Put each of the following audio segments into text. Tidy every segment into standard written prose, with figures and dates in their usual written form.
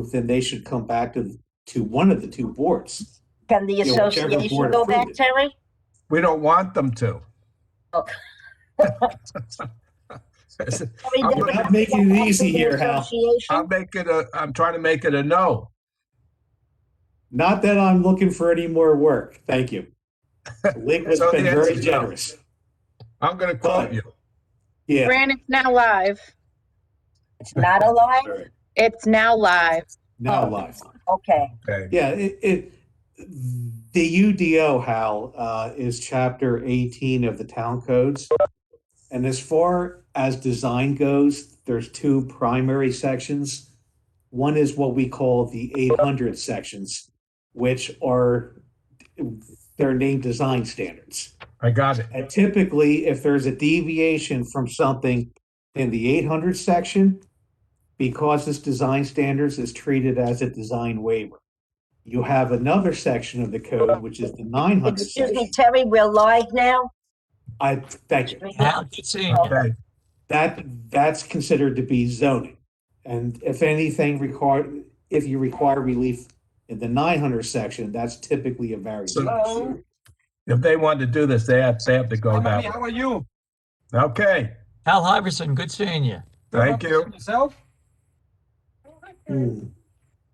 then they should come back to one of the two boards. Can the Yeah, whichever association board go back, approved it. Terry? We don't want them to. Oh. You're not making it easy here, Hal. I'm trying to make it a no. Not that I'm looking for any more work. Thank you. Lakewood's So the been answer very is no. generous. I'm going to quote you. Yeah. Fran, it's now live. It's not alive? All right. It's now live. Now Oh. live. Okay. Okay. Yeah, the UDO, Hal, is chapter 18 of the town codes. And as far as design goes, there's two primary sections. One is what we call the 800 sections, which are, they're named design standards. I got it. And typically, if there's a deviation from something in the 800 section, because this design standards is treated as a design waiver. You have another section of the code, which is the 900 Excuse me, section. Terry, we're live now? Thank you. Good seeing you. Okay. That's considered to be zoning. And if anything if you require relief in the 900 section, that's typically a variance. So- If they want to do this, they have to go that way. How are you? Okay. Hal Iverson, good seeing you. Thank you. Yourself? Hmm.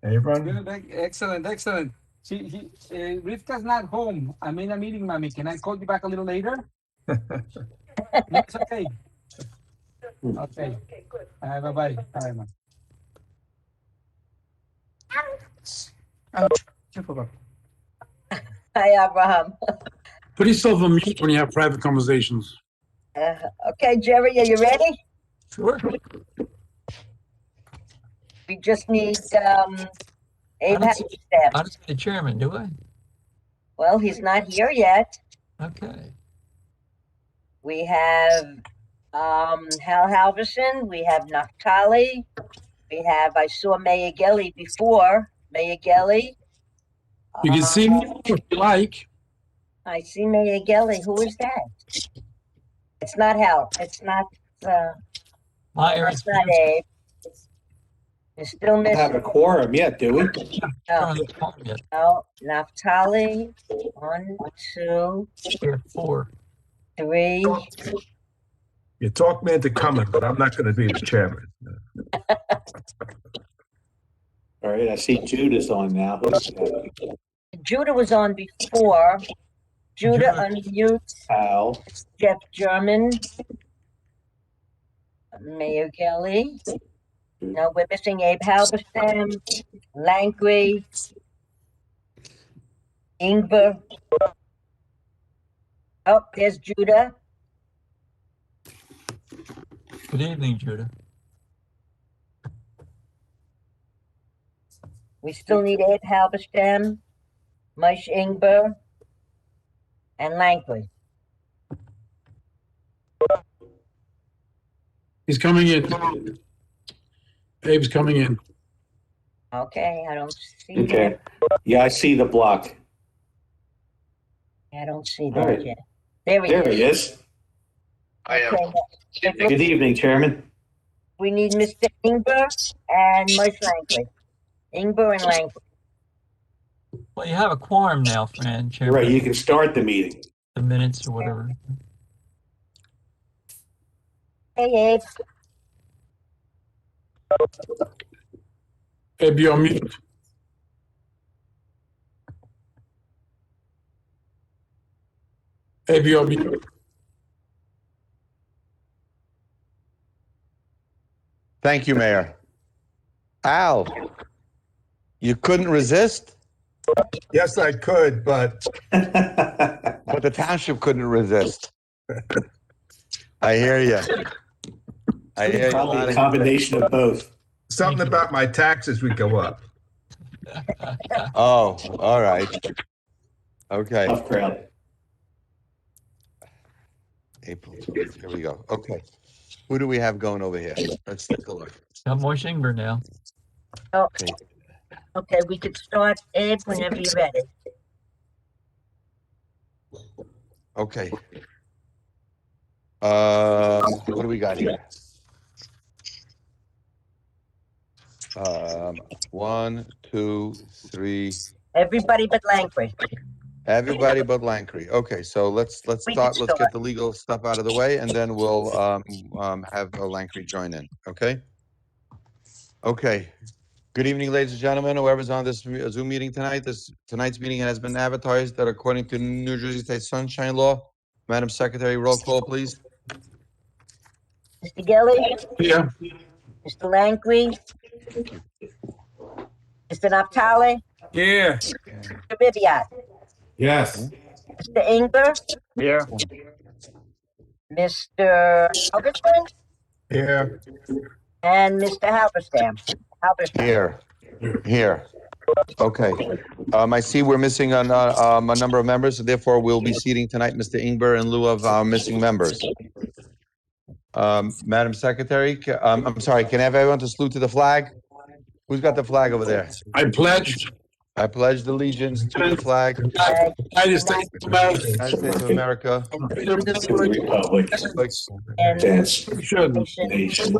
Everyone? Good, excellent, excellent. Rivka's not home. I'm in a meeting, mommy. Can I call you back a little later? No, it's okay. Okay. Bye-bye. Bye, man. Hi, Abraham. Put yourself on mute when you have private conversations. Okay, Jerry, are you ready? Sure. We just need, I Abe don't see Halberstam. the chairman, do I? Well, he's not here yet. Okay. We have, Hal Halverson, we have Naftali, I saw Mayor Gelli before, Mayor Gelli. You can see me if you like. I see Mayor Gelli, who is that? It's not Hal, it's not, Meyer that's is not Abe. You're still We don't have a missing, quorum yet, do we? no, Naftali, 1, 2, Here, 4. 3, You talked me into coming, but I'm not going to be the chairman. All right, I see Judah's on now. Judah was on before. Judah unmute Al. Jeff German. Mayor Gelli. No, we're missing Abe Halberstam, Langley, Ingber. Oh, there's Judah. Good evening, Judah. We still need Abe Halberstam, Moshe Ingber, and Langley. He's coming in. Abe's coming in. Okay, I don't see Okay. that. Yeah, I see the block. I don't see All that right. yet. There he There is. he is. Okay, Good evening, Chairman. we need Mr. Ingber and Moshe Langley. Ingber and Langley. Well, you have a quorum now, Fran, chairman. Right, you can start the meeting. The minutes or whatever. Hey, Abe. Abe, you're on mute. Abe, you're on mute. Thank you, Mayor. Al, you couldn't resist, Yes, I could, but but the township couldn't resist. I hear you. I hear you. Probably a combination of both. something about my taxes would go up. Oh, all right. Okay. Tough crowd. April 12th. Here we go. Okay. Who do we have going over here? Let's take a look. Got Moish Ingber now. Okay. Okay, we could start, Abe, whenever you're ready. Okay. What do we got here? 1, 2, 3. Everybody but Langley. Everybody but Lankry. Okay, so let's We can start. Let's start. get the legal stuff out of the way, and then we'll have Lankry join in. Okay. Okay. Good evening, ladies and gentlemen. Whoever's on this Zoom meeting tonight, tonight's meeting has been advertised that according to New Jersey State Sunshine Law. Madam Secretary, roll call, please. Mr. Gilly, Yeah. Mr. Langley, Mr. Naftali, Yeah. Mr. Ribbiat, Yes. Mr. Ingber, Here. Mr. Halverson, Here. and Mr. Halberstam. Here. Here. Okay. I see we're missing a number of members, so therefore we'll be seating tonight Mr. Ingber in lieu of our missing members. Madam Secretary, I'm sorry, can I have everyone to salute to the flag? Who's got the flag over there? I pledged I pledge allegiance to the flag of the United States of America United States of America, And to to the the republic and Dance. nation one nation,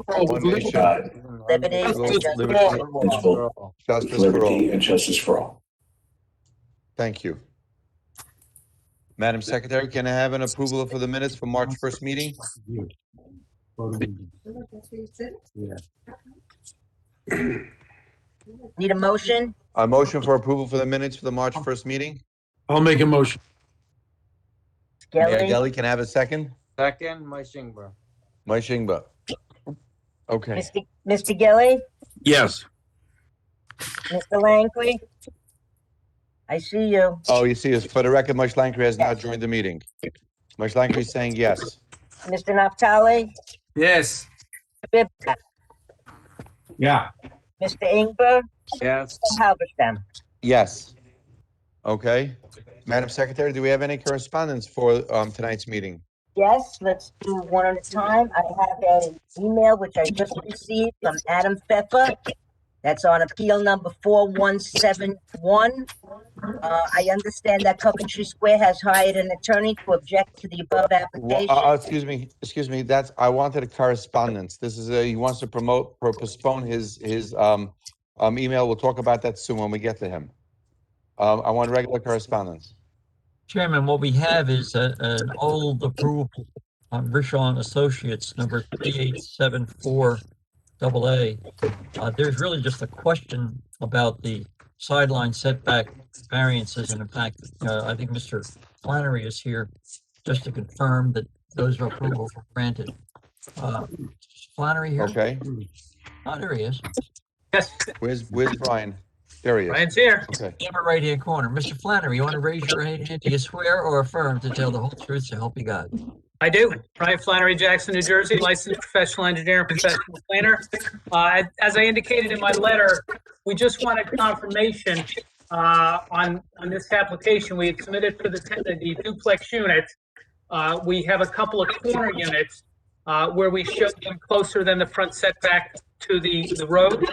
liberty and justice liberty, for all. justice for all. and justice for all. Thank you. Madam Secretary, can I have an approval for the minutes for March 1st meeting? Need a motion? A motion for approval for the minutes for the March 1st meeting? I'll make a motion. Mayor Gelli, Gelli, can I have a second? Second, Mike Ingber. Mike Shingba. Okay. Mr. Gilly, Yes. Mr. Langley. I see you. Oh, you see, for the record, Mike Lankry has now joined the meeting. Mike Lankry is saying yes. Mr. Naftali, Yes. Ribbiat, Yeah. Mr. Ingber, Yes. and Halberstam. Yes. Okay. Madam Secretary, do we have any correspondence for tonight's meeting? Yes, let's do one at a time. I have an email which I just received from Adam Pfeffer. That's on appeal number 4171. I understand that Coventry Square has hired an attorney to object to the above Well, application. excuse me, I wanted a correspondence. This is he wants to postpone his email. We'll talk about that soon when we get to him. I want regular correspondence. Chairman, what we have is an old approval on Rishon Associates, number 3874 AA. There's really just a question about the sideline setback variances, and in fact, I think Mr. Flannery is here just to confirm that those approvals were granted. Flannery here? Okay. Oh, there he is. Yes. Where's Brian? There he is. Brian's here. Okay. Upper right-hand corner. Mr. Flannery, you want to raise your right hand? Do you swear or affirm to tell the whole truth, so help you God? I do. Brian Flannery, Jackson, New Jersey, licensed professional engineer and professional planner. As I indicated in my letter, we just wanted confirmation on this application. We had submitted for the duplex units. We have a couple of corner units where we showed them closer than the front setback to the road.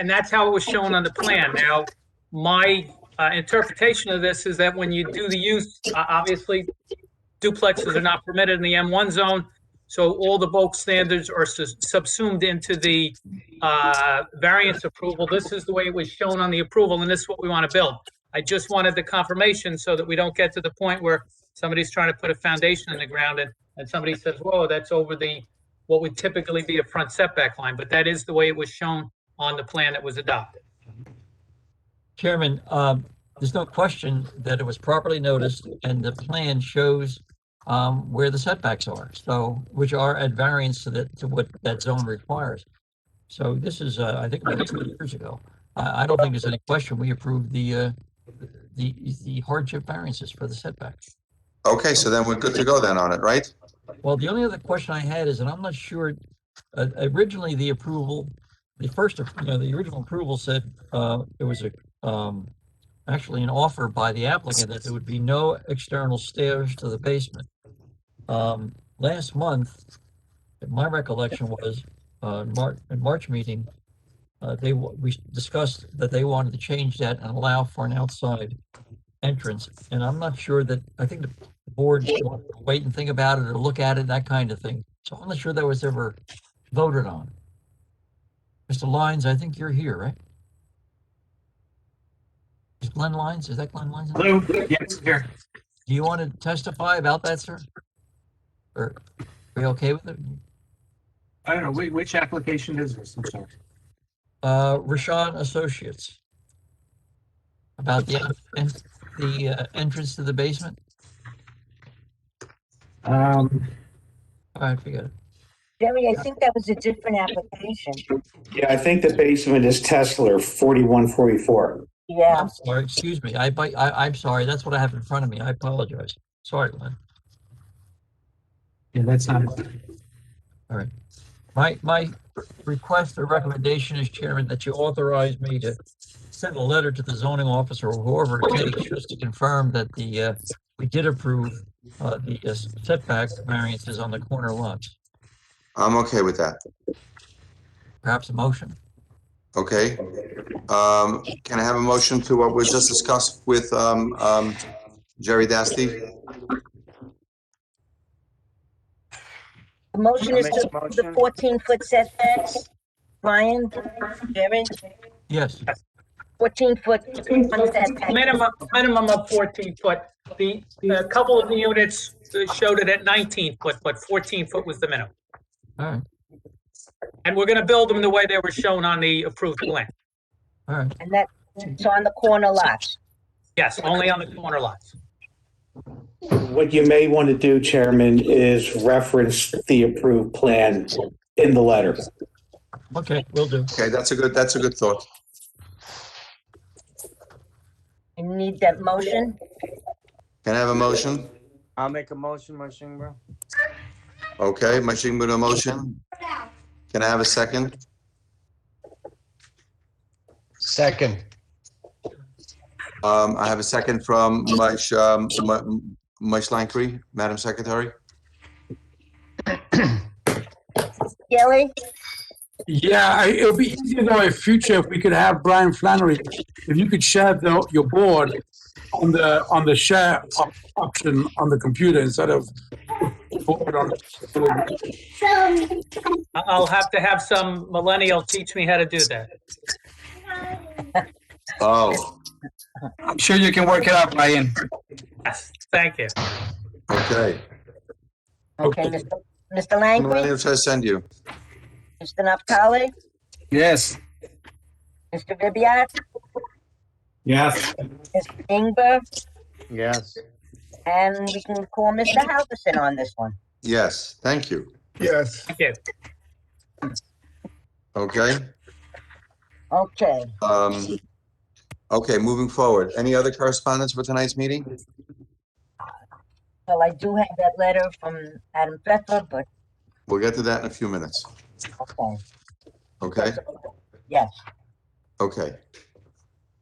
And that's how it was shown on the plan. Now, my interpretation of this is that when you do the use, obviously, duplexes are not permitted in the M1 zone, so all the bulk standards are subsumed into the variance approval. This is the way it was shown on the approval, and this is what we want to build. I just wanted the confirmation so that we don't get to the point where somebody's trying to put a foundation in the ground and somebody says, whoa, that's over what would typically be a front setback line, but that is the way it was shown on the plan that was adopted. Chairman, there's no question that it was properly noticed, and the plan shows where the setbacks are, so which are at variance to what that zone requires. So this is, I think, about 2 years ago. I don't think there's any question. We approved the hardship variances for the setbacks. Okay, so then we're good to go then on it, right? Well, the only other question I had is, and I'm not sure. Originally, the approval, the original approval said there was actually an offer by the applicant that there would be no external stairs to the basement. Last month, my recollection was, in March meeting, we discussed that they wanted to change that and allow for an outside entrance. And I'm not sure that, I think the board wanted to wait and think about it or look at it, that kind of thing. So I'm not sure that was ever voted on. Mr. Lyons, I think you're here, right? Is Glenn Lyons, is that Glenn Lyons? Hello, yes, here. Do you want to testify about that, sir? Or are you okay with it? I don't know, which application is this? I'm sorry. Rashawn Associates. About the entrance to the basement? All right, forget it. Jerry, I think that was a different application. Yeah, I think the basement is Tesla 4144. Yeah, I'm sorry, excuse me. I'm sorry. That's what I have in front of me. I apologize. Sorry, Glenn. Yeah, that's not. All right. My request or recommendation is, Chairman, that you authorize me to send a letter to the zoning officer or whoever it takes just to confirm that we did approve the setback variances on the corner lots. I'm okay with that. Perhaps a motion? Okay. Can I have a motion to what we just discussed with Jerry Dasty? the motion I'll is make to a approve the motion. 14-foot setbacks. Brian, Jerry, Yes. 14-foot setback. Minimum of 14 foot. A couple of the units showed it at 19 foot, but 14 foot was the minimum. All right. And we're gonna build them the way they were shown on the approved plan. All right. And that's on the corner lots. Yes, only on the corner lots. What you may want to do, Chairman, is reference the approved plan in the letter. Okay, will do. Okay, that's a good thought. You need that motion? Can I have a motion? I'll make a motion, Mashingba. Okay, Mashing with a motion. Can I have a second? Second. I have a second from Maish Langkry, Madam Secretary. Kelly? Yeah, it would be easier though in future if we could have Brian Flannery, if you could share your board on the share option on the computer instead of board on. I'll have to have some millennial teach me how to do that. Oh, I'm sure you can work it out, Brian. Yes, thank you. okay. Okay, Mr. How many Langley, should I send you? Mr. Naftali, Yes. Mr. Ribbiat, Yes. Mr. Ingber, Yes. and we can call Mr. Halverson on this one. Yes, thank you. Yes. Thank you. Okay. Okay, Okay, moving forward. Any other correspondence for tonight's meeting? well, I do have that letter from Adam Pfeffer, but, We'll get to that in a few minutes. okay, Okay? yes. Okay.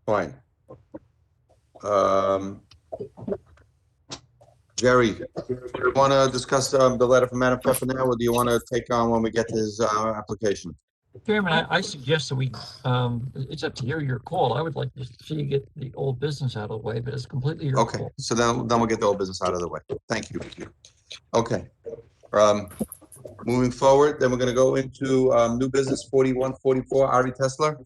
Fine. Jerry, do you want to discuss the letter from Madam Pfeffer now, or do you want to take on when we get to his application? Chairman, I suggest that we, it's up to your call. I would like to see you get the old business out of the way, but it's completely your Okay, call. so then we'll get the old business out of the way. Thank you. Okay. Moving forward, then we're going to go into new business 4144, Ari Tesler.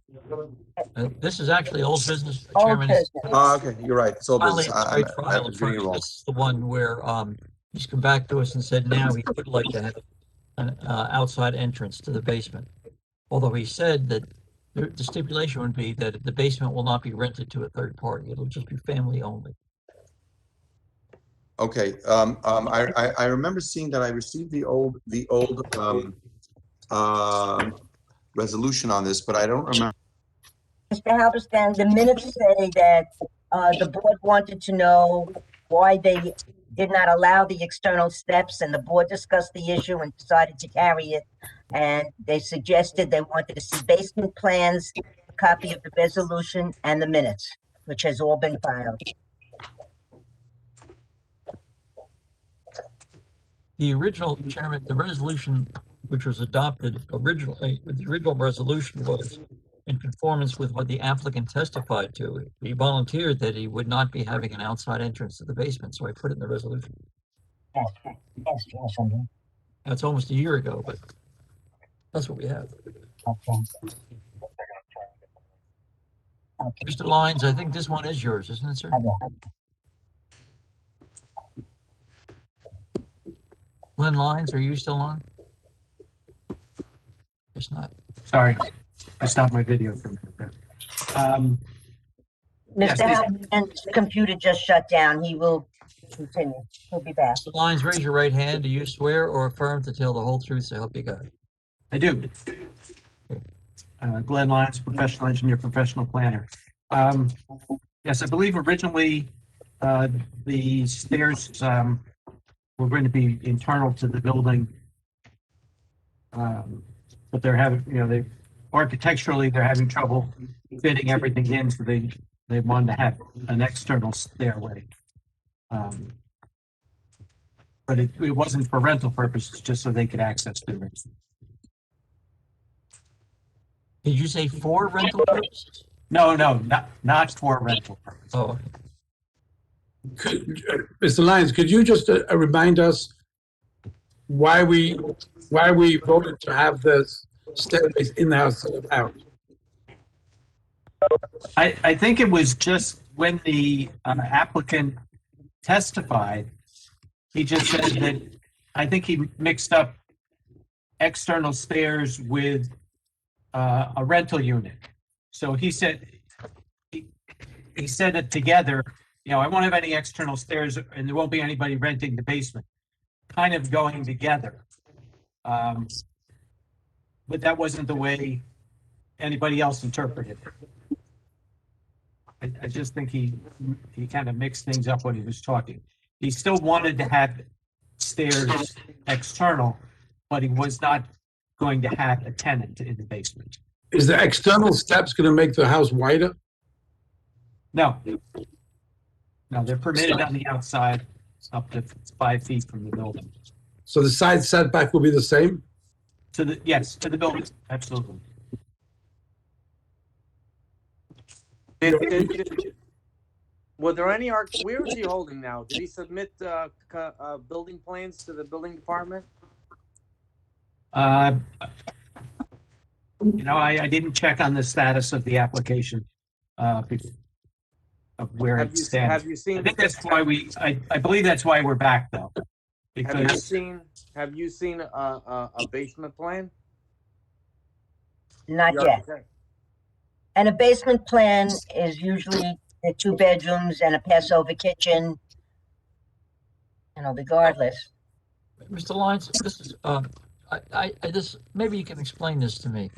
This is actually old business, Old Chairman. business. Oh, okay, you're right. It's old Finally, business. it's right trial in front of us. This is the one where he's come back to us and said now he would like to have an outside entrance to the basement. Although he said that the stipulation would be that the basement will not be rented to a third party. It'll just be family only. Okay, I remember seeing that I received the old resolution on this, but I don't remember. Mr. Halberstam, the minutes say that the board wanted to know why they did not allow the external steps, and the board discussed the issue and decided to carry it. And they suggested they wanted to see basement plans, a copy of the resolution, and the minutes, which has all been filed. The original, Chairman, the resolution which was adopted originally, the original resolution was in conformance with what the applicant testified to. He volunteered that he would not be having an outside entrance to the basement, so I put it in the resolution. Yes, That's almost a year ago, but that's what we have. Mr. Lyons, I think this one is yours, isn't it, sir? Lynn Lyons, are you still on? It's not. Sorry, I stopped my video for a minute. Yes, Mr. this- Halpern's computer just shut down. He will continue. He'll be back. Mr. Lyons, raise your right hand. Do you swear or affirm to tell the whole truth, so help you God? I do. Glenn Lyons, professional engineer, professional planner. Yes, I believe originally, the stairs, were going to be internal to the building. But they're having, they architecturally, they're having trouble fitting everything in, so they wanted to have an external stairway. But it wasn't for rental purposes, just so they could access the rooms. Did you say for rental purposes? No, not for rental purposes. Oh, Mr. Lyons, could you just remind us why we voted to have this stairways in the house out? I think it was just when the applicant testified, he just said that, I think he mixed up external stairs with a rental unit. So he said it together, I won't have any external stairs and there won't be anybody renting the basement, kind of going together. But that wasn't the way anybody else interpreted it. I just think he kind of mixed things up when he was talking. He still wanted to have stairs external, but he was not going to have a tenant in the basement. Is the external steps going to make the house wider? No, they're permitted on the outside up to 5 feet from the building. So the side setback will be the same? Yes, to the building, absolutely. Were there any where is he holding now? Did he submit building plans to the building department? I didn't check on the status of the application, of where it stands. Have you seen? I think that's why I believe that's why we're back though. Because Have you seen a basement plan? Not The yet. architect? And a basement plan is usually the 2 bedrooms and a Passover kitchen. Regardless. Mr. Lyons, this is, maybe you can explain this to me.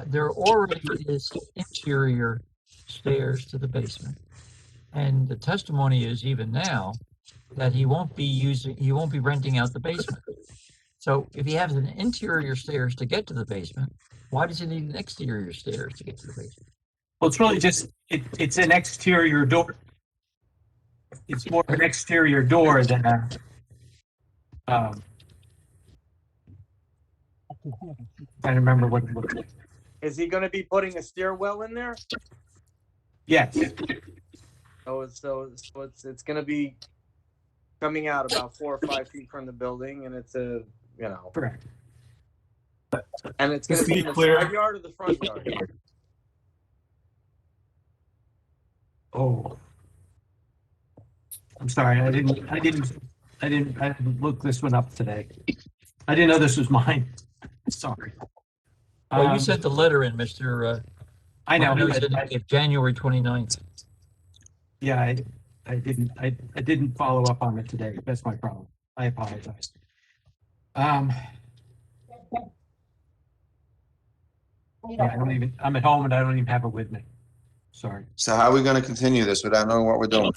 There already is interior stairs to the basement. And the testimony is even now that he won't be renting out the basement. So if he has an interior stairs to get to the basement, why does he need an exterior stairs to get to the basement? well, it's really just it's an exterior door. It's more of an exterior door than a. I don't remember what it looked like. Is he going to be putting a stairwell in there? Yes. So it's going to be coming out about 4 or 5 feet from the building, and it's Correct. and it's going to be in the side yard or the front yard. Oh. I'm sorry, I didn't look this one up today. I didn't know this was mine. Sorry. Well, you sent the letter in, Mr. I know. January 29th. Yeah, I didn't follow up on it today. That's my problem. I apologize. Yeah, I'm at home and I don't even have it with me. Sorry. So how are we gonna continue this without knowing what we're doing?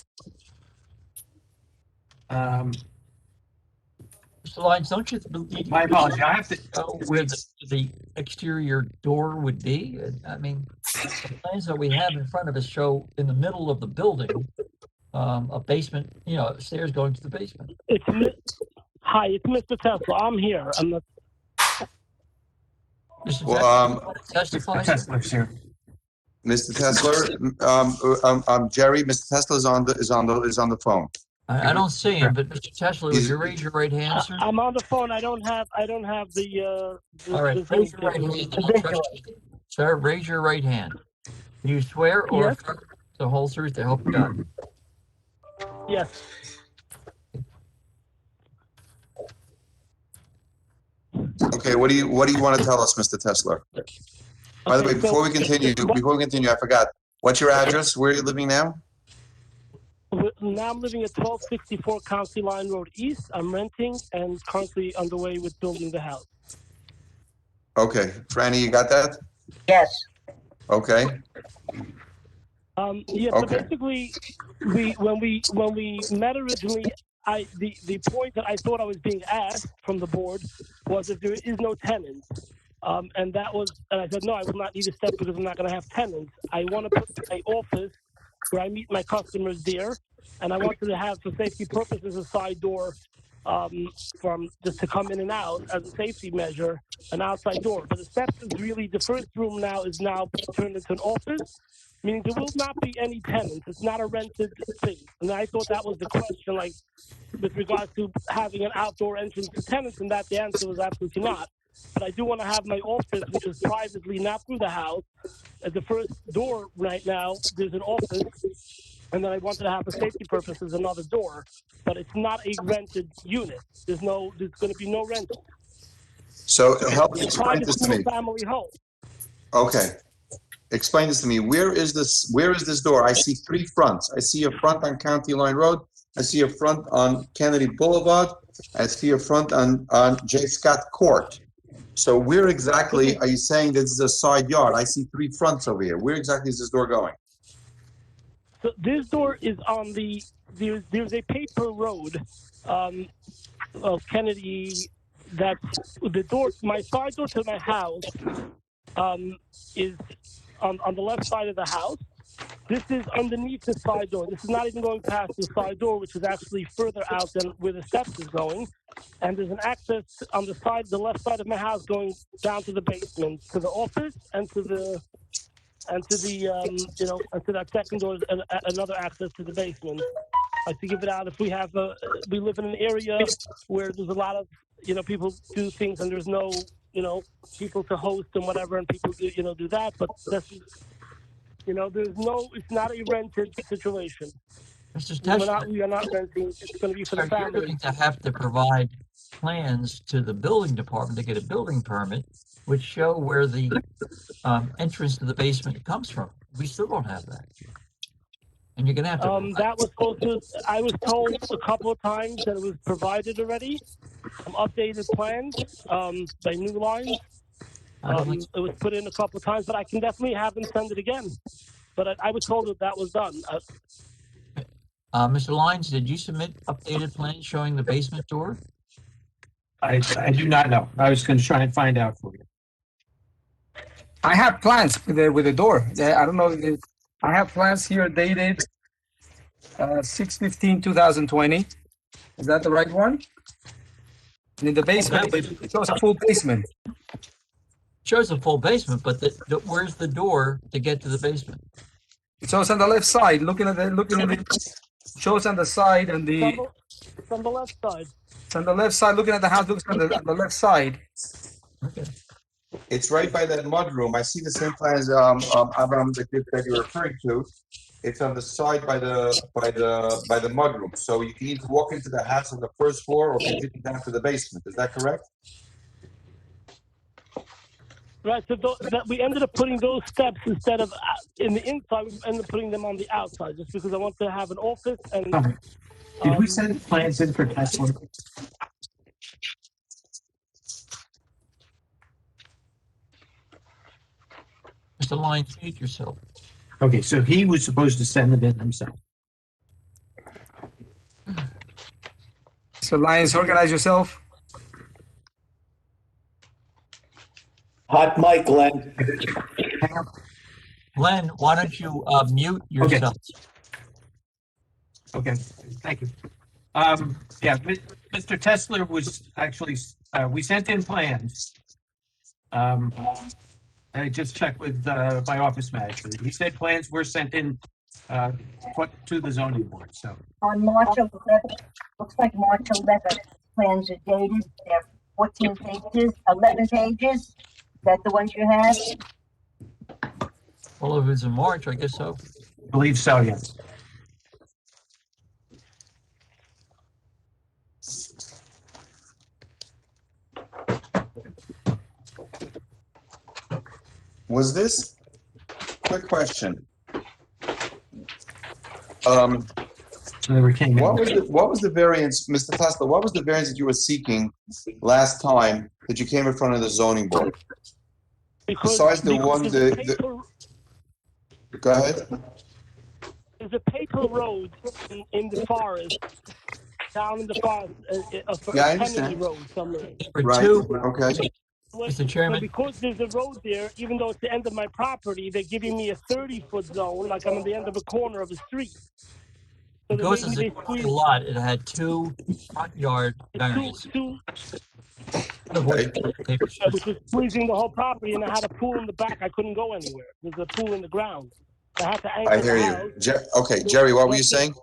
Mr. Lyons, don't you believe? My apologies. I have to. Know where the exterior door would be? I mean, the plans that we have in front of us show in the middle of the building, a basement, stairs going to the basement. Hi, it's Mr. Tesla. I'm here. I'm not. Mr. Well, Tesla, testify. Tesla's here. Mr. Tesler, Jerry, Mr. Tesla is on the phone. I don't see him, but Mr. Tesla, would you raise your right hand, sir? I'm on the phone. I don't have the All right, Zoom raise your right thing. hand. I'll trust you. Sir, raise your right hand. Do you swear or Yes. affirm the whole truth to help you God? Yes. Okay, what do you want to tell us, Mr. Tesla? By the way, Okay, so- before we continue, I forgot. What's your address? Where are you living now? Now I'm living at 1264 County Line Road East. I'm renting and currently underway with building the house. Okay, Franny, you got that? Yes. Okay, Yeah, so Okay. basically, when we met originally, the point that I thought I was being asked from the board was if there is no tenant. And I said, no, I will not need a step because I'm not going to have tenants. I want to put my office where I meet my customers there, and I wanted to have, for safety purposes, a side door from just to come in and out as a safety measure, an outside door. But the steps is really, the first room now is now turned into an office, meaning there will not be any tenants. It's not a rented thing. And I thought that was the question, like, with regards to having an outdoor entrance to tenants, and that the answer was absolutely not. But I do want to have my office, which is privately, not through the house. At the first door right now, there's an office, and then I wanted to have, for safety purposes, another door. But it's not a rented unit. There's going to be no rental. so help me It's a explain private this to me. single-family home. Okay, explain this to me. Where is this door? I see three fronts. I see a front on County Line Road. I see a front on Kennedy Boulevard. I see a front on J. Scott Court. So where exactly are you saying this is a side yard? I see three fronts over here. Where exactly is this door going? So this door is on there's a paper road of Kennedy. That's the door. My side door to my house is on the left side of the house. This is underneath the side door. This is not even going past the side door, which is actually further out than where the steps is going. And there's an access on the left side of my house going down to the basement, to the office, and to that second door is another access to the basement. I to give it out if we live in an area where there's a lot of, people do things and there's no, people to host and whatever, and people do that. But this is, it's not a rented situation. Mr. Tesla, We are not renting. It's going to be for the sir, you're family. going to have to provide plans to the building department to get a building permit, which show where the entrance to the basement comes from. We still don't have that. And you're going to have to. That was supposed to, I was told a couple of times that it was provided already. Some updated plans by New Lines. It was put in a couple of times, but I can definitely have them send it again. But I was told that was done. Mr. Lyons, did you submit updated plans showing the basement door? I do not know. I was going to try and find out for you. I have plans with the door. I don't know. I have plans here dated 6/15/2020. Is that the right one? And in the basement, it shows a full basement. Shows a full basement, but where's the door to get to the basement? It shows on the left side. Looking at it, shows on the side and It's on the left side. It's on the left side. Looking at the house, looks on the left side. Okay. It's right by that mudroom. I see the same plan as Avram that you're referring to. It's on the side by the mudroom. So you can either walk into the house on the first floor or continue down to the basement. Is that correct? Right, so we ended up putting those steps instead of in the inside, we ended up putting them on the outside, just because I want to have an office and... Did we send plans in for Tesla? Mr. Lyons, mute yourself. Okay, so he was supposed to send them in himself. So Lyons, organize yourself. Hot mic, Glenn. Glenn, why don't you mute yourself? Okay, thank you. Yeah, Mr. Tesla was actually, we sent in plans. I just checked with my office manager. He said plans were sent in put to the zoning board, so. On March 11th, looks like March 11th, plans are dated, they're 14 pages, 11 pages. Is that the ones you have? Well, if it's in March, I guess so. Believe so, yes. Was this, quick question. So they were came in. What was the variance, Mr. Tesla, what was the variance that you were seeking last time that you came in front of the zoning board? Besides the one, go ahead. There's a paper road in the forest, down in the forest, Yeah, I Kennedy understand. Road somewhere. Right, okay. Mr. Chairman. So because there's a road there, even though it's the end of my property, they're giving me a 30-foot zone, like I'm at the end of a corner of a street. So Because it's a corner lot, it had 2 front yard variances. Which was squeezing the whole property, and I had a pool in the back. I couldn't go anywhere. There's a pool in the ground. I had to anchor I hear the you. house. Okay, Jerry, what were you saying?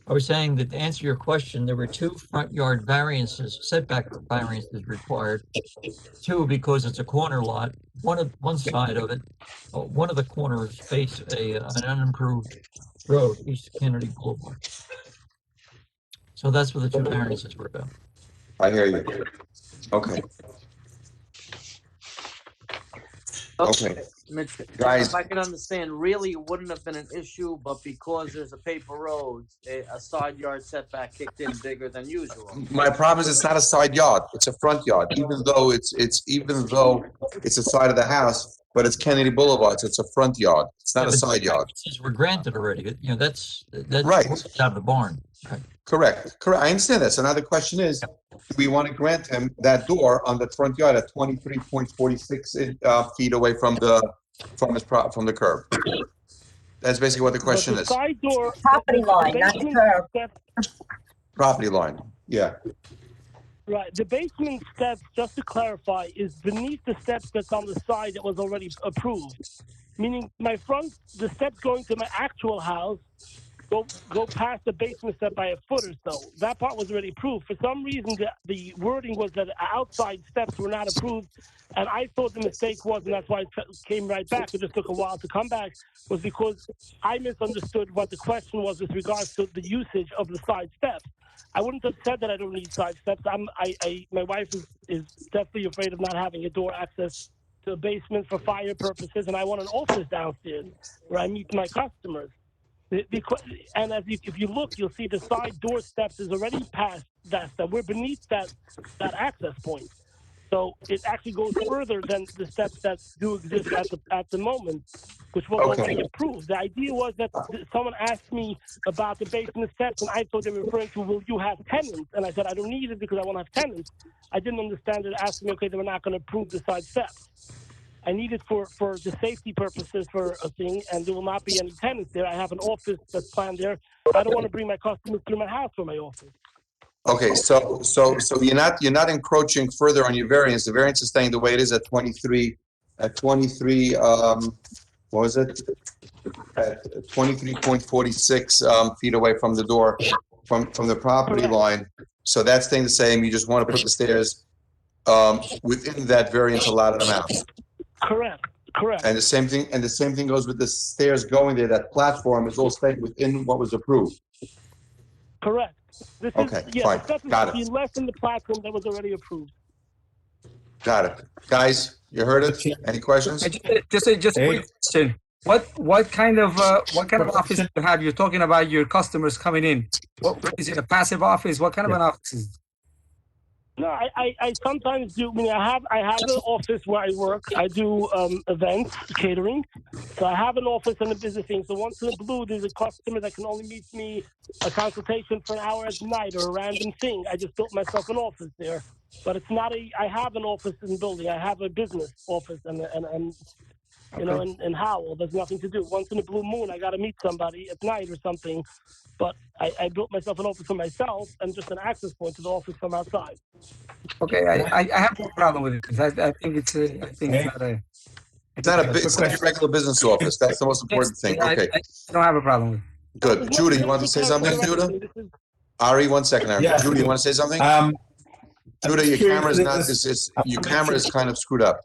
I was saying that to answer your question, there were 2 front yard variances, setback variances required. 2 because it's a corner lot. One side of it, one of the corners face an unimproved road, East Kennedy Boulevard. So that's what the 2 variances were about. I hear you. Okay. Okay. Mitch, Guys. if I can understand, really it wouldn't have been an issue, but because there's a paper road, a side yard setback kicked in bigger than usual. My problem is it's not a side yard, it's a front yard, even though it's a side of the house, but it's Kennedy Boulevard, so it's a front yard. It's not a side yard. Variances were granted already. You know, that's right. Out of the barn. Right. Correct. I understand that. So now the question is, do we want to grant him that door on the front yard at 23.46 feet away from the curb? That's basically what the question is. Side door, property line, not the curb. Property line. Yeah. Right. The basement steps, just to clarify, is beneath the steps that's on the side that was already approved. Meaning the steps going to my actual house go past the basement step by a foot or so. That part was already approved. For some reason, the wording was that outside steps were not approved, and I thought the mistake was, and that's why it came right back. It just took a while to come back, was because I misunderstood what the question was with regards to the usage of the side steps. I wouldn't have said that I don't need side steps. My wife is definitely afraid of not having a door access to a basement for fire purposes, and I want an office downstairs where I meet my customers. And if you look, you'll see the side door steps is already past that step. We're beneath that access point. So it actually goes further than the steps that do exist at the moment, which was already approved. The idea was that someone asked me about the basement steps, and I thought they were referring to, will you have tenants? And I said, I don't need it because I won't have tenants. I didn't understand it asking me, okay, they were not going to approve the side steps. I need it for the safety purposes for a thing, and there will not be any tenants there. I have an office that's planned there. I don't want to bring my customers through my house for my office. Okay, so you're not encroaching further on your variance. The variance is staying the way it is at 23. What was it? At 23.46 feet away from the door, from the property line. So that's staying the same. You just want to put the stairs within that variance allotted amount. Correct. And the same thing goes with the stairs going there. That platform is all staying within what was approved. Correct. Fine. Got it. Less than the platform that was already approved. Got it. Guys, you heard it? Any questions? Just a quick question. What kind of office do you have? You're talking about your customers coming in. What is it? A passive office? What kind of an office is it? No, I sometimes do. I mean, I have an office where I work. I do events, catering. So I have an office and a business thing. So once in a blue, there's a customer that can only meet me a consultation for an hour at night or a random thing. I just built myself an office there. But it's not I have an office in the building. I have a business office and you know, in Howell. There's nothing to do. Once in a blue moon, I got to meet somebody at night or something. But I built myself an office for myself and just an access point to the office from outside. Okay, I have no problem with it. I think it's not a. It's not it's not your regular business office. That's the most important thing. Okay, I don't have a problem with it. good. Judah, you want to say something, Judah? Ari, 1 second, Ari. Yes. Judah, you want to say something? Judah, your camera is not, your camera is kind of screwed up.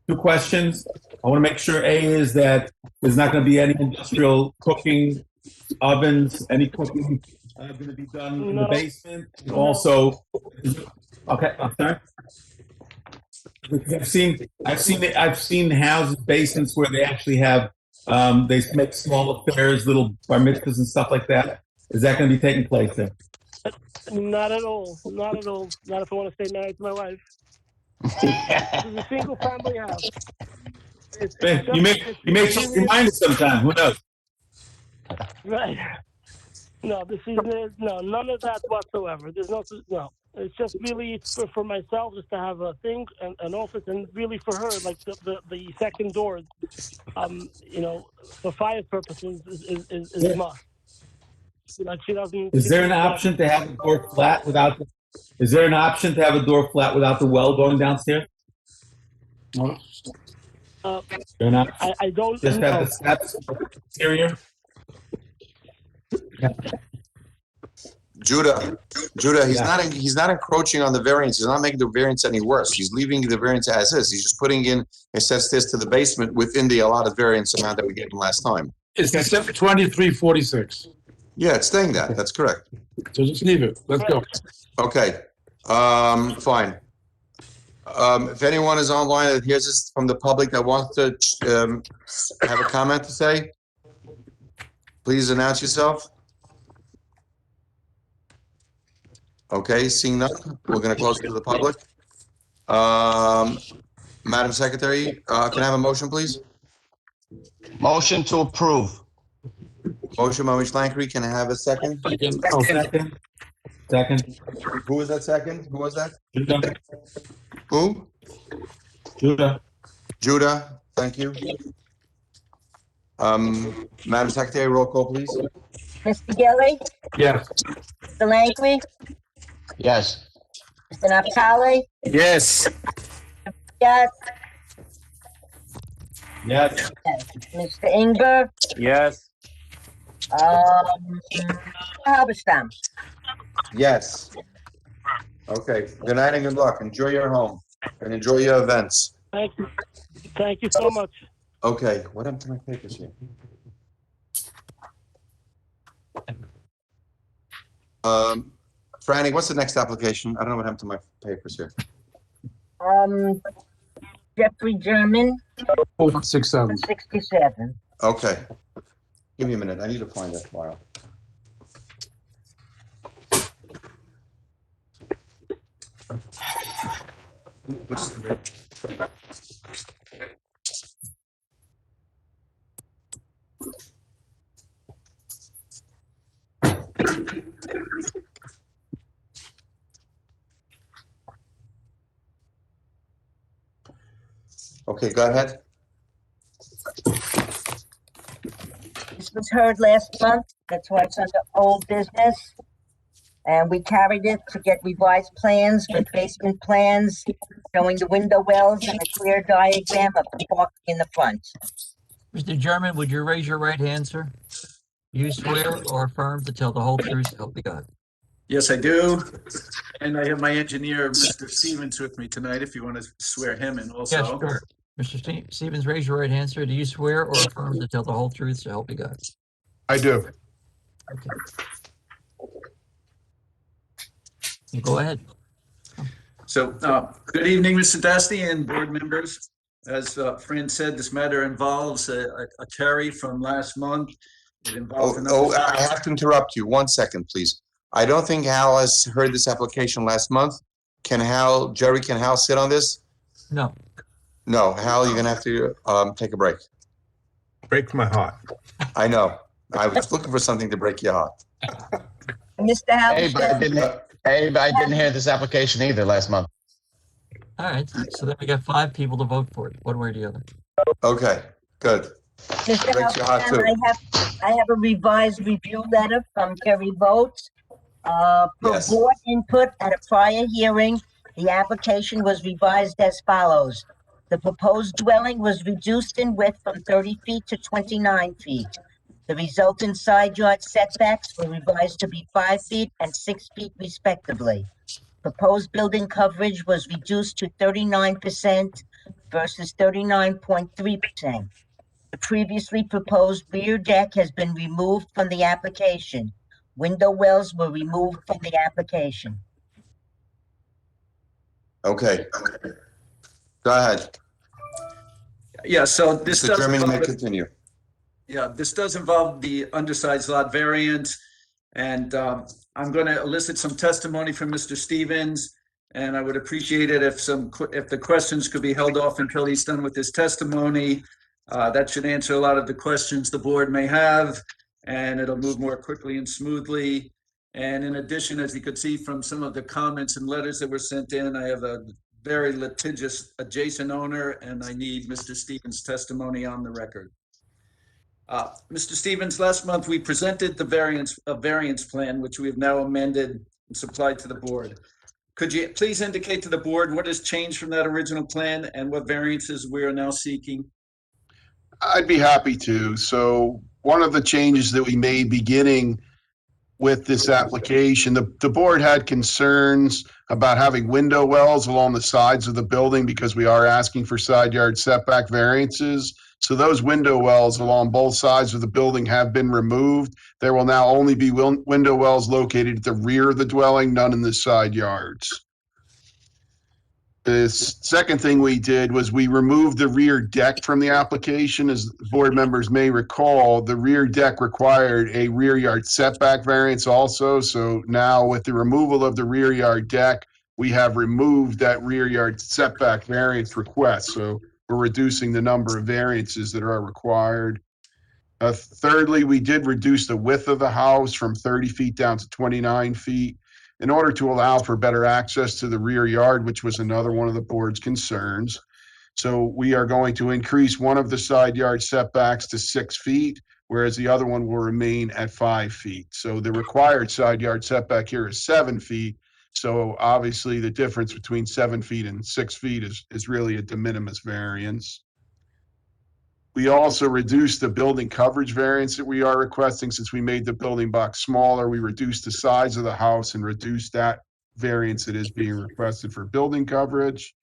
2 questions. I want to make sure A is that there's not going to be any industrial cooking ovens, any cooking going to be done in the basement. And also, okay, I'm sorry. Because I've seen houses, basements where they actually have they make small affairs, little bar mitzvahs and stuff like that. Is that going to be taking place there? Not at all. Not at all. Not if I want to stay married to my wife. This is a single family house. You may change your mind sometime. Who knows? Right. No, this is no, none of that whatsoever. There's no. It's just really for myself, just to have a thing, an office, and really for her, like the second door, for fire purposes is a must. Like she doesn't. Is there an option to have a door flat without? Is there an option to have a door flat without the well going downstairs? No. I don't. Just have the steps exterior. Judah, he's not encroaching on the variance. He's not making the variance any worse. He's leaving the variance as is. He's just putting in a set stairs to the basement within the allotted variance amount that we gave him last time. It's 2346. Yeah, it's saying that. That's correct. So just leave it. Let's go. Okay. Fine. If anyone is online that hears this from the public that wants to have a comment to say, please announce yourself. Okay, seeing none, we're going to close it to the public. Madam Secretary, can I have a motion, please? Motion to approve. Motion by Mr. Lankery. Can I have a second? Second. Who was that second? Who was that? Judah. Who? Judah. Judah, thank you. Madam Secretary, roll call, please. Mr. Gelli, Yes. Mr. Langley, Yes. Mr. Naftali, Yes. yes, Yes. Mr. Ingber, Yes. Halberstam. Yes. Okay, good night and good luck. Enjoy your home and enjoy your events. Thank you. Thank you so much. Okay, what happened to my papers here? Franny, what's the next application? I don't know what happened to my papers here. Jeffrey German, 467. 67. Okay. Give me a minute. I need to find that file. Okay, go ahead. This was heard last month. That's why it's under old business. And we carried it to get revised plans with basement plans showing the window wells and a clear diagram of the parking in the front. Mr. German, would you raise your right hand, sir? You swear or affirm to tell the whole truth, so help you God? Yes, I do. And I have my engineer, Mr. Stevens, with me tonight, if you want to swear him in also. Yes, sure. Mr. Stevens, raise your right hand, sir. Do you swear or affirm to tell the whole truth, so help you God? I do. Okay. You go ahead. So, good evening, Mr. Dusty and board members. As Fran said, this matter involves a carry from last month. It involves I have to interrupt you. 1 second, please. I don't think Hal has heard this application last month. Jerry, can Hal sit on this? No. No, Hal, you're gonna have to take a break. Break my heart. I know. I was looking for something to break your heart. Mr. Halberstam. Abe, I didn't hear this application either last month. All right. So then we got 5 people to vote for it, one way or the other. Okay, good. Mr. Breaks your heart, too. Halberstam, I have a revised review letter from Kerry Votes. Per Yes. board input at a prior hearing, the application was revised as follows. The proposed dwelling was reduced in width from 30 feet to 29 feet. The resultant side yard setbacks were revised to be 5 feet and 6 feet respectively. Proposed building coverage was reduced to 39% versus 39.3%. The previously proposed rear deck has been removed from the application. Window wells were removed from the application. Okay. Go ahead. Yeah, so this Mr. does Chairman, you may involve, continue. yeah, this does involve the undersized lot variance. And I'm going to elicit some testimony from Mr. Stevens. And I would appreciate it if if the questions could be held off until he's done with his testimony. That should answer a lot of the questions the board may have, and it'll move more quickly and smoothly. And in addition, as you could see from some of the comments and letters that were sent in, I have a very litigious adjacent owner, and I need Mr. Stevens' testimony on the record. Mr. Stevens, last month we presented the variance plan, which we have now amended and supplied to the board. Could you please indicate to the board what has changed from that original plan and what variances we are now seeking? I'd be happy to. So one of the changes that we made beginning with this application, the board had concerns about having window wells along the sides of the building because we are asking for side yard setback variances. So those window wells along both sides of the building have been removed. There will now only be window wells located at the rear of the dwelling, none in the side yards. The second thing we did was we removed the rear deck from the application. As board members may recall, the rear deck required a rear yard setback variance also. So now with the removal of the rear yard deck, we have removed that rear yard setback variance request. So we're reducing the number of variances that are required. Thirdly, we did reduce the width of the house from 30 feet down to 29 feet in order to allow for better access to the rear yard, which was another one of the board's concerns. So we are going to increase one of the side yard setbacks to 6 feet, whereas the other one will remain at 5 feet. So the required side yard setback here is 7 feet. So obviously the difference between 7 feet and 6 feet is really a de minimis variance. We also reduced the building coverage variance that we are requesting. Since we made the building box smaller, we reduced the size of the house and reduced that variance that is being requested for building coverage.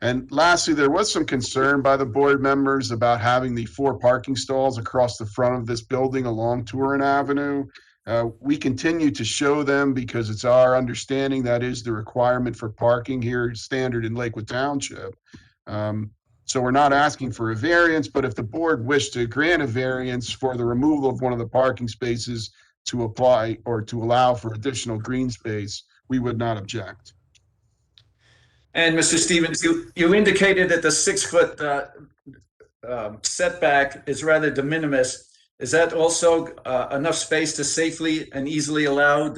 And lastly, there was some concern by the board members about having the 4 parking stalls across the front of this building along Turin Avenue. We continue to show them because it's our understanding that is the requirement for parking here, standard in Lakewood Township. So we're not asking for a variance, but if the board wished to grant a variance for the removal of one of the parking spaces to apply or to allow for additional green space, we would not object. And Mr. Stevens, you indicated that the 6-foot setback is rather de minimis. Is that also enough space to safely and easily allow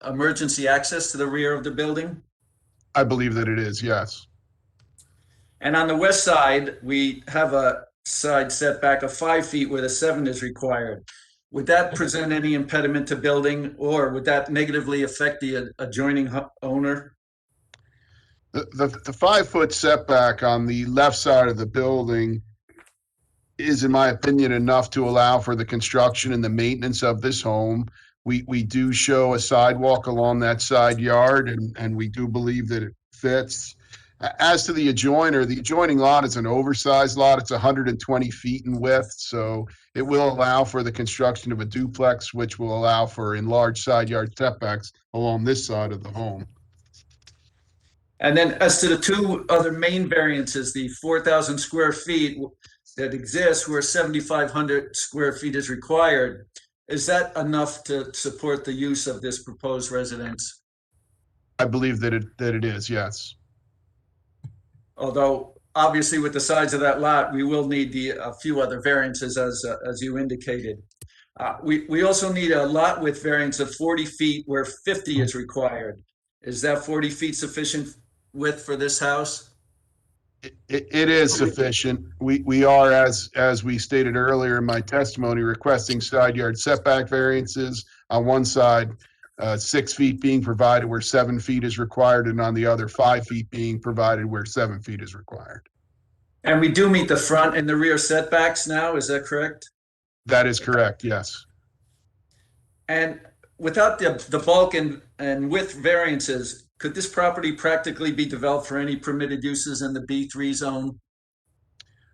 emergency access to the rear of the building? I believe that it is, yes. And on the west side, we have a side setback of 5 feet where the 7 is required. Would that present any impediment to building, or would that negatively affect the adjoining owner? The 5-foot setback on the left side of the building is, in my opinion, enough to allow for the construction and the maintenance of this home. We do show a sidewalk along that side yard, and we do believe that it fits. As to the adjoining lot is an oversized lot. It's 120 feet in width, so it will allow for the construction of a duplex, which will allow for enlarged side yard setbacks along this side of the home. And then as to the 2 other main variances, the 4,000 square feet that exists where 7,500 square feet is required, is that enough to support the use of this proposed residence? I believe that it is, yes. Although obviously with the size of that lot, we will need a few other variances as you indicated. We also need a lot width variance of 40 feet where 50 is required. Is that 40 feet sufficient width for this house? It is sufficient. We are, as we stated earlier in my testimony, requesting side yard setback variances on one side, 6 feet being provided where 7 feet is required, and on the other 5 feet being provided where 7 feet is required. And we do meet the front and the rear setbacks now, is that correct? That is correct, yes. And without the bulk and width variances, could this property practically be developed for any permitted uses in the B3 zone?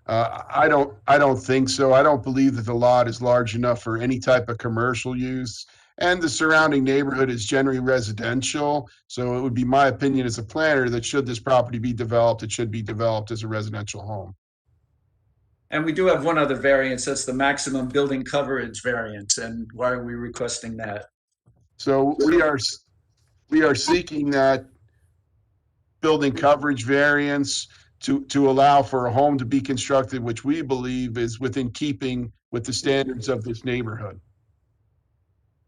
I don't think so. I don't believe that the lot is large enough for any type of commercial use. And the surrounding neighborhood is generally residential. So it would be my opinion as a planner that should this property be developed, it should be developed as a residential home. And we do have one other variance, that's the maximum building coverage variance. And why are we requesting that? So we are seeking that building coverage variance to allow for a home to be constructed, which we believe is within keeping with the standards of this neighborhood.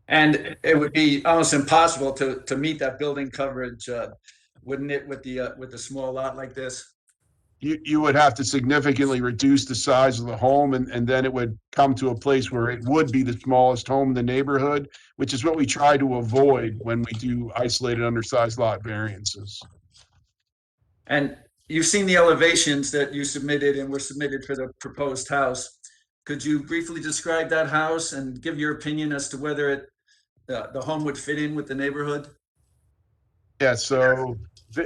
And it would be almost impossible to meet that building coverage, wouldn't it, with the small lot like this? You would have to significantly reduce the size of the home, and then it would come to a place where it would be the smallest home in the neighborhood, which is what we try to avoid when we do isolated undersized lot variances. And you've seen the elevations that you submitted and were submitted for the proposed house. Could you briefly describe that house and give your opinion as to whether the home would fit in with the neighborhood? Yeah, so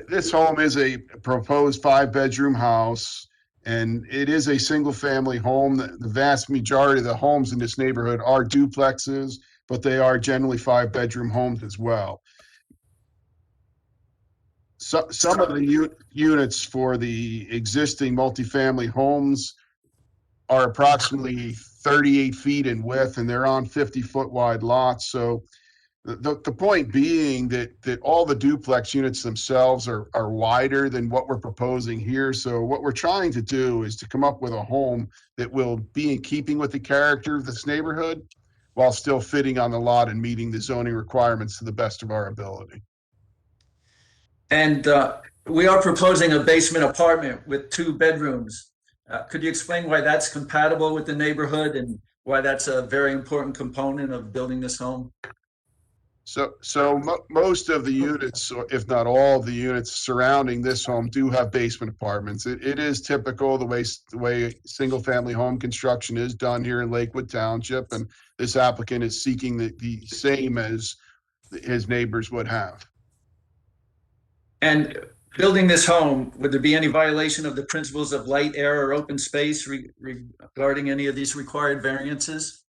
this home is a proposed 5-bedroom house, and it is a single-family home. The vast majority of the homes in this neighborhood are duplexes, but they are generally 5-bedroom homes as well. So, some of the units for the existing multifamily homes are approximately 38 feet in width, and they're on 50-foot wide lots. So the point being that all the duplex units themselves are wider than what we're proposing here. So what we're trying to do is to come up with a home that will be in keeping with the character of this neighborhood while still fitting on the lot and meeting the zoning requirements to the best of our ability. And we are proposing a basement apartment with 2 bedrooms. Could you explain why that's compatible with the neighborhood and why that's a very important component of building this home? So most of the units, or if not all of the units surrounding this home, do have basement apartments. It is typical the way single-family home construction is done here in Lakewood Township, and this applicant is seeking the same as his neighbors would have. And building this home, would there be any violation of the principles of light, air, or open space regarding any of these required variances?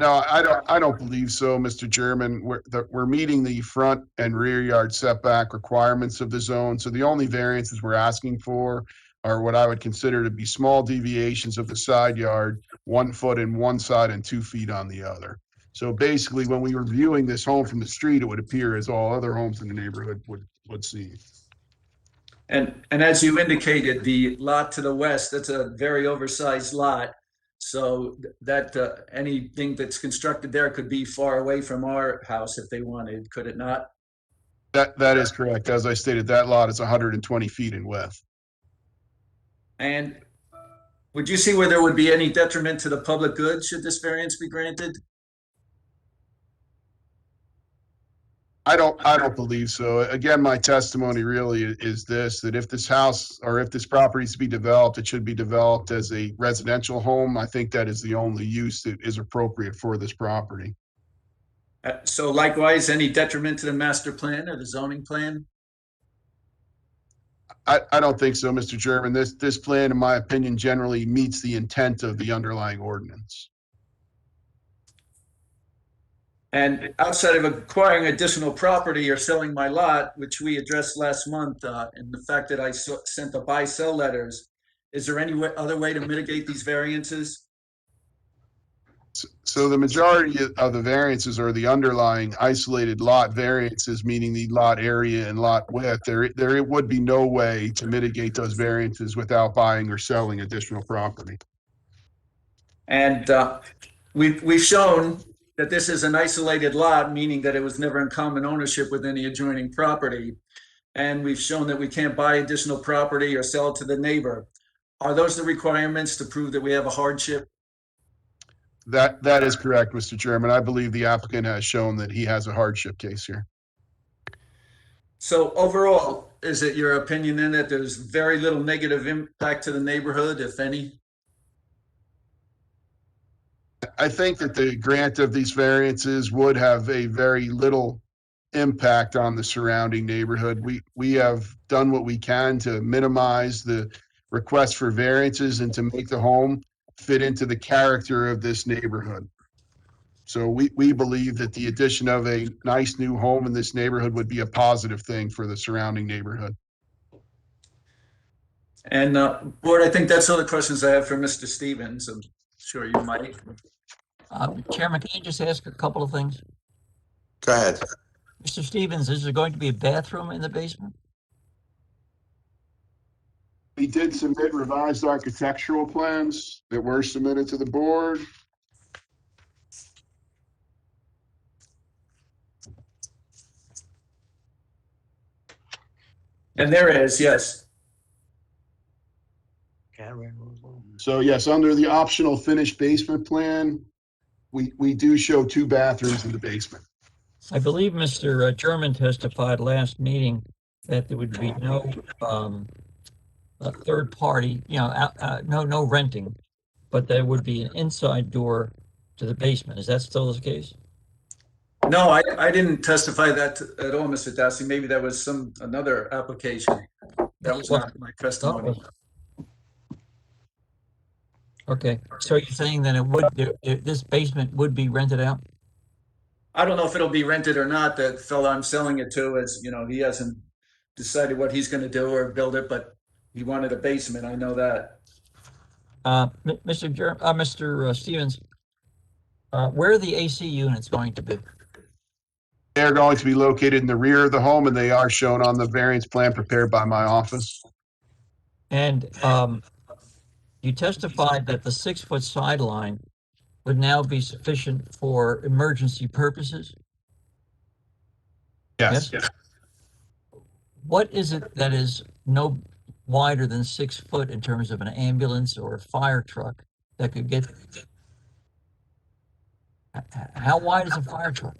No, I don't believe so, Mr. Chairman. We're meeting the front and rear yard setback requirements of the zone. So the only variances we're asking for are what I would consider to be small deviations of the side yard, 1 foot in one side and 2 feet on the other. So basically, when we were viewing this home from the street, it would appear as all other homes in the neighborhood would see. And as you indicated, the lot to the west, that's a very oversized lot. So that anything that's constructed there could be far away from our house if they wanted, could it not? That is correct. As I stated, that lot is 120 feet in width. And would you see where there would be any detriment to the public good should this variance be granted? I don't believe so. Again, my testimony really is this, that if this house or if this property is to be developed, it should be developed as a residential home. I think that is the only use that is appropriate for this property. So likewise, any detriment to the master plan or the zoning plan? I don't think so, Mr. Chairman. This plan, in my opinion, generally meets the intent of the underlying ordinance. And outside of acquiring additional property or selling my lot, which we addressed last month, and the fact that I sent the buy-sell letters, is there any other way to mitigate these variances? So the majority of the variances are the underlying isolated lot variances, meaning the lot area and lot width. There would be no way to mitigate those variances without buying or selling additional property. And we've shown that this is an isolated lot, meaning that it was never in common ownership with any adjoining property. And we've shown that we can't buy additional property or sell it to the neighbor. Are those the requirements to prove that we have a hardship? That is correct, Mr. Chairman. I believe the applicant has shown that he has a hardship case here. So overall, is it your opinion then that there's very little negative impact to the neighborhood, if any? I think that the grant of these variances would have a very little impact on the surrounding neighborhood. We have done what we can to minimize the request for variances and to make the home fit into the character of this neighborhood. So we believe that the addition of a nice new home in this neighborhood would be a positive thing for the surrounding neighborhood. And Board, I think that's all the questions I have for Mr. Stevens. I'm sure you might. Chairman, can I just ask a couple of things? Go ahead. Mr. Stevens, is there going to be a bathroom in the basement? We did submit revised architectural plans that were submitted to the board. And there is, yes. So yes, under the optional finished basement plan, we do show 2 bathrooms in the basement. I believe Mr. German testified last meeting that there would be no third party, no renting, but there would be an inside door to the basement. Is that still the case? No, I didn't testify that at all, Mr. Dasty. Maybe that was another application. That was not my testimony. Okay, so you're saying that this basement would be rented out? I don't know if it'll be rented or not. The fellow I'm selling it to is, he hasn't decided what he's going to do or build it, but he wanted a basement. I know that. Mr. Stevens, where are the AC units going to be? They're going to be located in the rear of the home, and they are shown on the variance plan prepared by my office. And you testified that the 6-foot sideline would now be sufficient for emergency purposes? Yes. What is it that is no wider than 6 foot in terms of an ambulance or a fire truck that could get? How wide is a fire truck?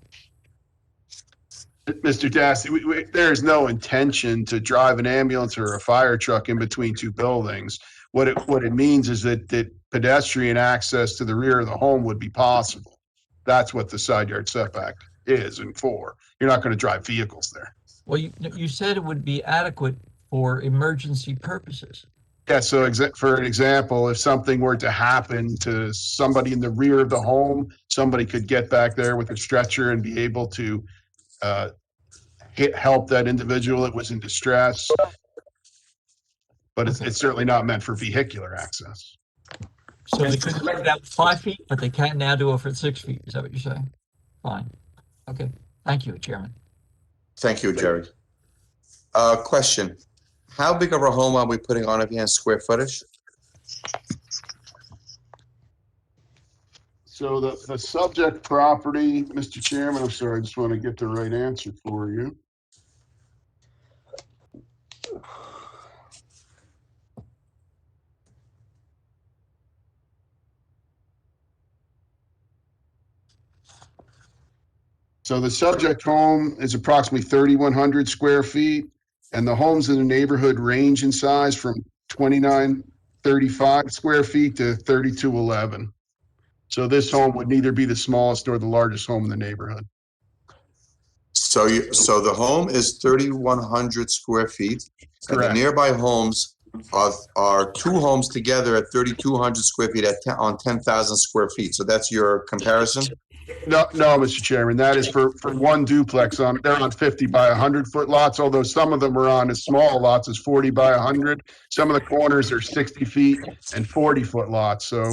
Mr. Dasty, there is no intention to drive an ambulance or a fire truck in between 2 buildings. What it means is that pedestrian access to the rear of the home would be possible. That's what the side yard setback is and for. You're not going to drive vehicles there. Well, you said it would be adequate for emergency purposes. Yeah, so for an example, if something were to happen to somebody in the rear of the home, somebody could get back there with a stretcher and be able to help that individual that was in distress. But it's certainly not meant for vehicular access. So they could let it out 5 feet, but they can now do it for 6 feet. Is that what you're saying? Fine. Okay. Thank you, Chairman. Thank you, Jerry. Question. How big of a home are we putting on again, square footage? So the subject property, Mr. Chairman, I'm sorry, I just want to get the right answer for you. So the subject home is approximately 3,100 square feet, and the homes in the neighborhood range in size from 2,935 square feet to 3,211. So this home would neither be the smallest nor the largest home in the neighborhood. So the home is 3,100 square feet, and the Correct. nearby homes are 2 homes together at 3,200 square feet on 10,000 square feet. So that's your comparison? No, Mr. Chairman, that is for one duplex. They're on 50 by 100 foot lots, although some of them are on as small lots as 40 by 100. Some of the corners are 60 feet and 40 foot lots. So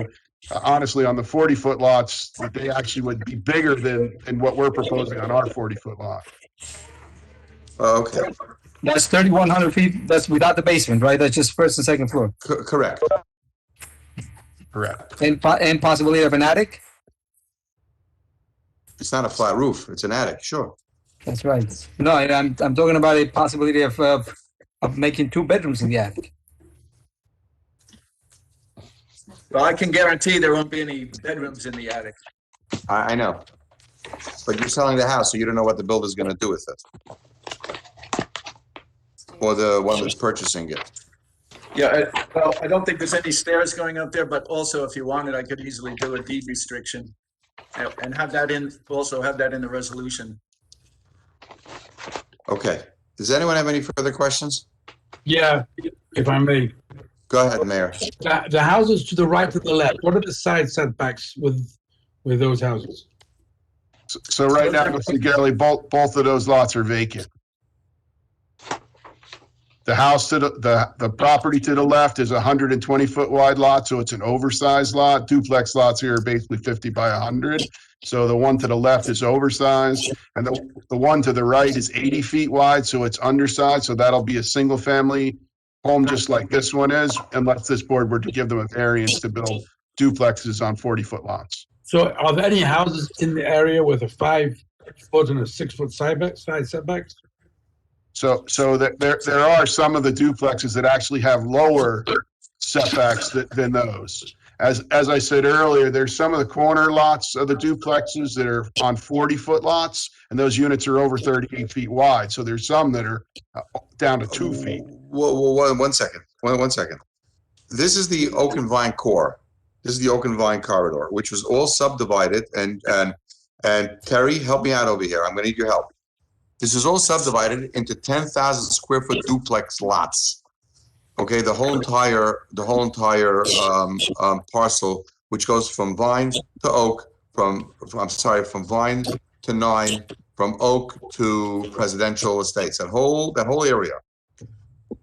honestly, on the 40 foot lots, they actually would be bigger than what we're proposing on our 40 foot lot. Okay. That's 3,100 feet. That's without the basement, right? That's just first and second floor. Correct. Correct. And possibility of an attic? It's not a flat roof. It's an attic, sure. That's right. No, I'm talking about a possibility of making 2 bedrooms in the attic. Well, I can guarantee there won't be any bedrooms in the attic. I know. But you're selling the house, so you don't know what the builder's going to do with it. or the one that's purchasing it? Yeah, well, I don't think there's any stairs going up there, but also if you wanted, I could easily do a deed restriction and have that in, also have that in the resolution. Okay. Does anyone have any further questions? Yeah, if I may. Go ahead, Mayor. The houses to the right and the left, what are the side setbacks with those houses? So right now, Mr. Gelli, both of those lots are vacant. The house to the property to the left is a 120-foot wide lot, so it's an oversized lot. Duplex lots here are basically 50 by 100. So the one to the left is oversized, and the one to the right is 80 feet wide, so it's undersized. So that'll be a single family home just like this one is, unless this board were to give them a variance to build duplexes on 40-foot lots. So are there any houses in the area with a 5-foot and a 6-foot side setbacks? So there are some of the duplexes that actually have lower setbacks than those. As I said earlier, there's some of the corner lots of the duplexes that are on 40-foot lots, and those units are over 38 feet wide. So there's some that are down to 2 feet. Well, 1 second. 1 second. This is the Oak and Vine core. This is the Oak and Vine corridor, which was all subdivided. And Terry, help me out over here. I'm going to need your help. This is all subdivided into 10,000 square foot duplex lots. Okay, the whole entire parcel, which goes from Vine to Oak, from Vine to 9, from Oak to Presidential Estates. That whole area.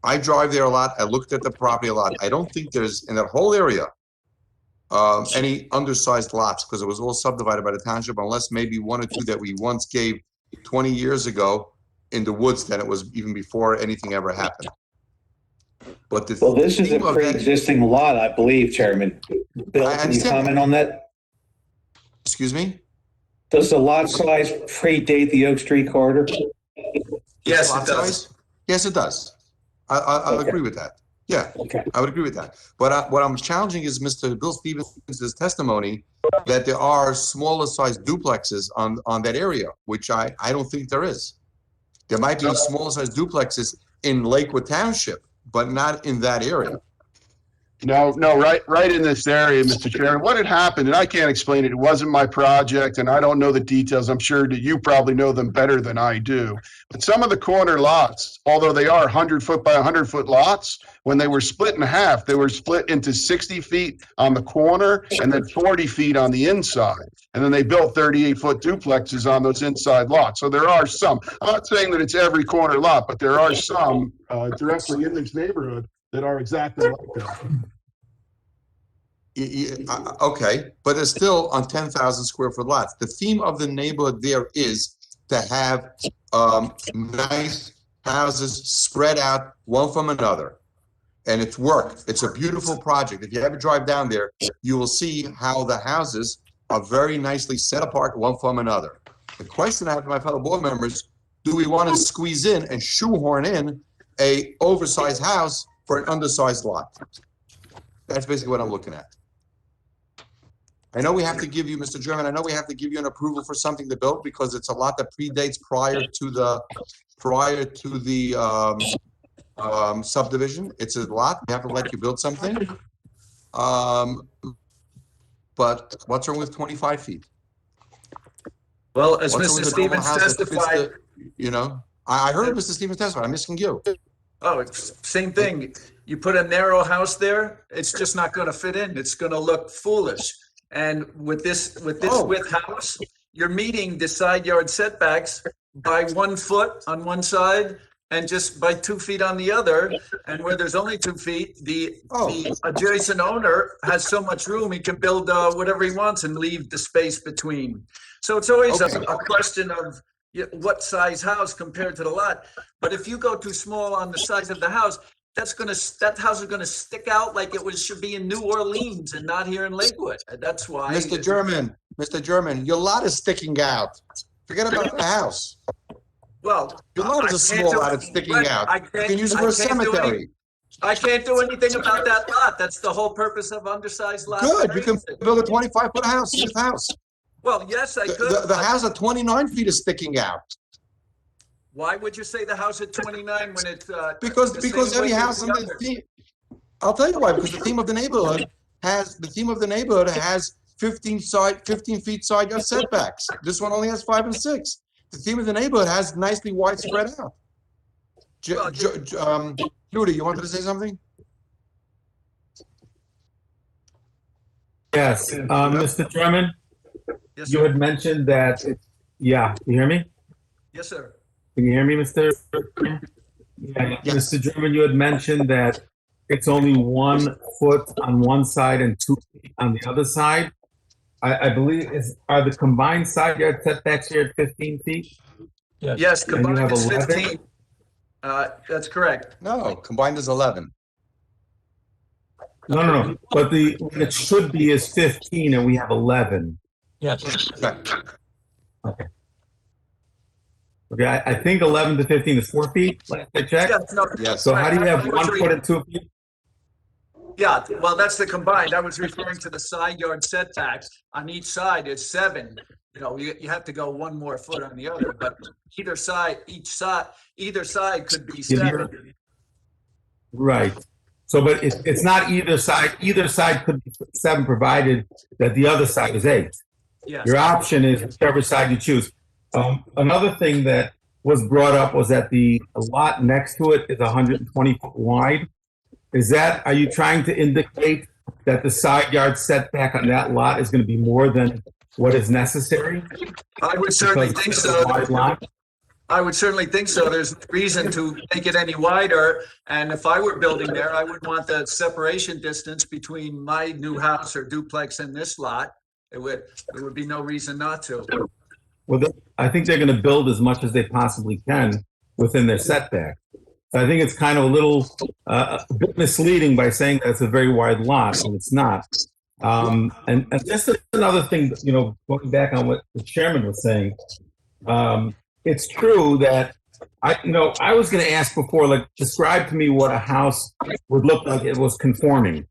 I drive there a lot. I looked at the property a lot. I don't think there's in that whole area any undersized lots because it was all subdivided by the township, unless maybe 1 or 2 that we once gave 20 years ago in the woods. Then it was even before anything ever happened. But well, this is a pre-existing lot, I believe, Chairman. Bill, can you comment on that? Excuse me? Does the lot size predate the Oak Street corridor? Yes, it does. Yes, it does. I'll agree with that. Yeah, okay. I would agree with that. But what I'm challenging is Mr. Bill Stevens' testimony that there are smaller sized duplexes on that area, which I don't think there is. There might be smaller sized duplexes in Lakewood Township, but not in that area. No, right in this area, Mr. Chairman. What had happened, and I can't explain it, it wasn't my project, and I don't know the details. I'm sure that you probably know them better than I do. But some of the corner lots, although they are 100-foot by 100-foot lots, when they were split in half, they were split into 60 feet on the corner and then 40 feet on the inside. And then they built 38-foot duplexes on those inside lots. So there are some. I'm not saying that it's every corner lot, but there are some directly in this neighborhood that are exactly like that. Okay, but it's still on 10,000 square foot lots. The theme of the neighborhood there is to have nice houses spread out one from another. And it's work. It's a beautiful project. If you ever drive down there, you will see how the houses are very nicely set apart one from another. The question I have to my fellow board members, do we want to squeeze in and shoehorn in a oversized house for an undersized lot? That's basically what I'm looking at. I know we have to give you, Mr. Chairman, I know we have to give you an approval for something to build because it's a lot that predates prior to the subdivision. It's a lot. We have to let you build something. But what's wrong with 25 feet? Well, as Mr. Stevens testified, I heard Mr. Stevens testify. I'm asking you. Oh, it's same thing. You put a narrow house there, it's just not going to fit in. It's going to look foolish. And with this width house, you're meeting the side yard setbacks by 1 foot on one side and just by 2 feet on the other. And where there's only 2 feet, the adjacent owner has so much room, he can build whatever he wants and leave the space between. So it's always a question of what size house compared to the lot. But if you go too small on the size of the house, that house is gonna stick out like it should be in New Orleans and not here in Lakewood. That's why. Mr. German, your lot is sticking out. Forget about the house. Well, your lot is a small lot. It's sticking out. You can use it for a cemetery. I can't do anything about that lot. That's the whole purpose of undersized lots. Good. You can build a 25-foot house. Well, yes, I could. The house at 29 feet is sticking out. Why would you say the house at 29 when it's, Because, the because same every width as house in the the others? theme, I'll tell you why, because the theme of the neighborhood has 15 feet side yard setbacks. This one only has 5 and 6. The theme of the neighborhood has nicely wide spread out. Judy, you wanted to say something? Yes, Mr. Drummond, Yes, you sir. had mentioned that, yeah, you hear me? Yes, sir. Can you hear me, Mr.? Yeah, Yes. Mr. Drummond, you had mentioned that it's only 1 foot on one side and 2 feet on the other side. I believe are the combined side yard setbacks here at 15 feet? Yes. Yes, And you combined have is 11? 15. That's correct. No, combined is 11. No. But what it should be is 15 and we have 11. Yes. Okay. Okay, I think 11 to 15 is 4 feet, last I checked. Yes, no, Yes. So how do you have I was 1 foot and 2 feet? Yeah, well, that's the combined. I was referring to the side yard setbacks. On each side is 7. You know, you have to go 1 more foot on the other, but either side could be 7. Right. So, but it's not either side. Either side could be 7, provided that the other side is 8. Yes. Your option is whichever side you choose. Another thing that was brought up was that the lot next to it is 120 foot wide. Are you trying to indicate that the side yard setback on that lot is going to be more than what is necessary? I would certainly Because think it's a so. wide lot? I would certainly think so. There's no reason to make it any wider. And if I were building there, I would want the separation distance between my new house or duplex and this lot. There would be no reason not to. Well, I think they're going to build as much as they possibly can within their setback. So I think it's kind of a bit misleading by saying that it's a very wide lot, and it's not. And just another thing, going back on what the chairman was saying, it's true that I was going to ask before, like, describe to me what a house would look like if it was conforming.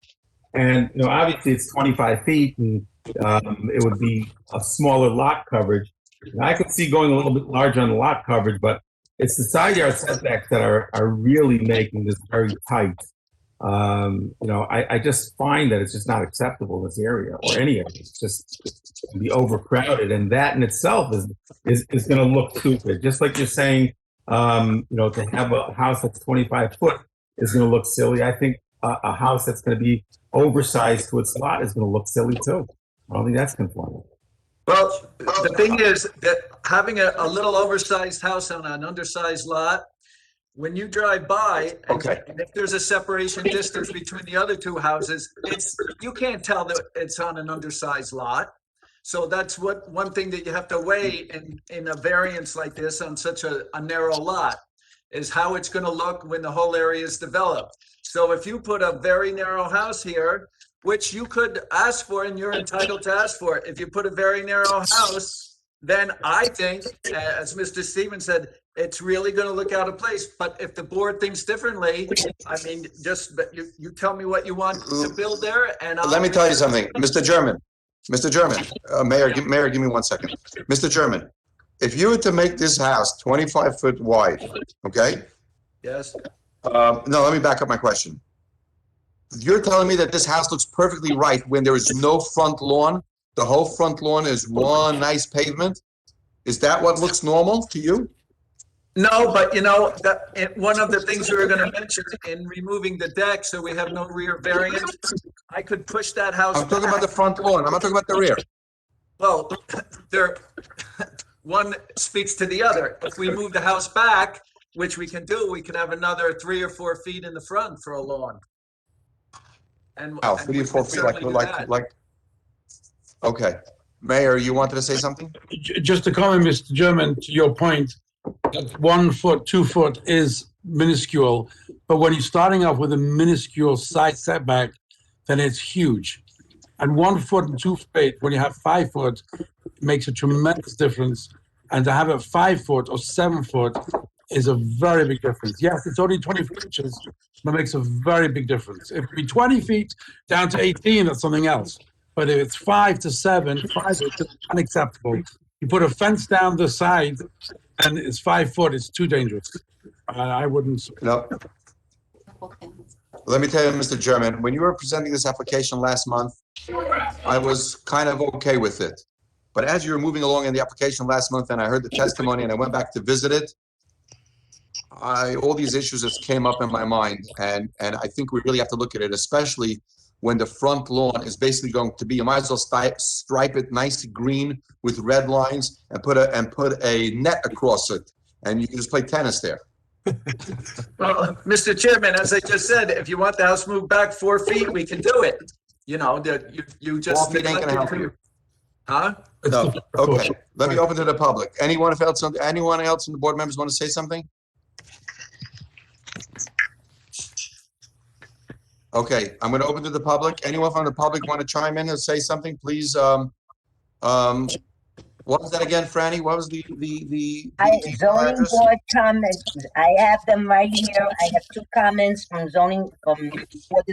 And, obviously it's 25 feet and it would be a smaller lot coverage. And I could see going a little bit larger on the lot coverage, but it's the side yard setbacks that are really making this very tight. I just find that it's just not acceptable in this area or any area. It's just to be overcrowded, and that in itself is going to look stupid. Just like you're saying, to have a house that's 25 foot is going to look silly. I think a house that's going to be oversized to its lot is going to look silly too. I don't think that's conforming. Well, the thing is that having a little oversized house on an undersized lot, when you drive by, and if there's a separation distance between the other 2 houses, you can't tell that it's on an undersized lot. So that's one thing that you have to weigh in a variance like this on such a narrow lot, is how it's going to look when the whole area is developed. So if you put a very narrow house here, which you could ask for and you're entitled to ask for, if you put a very narrow house, then I think, as Mr. Stevens said, it's really going to look out of place. But if the board thinks differently, I mean, you tell me what you want to build there, and Let me tell you something, Mr. German, Mayor, give me 1 second. Mr. German, if you were to make this house 25 foot wide, okay? Yes. No, let me back up my question. You're telling me that this house looks perfectly right when there is no front lawn? The whole front lawn is one nice pavement? Is that what looks normal to you? No, but one of the things we were going to mention in removing the deck so we have no rear variance, I could push that house I'm talking back. about the front lawn. I'm not talking about the rear. Well, one speaks to the other. If we move the house back, which we can do, we could have another 3 or 4 feet in the front for a lawn. And 3 or 4 feet, like. Okay, Mayor, you wanted to say something? Just to comment, Mr. German, to your point, that 1 foot, 2 foot is minuscule, but when you're starting off with a minuscule side setback, then it's huge. And 1 foot and 2 feet, when you have 5 foot, makes a tremendous difference. And to have a 5 foot or 7 foot is a very big difference. Yes, it's only 24 inches, but it makes a very big difference. If it be 20 feet down to 18, that's something else. But if it's 5 to 7, 5 is unacceptable. You put a fence down the side and it's 5 foot, it's too dangerous. I wouldn't. No. Let me tell you, Mr. Chairman, when you were presenting this application last month, I was kind of okay with it. But as you were moving along in the application last month and I heard the testimony and I went back to visit it, all these issues just came up in my mind. And I think we really have to look at it, especially when the front lawn is basically going to be, you might as well stripe it nice green with red lines and put a net across it. And you can just play tennis there. Well, Mr. Chairman, as I just said, if you want the house moved back 4 feet, we can do it. You know, you just 4 feet ain't gonna help you. Huh? No, okay. Let me open to the public. Anyone else in the board members want to say something? Okay, I'm going to open to the public. Anyone from the public want to chime in and say something, please? What was that again, Franny? What was the Zoning address? board comments, I have them right here. I have 2 comments for the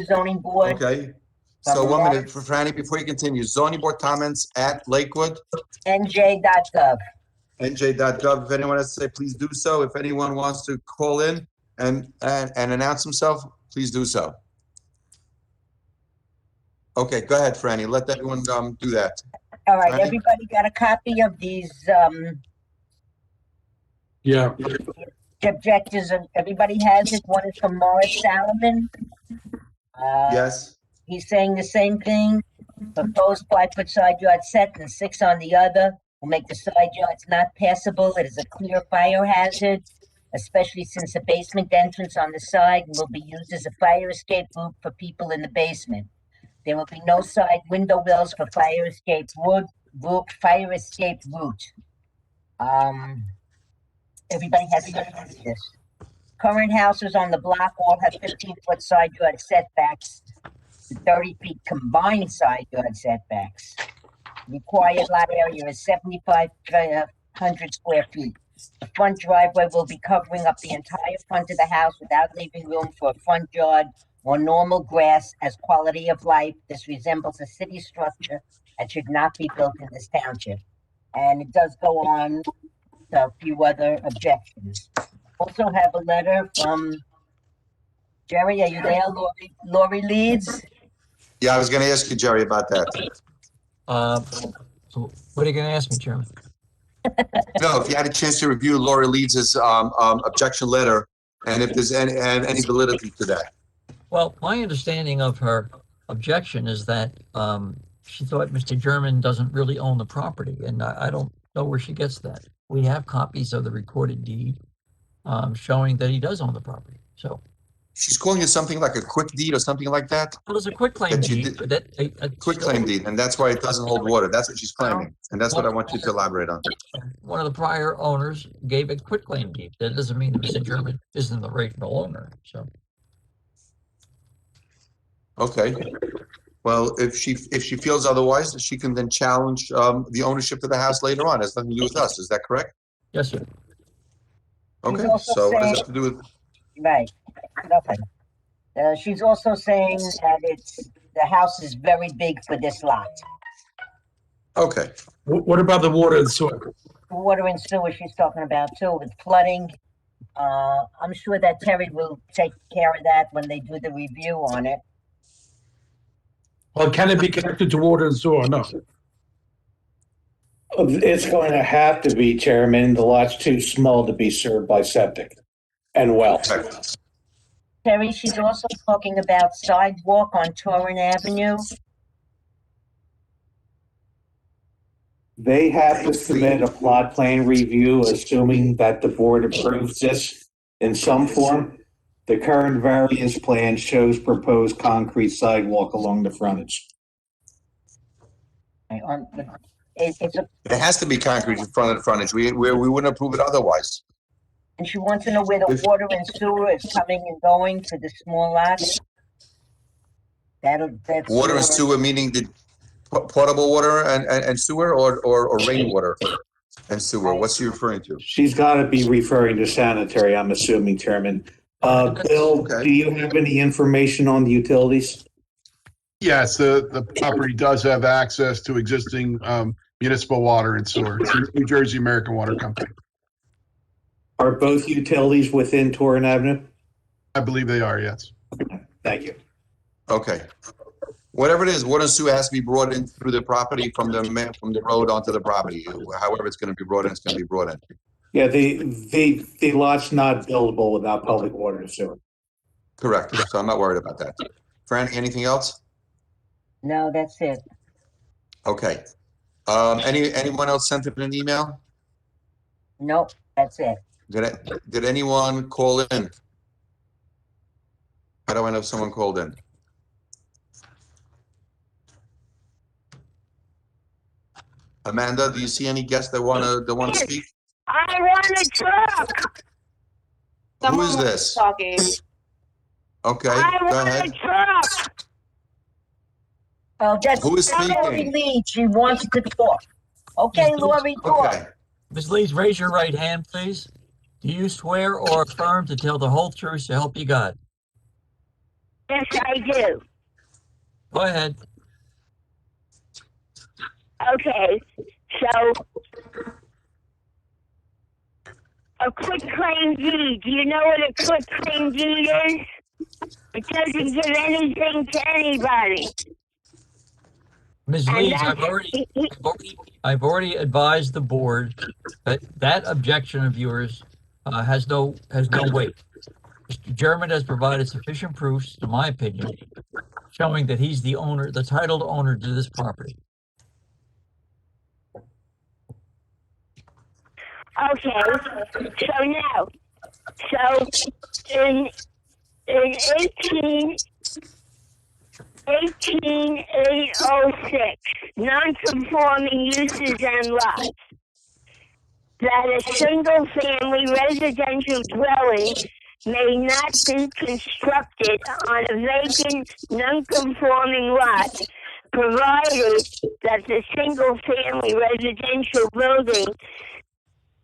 zoning board. Okay. So 1 minute for Franny before you continue. Zoning board comments at Lakewood. NJ.gov. NJ.gov. If anyone has to say, please do so. If anyone wants to call in and announce himself, please do so. Okay, go ahead, Franny. Let everyone do that. All right, Franny? everybody got a copy of these Yeah. objectives? Everybody has it. One is from Morris Salomon. Yes. He's saying the same thing. Proposed 5-foot side yard set and 6 on the other will make the side yards not passable. It is a clear fire hazard, especially since the basement entrance on the side will be used as a fire escape route for people in the basement. There will be no side window wells for fire escape route. Everybody has to do this. Current houses on the block all have 15-foot side yard setbacks, 30 feet combined side yard setbacks. Required lot area is 7,500 square feet. The front driveway will be covering up the entire front of the house without leaving room for a front yard or normal grass as quality of life. This resembles a city structure and should not be built in this township. And it does go on to a few other objections. Also have a letter from Jerry. Are you there? Lori Leeds? Yeah, I was going to ask you, Jerry, about that. So what are you going to ask me, Chairman? No, if you had a chance to review Lori Leeds' objection letter and if there's any validity to that. Well, my understanding of her objection is that she thought Mr. German doesn't really own the property, and I don't know where she gets that. We have copies of the recorded deed showing that he does own the property. So she's calling it something like a quick deed or something like that? Well, it's a quick claim deed. Quick claim deed, and that's why it doesn't hold water. That's what she's claiming, and that's what I want you to elaborate on. One of the prior owners gave a quick claim deed. That doesn't mean that Mr. German isn't the rightful owner, so. Okay. Well, if she feels otherwise, she can then challenge the ownership of the house later on. It has nothing to do with us. Is that correct? Yes, sir. Okay. also So what does saying- that have to do with? Right. Nothing. She's also saying that the house is very big for this lot. Okay. What about the water and sewer? Water and sewer she's talking about too, with flooding. I'm sure that Terry will take care of that when they do the review on it. Well, can it be connected to water and sewer? No. It's going to have to be, Chairman. The lot's too small to be served by septic and well. Terry, she's also talking about sidewalk on Torrent Avenue. They have to submit a plot plan review, assuming that the board approves this in some form. The current variance plan shows proposed concrete sidewalk along the frontage. It has to be concrete in front of the frontage. We wouldn't approve it otherwise. And she wants to know where the water and sewer is coming and going to the small lots. That's Water and sewer meaning the potable water and sewer or rainwater and sewer? What's she referring to? She's got to be referring to sanitary, I'm assuming, Chairman. Bill, do you have any information on the utilities? Yes, the property does have access to existing Municipal Water and Sewer, New Jersey American Water Company. Are both utilities within Torrent Avenue? I believe they are, yes. Thank you. Okay. Whatever it is, water and sewer has to be brought in through the property from the road onto the property. However it's going to be brought in, it's going to be brought in. Yeah, the lot's not buildable without public water and sewer. Correct. So I'm not worried about that. Franny, anything else? No, that's it. Okay. Anyone else sent in an email? Nope, that's it. Did anyone call in? How do I know if someone called in? Amanda, do you see any guests that want to speak? I want to talk. Who is this? Talking. Okay, I go want ahead. to talk. Oh, that's Who is Lori speaking? Lee. She wants to talk. Okay, Lori, talk. Okay. Ms. Leeds, raise your right hand, please. Do you swear or affirm to tell the whole truth so help you God? Yes, I do. Go ahead. Okay, so a quitclaim deed. Do you know what a quitclaim deed is? It doesn't give anything to anybody. Ms. And Leeds, that's- I've already advised the board that that objection of yours has no weight. Mr. German has provided sufficient proofs, in my opinion, showing that he's the owner, the titled owner to this property. Okay, so now, in 18806, non-conforming uses and lots, that a single-family residential dwelling may not be constructed on a vacant, non-conforming lot, provided that the single-family residential building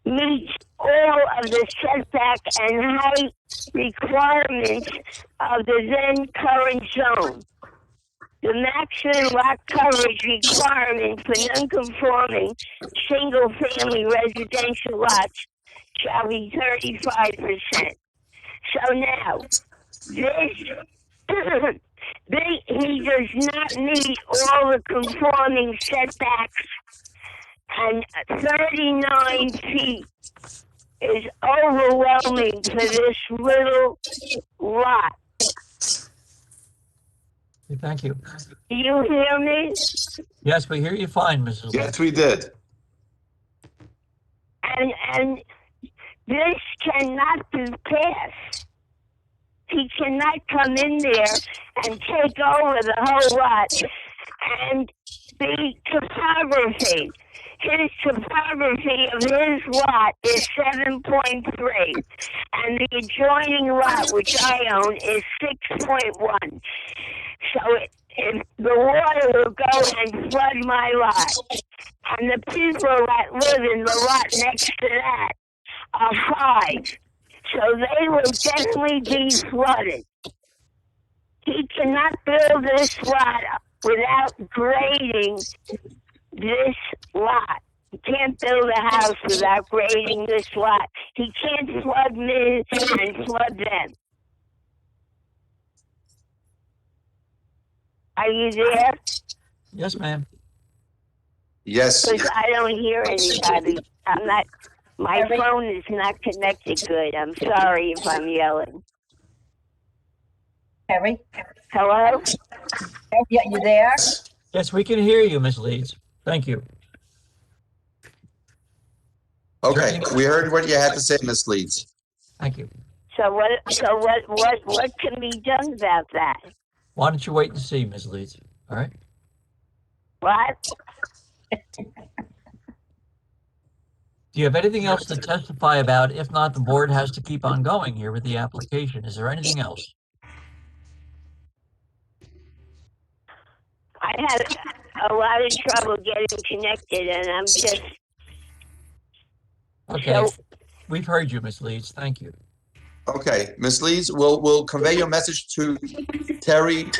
meets all of the setback and height requirements of the then current zone. The maximum lot coverage requirement for non-conforming single-family residential lots shall be 35%. So now, he does not meet all the conforming setbacks, and 39 feet is overwhelming for this little lot. Thank you. Do you hear me? Yes, we hear you fine, Mrs. Leeds. Yes, we did. And this cannot be passed. He cannot come in there and take over the whole lot. And the topography, his topography of his lot is 7.3, and the adjoining lot, which I own, is 6.1. So if the water will go and flood my lot, and the people that live in the lot next to that are 5, so they will definitely be flooded. He cannot build this lot without grading this lot. He can't build a house without grading this lot. He can't flood me and flood them. Are you there? Yes, ma'am. Yes. Because I don't hear anybody. I'm not, my phone is not connected good. I'm sorry if I'm yelling. Harry? Hello? Yeah, you there? Yes, we can hear you, Ms. Leeds. Thank you. Okay, we heard what you had to say, Ms. Leeds. Thank you. So what can be done about that? Why don't you wait and see, Ms. Leeds? All right? What? Do you have anything else to testify about? If not, the board has to keep on going here with the application. Is there anything else? I had a lot of trouble getting connected, and I'm just... Okay, So, we've heard you, Ms. Leeds. Thank you. Okay, Ms. Leeds, we'll convey your message to Terry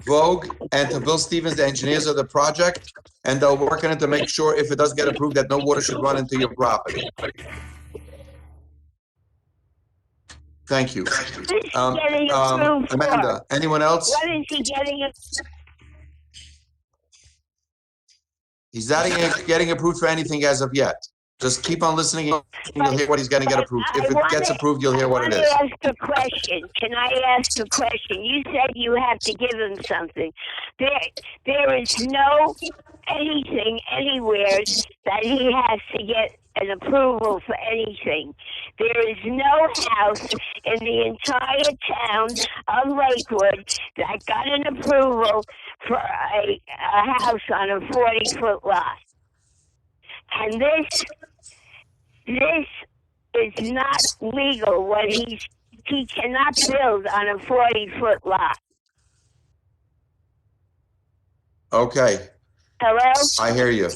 Vogue, and to Bill Stevens, the engineers of the project, and they'll work on it to make sure if it does get approved, that no water should run into your property. Thank you. What is he getting approved for? Amanda, anyone else? What is he getting? He's not getting approved for anything as of yet. Just keep on listening and you'll hear what he's going to get approved. If it gets approved, you'll hear what it is. I want to ask a question. Can I ask a question? You said you have to give him something. There is no anything anywhere that he has to get an approval for anything. There is no house in the entire town of Lakewood that got an approval for a house on a 40-foot lot. And this is not legal. He cannot build on a 40-foot lot. Okay. Hello? I hear you.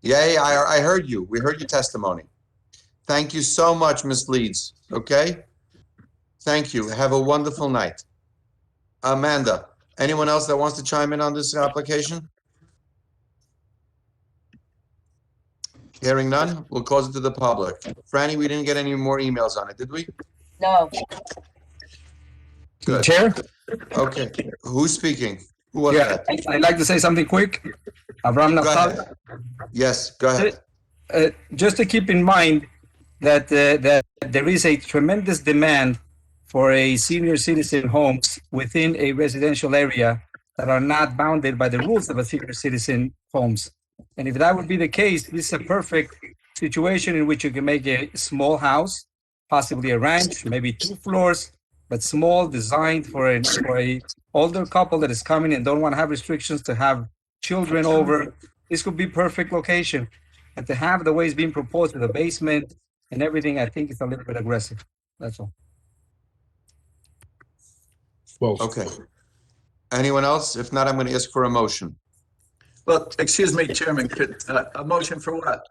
Yeah, I heard you. We heard your testimony. Thank you so much, Ms. Leeds. Okay? Thank you. Have a wonderful night. Amanda, anyone else that wants to chime in on this application? Hearing none, we'll close it to the public. Franny, we didn't get any more emails on it, did we? No. Good. Chair? Okay. Who's speaking? Who was Yeah, that? I'd like to say something quick. Abraham Go Naftali. ahead. Yes, go ahead. Just to keep in mind that there is a tremendous demand for a senior citizen homes within a residential area that are not bounded by the rules of a senior citizen homes. And if that would be the case, this is a perfect situation in which you can make a small house, possibly a ranch, maybe 2 floors, but small, designed for a older couple that is coming and don't want to have restrictions to have children over. This could be perfect location. And to have the way it's being proposed with the basement and everything, I think it's a little bit aggressive. That's all. Well, Okay. Anyone else? If not, I'm going to ask for a motion. Well, excuse me, Chairman, could, a motion for what?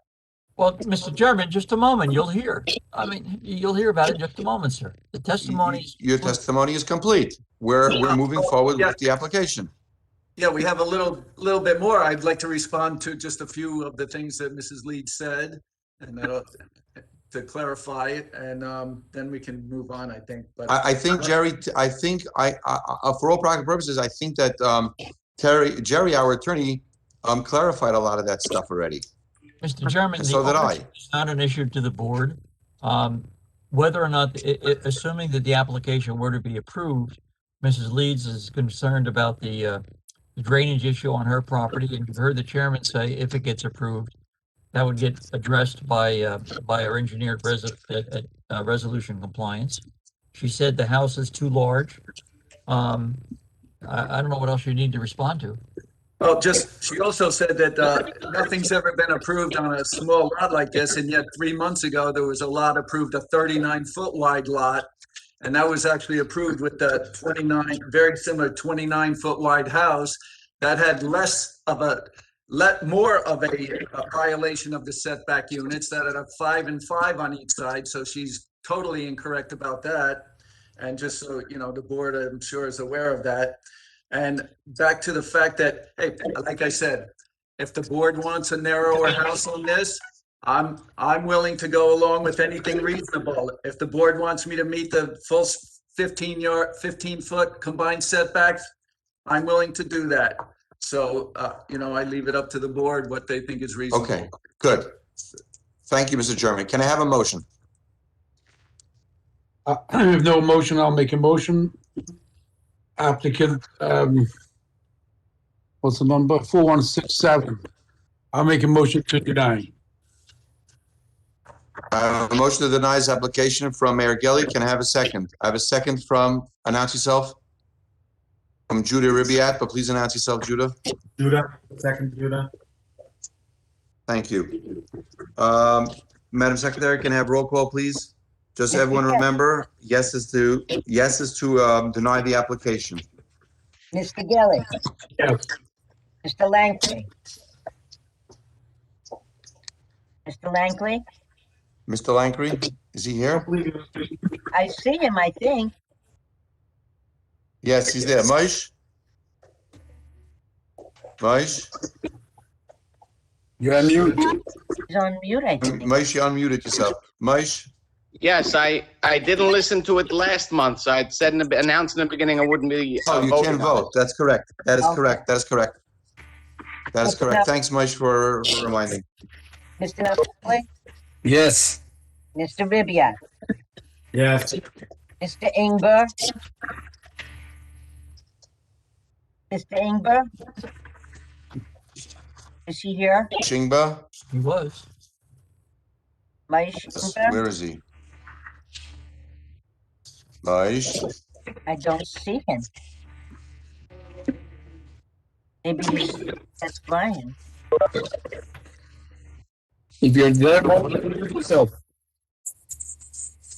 Well, Mr. Chairman, just a moment, you'll hear. I mean, you'll hear about it in just a moment, sir. The testimony is. Your testimony is complete. We're moving forward with the application. Yeah, we have a little bit more. I'd like to respond to just a few of the things that Mrs. Leeds said, and to clarify it, and then we can move on, I think. But I think, Jerry, for all practical purposes, I think that Jerry, our attorney, clarified a lot of that stuff already. Mr. Chairman, So did I. It's not an issue to the board. Whether or not, assuming that the application were to be approved, Mrs. Leeds is concerned about the drainage issue on her property, and you've heard the chairman say if it gets approved, that would get addressed by our engineered resolution compliance. She said the house is too large. I don't know what else you need to respond to. Well, she also said that nothing's ever been approved on a small lot like this, and yet 3 months ago, there was a lot approved, a 39-foot wide lot, and that was actually approved with the very similar 29-foot wide house that had more of a violation of the setback units that had a 5 and 5 on each side, so she's totally incorrect about that. And just so, the board, I'm sure, is aware of that. And back to the fact that, hey, like I said, if the board wants a narrower house on this, I'm willing to go along with anything reasonable. If the board wants me to meet the full 15-foot combined setbacks, I'm willing to do that. So, I leave it up to the board what they think is reasonable. Okay, good. Thank you, Mr. Chairman. Can I have a motion? If no motion, I'll make a motion. Applicant, what's the number? 4167. I'll make a motion to deny. A motion to deny this application from Mayor Gelli. Can I have a second? I have a second from, announce yourself, from Judah Ribiat, but please announce yourself, Judah. Judah, second Judah. Thank you. Madam Secretary, can I have roll call, please? Just Mr. everyone Gelli. remember, yes is to deny the application. Mr. Gelli. Yes. Mr. Langley. Mr. Langley? Mr. Langley, is he here? I see him, I think. Yes, he's there. Moish? Moish? You're on mute. He's on mute, I think. Moish, you unmuted yourself. Moish? Yes, I didn't listen to it last month, so I'd said announced in the beginning I wouldn't be Oh, you voting can't on it. vote. That's correct. That is Okay. correct. That is correct. That is Mr. correct. Nap- Thanks, Moish, for reminding. Mr. Napoli, Yes. Mr. Ribbiat, Yes. Mr. Ingber, Mr. Ingber, is he here? Shingba? He was. Maish Ingber? Where is he? Moish? I don't see him. Maybe that's Brian. If you're there, unmute yourself.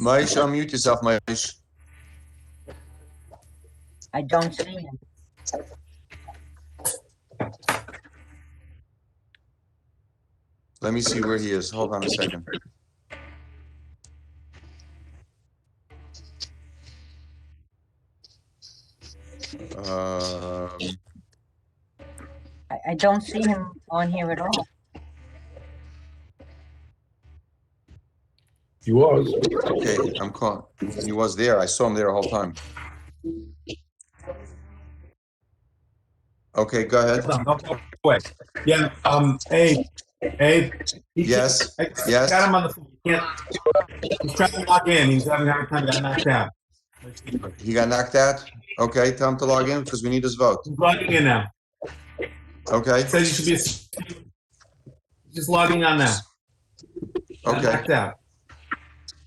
Moish, unmute yourself, Moish. I don't see him. Let me see where he is. Hold on a second. I don't see him on here at all. He was. Okay, I'm calling. He was there. I saw him there the whole time. Okay, go ahead. Quick. Yeah, Abe. Yes, I yes. got him on the phone. He can't. He's trying to log in. He's having a hard time. Got knocked out. He got knocked out? Okay, tell him to log in because we need his vote. He's logging in now. Okay, Says he should be just logging on now. Got okay. knocked out.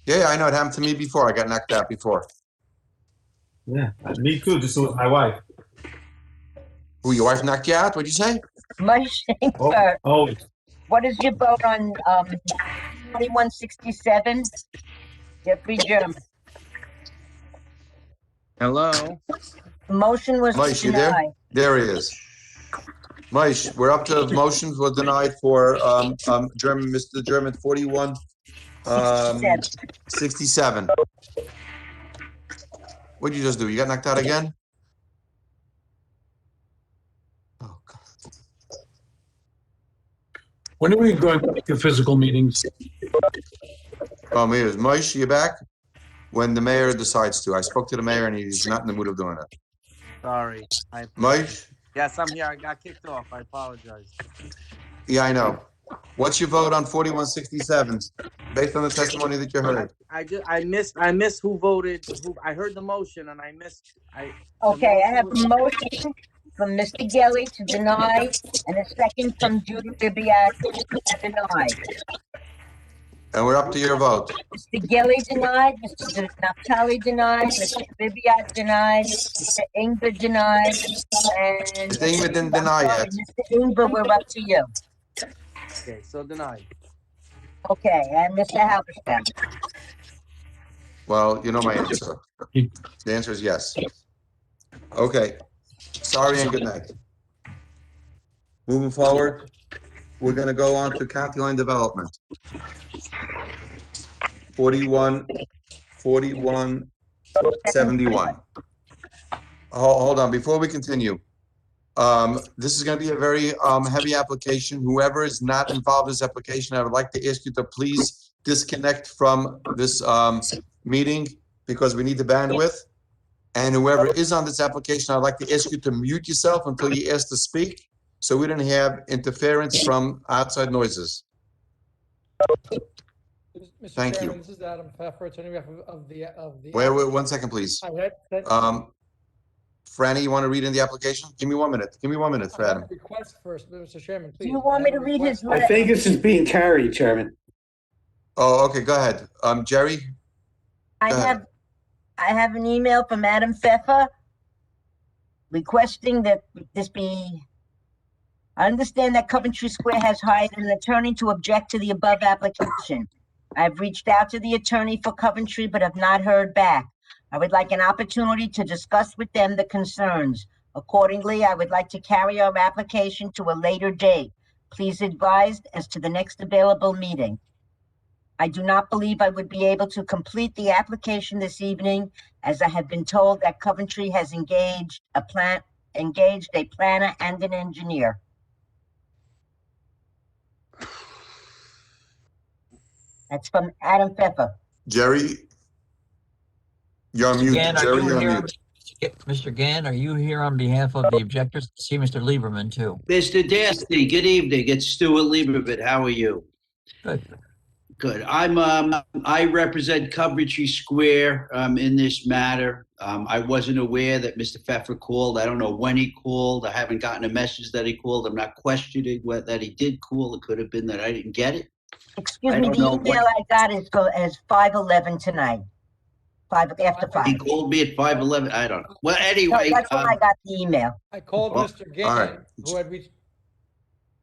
Yeah, I know. It happened to me before. I got knocked out before. Yeah, me too. Just with my wife. Who, your wife knocked you out? What'd you say? Maish Ingber, Oh, what is your vote on 2167? Jeffrey German. Hello? The motion was Moish, to you there? deny. There he is. Moish, we're up to motions were denied for German, Mr. German 41 67. What'd you just do? You got knocked out again? Oh, God. When are we going back to physical meetings? Here's Moish, you back? When the mayor decides to. I spoke to the mayor and he's not in the mood of doing it. Sorry. Moish? Yes, I'm here. I got kicked off. I apologize. Yeah, I know. What's your vote on 4167 based on the testimony that you heard? I missed who voted. I heard the motion and I missed. Okay, I have a motion from Mr. Gelli to deny and a second from Judy Ribbiat to deny. And we're up to your vote. Mr. Gelli denied, Mr. Naftali denied, Mr. Ribbiat denied, Mr. Ingber denied, and Mr. Ingber didn't deny yet. Mr. Ingber, we're up to you. Okay, so denied. Okay, and Mr. Halberstam. Well, you know my answer. The answer is yes. Okay. Sorry and good night. Moving forward, we're going to go on to county line development. 4171. Hold on, before we continue. This is going to be a very heavy application. Whoever is not involved in this application, I would like to ask you to please disconnect from this meeting because we need the bandwidth. And whoever is on this application, I'd like to ask you to mute yourself until you ask to speak, so we don't have interference from outside noises. Mr. Thank Chairman, you. This is Adam Pfeffer, attorney of the. Wait, 1 second, please. I had Franny, you want to read in the application? Give me 1 minute. Give me 1 minute, for Adam. request first, Mr. Chairman, please. Do you want me to read his I letter? think this is being carried, Chairman. Oh, okay, go ahead. Jerry? I have an email from Adam Pfeffer requesting that this be. I understand that Coventry Square has hired an attorney to object to the above application. I've reached out to the attorney for Coventry but have not heard back. I would like an opportunity to discuss with them the concerns. Accordingly, I would like to carry our application to a later date. Please advise as to the next available meeting. I do not believe I would be able to complete the application this evening, as I have been told that Coventry has engaged a engaged a planner and an engineer. That's from Adam Pfeffer. Jerry, you're on Mr. mute. Gann, are Jerry, you you're on here? mute. Mr. Gann, are you here on behalf of the objectors? See Mr. Lieberman too. Mr. Dasty, good evening. It's Stuart Lieberman. How are you? Good. Good. I represent Coventry Square in this matter. I wasn't aware that Mr. Pfeffer called. I don't know when he called. I haven't gotten a message that he called. I'm not questioning that he did call. It could have been that I didn't get it. Excuse I me, don't the know email I got is as 5:11 tonight. After 5. He called me at 5:11. I don't know. Well, No, anyway, that's when I got the email. I called Well, Mr. all Gann, right. who had reached.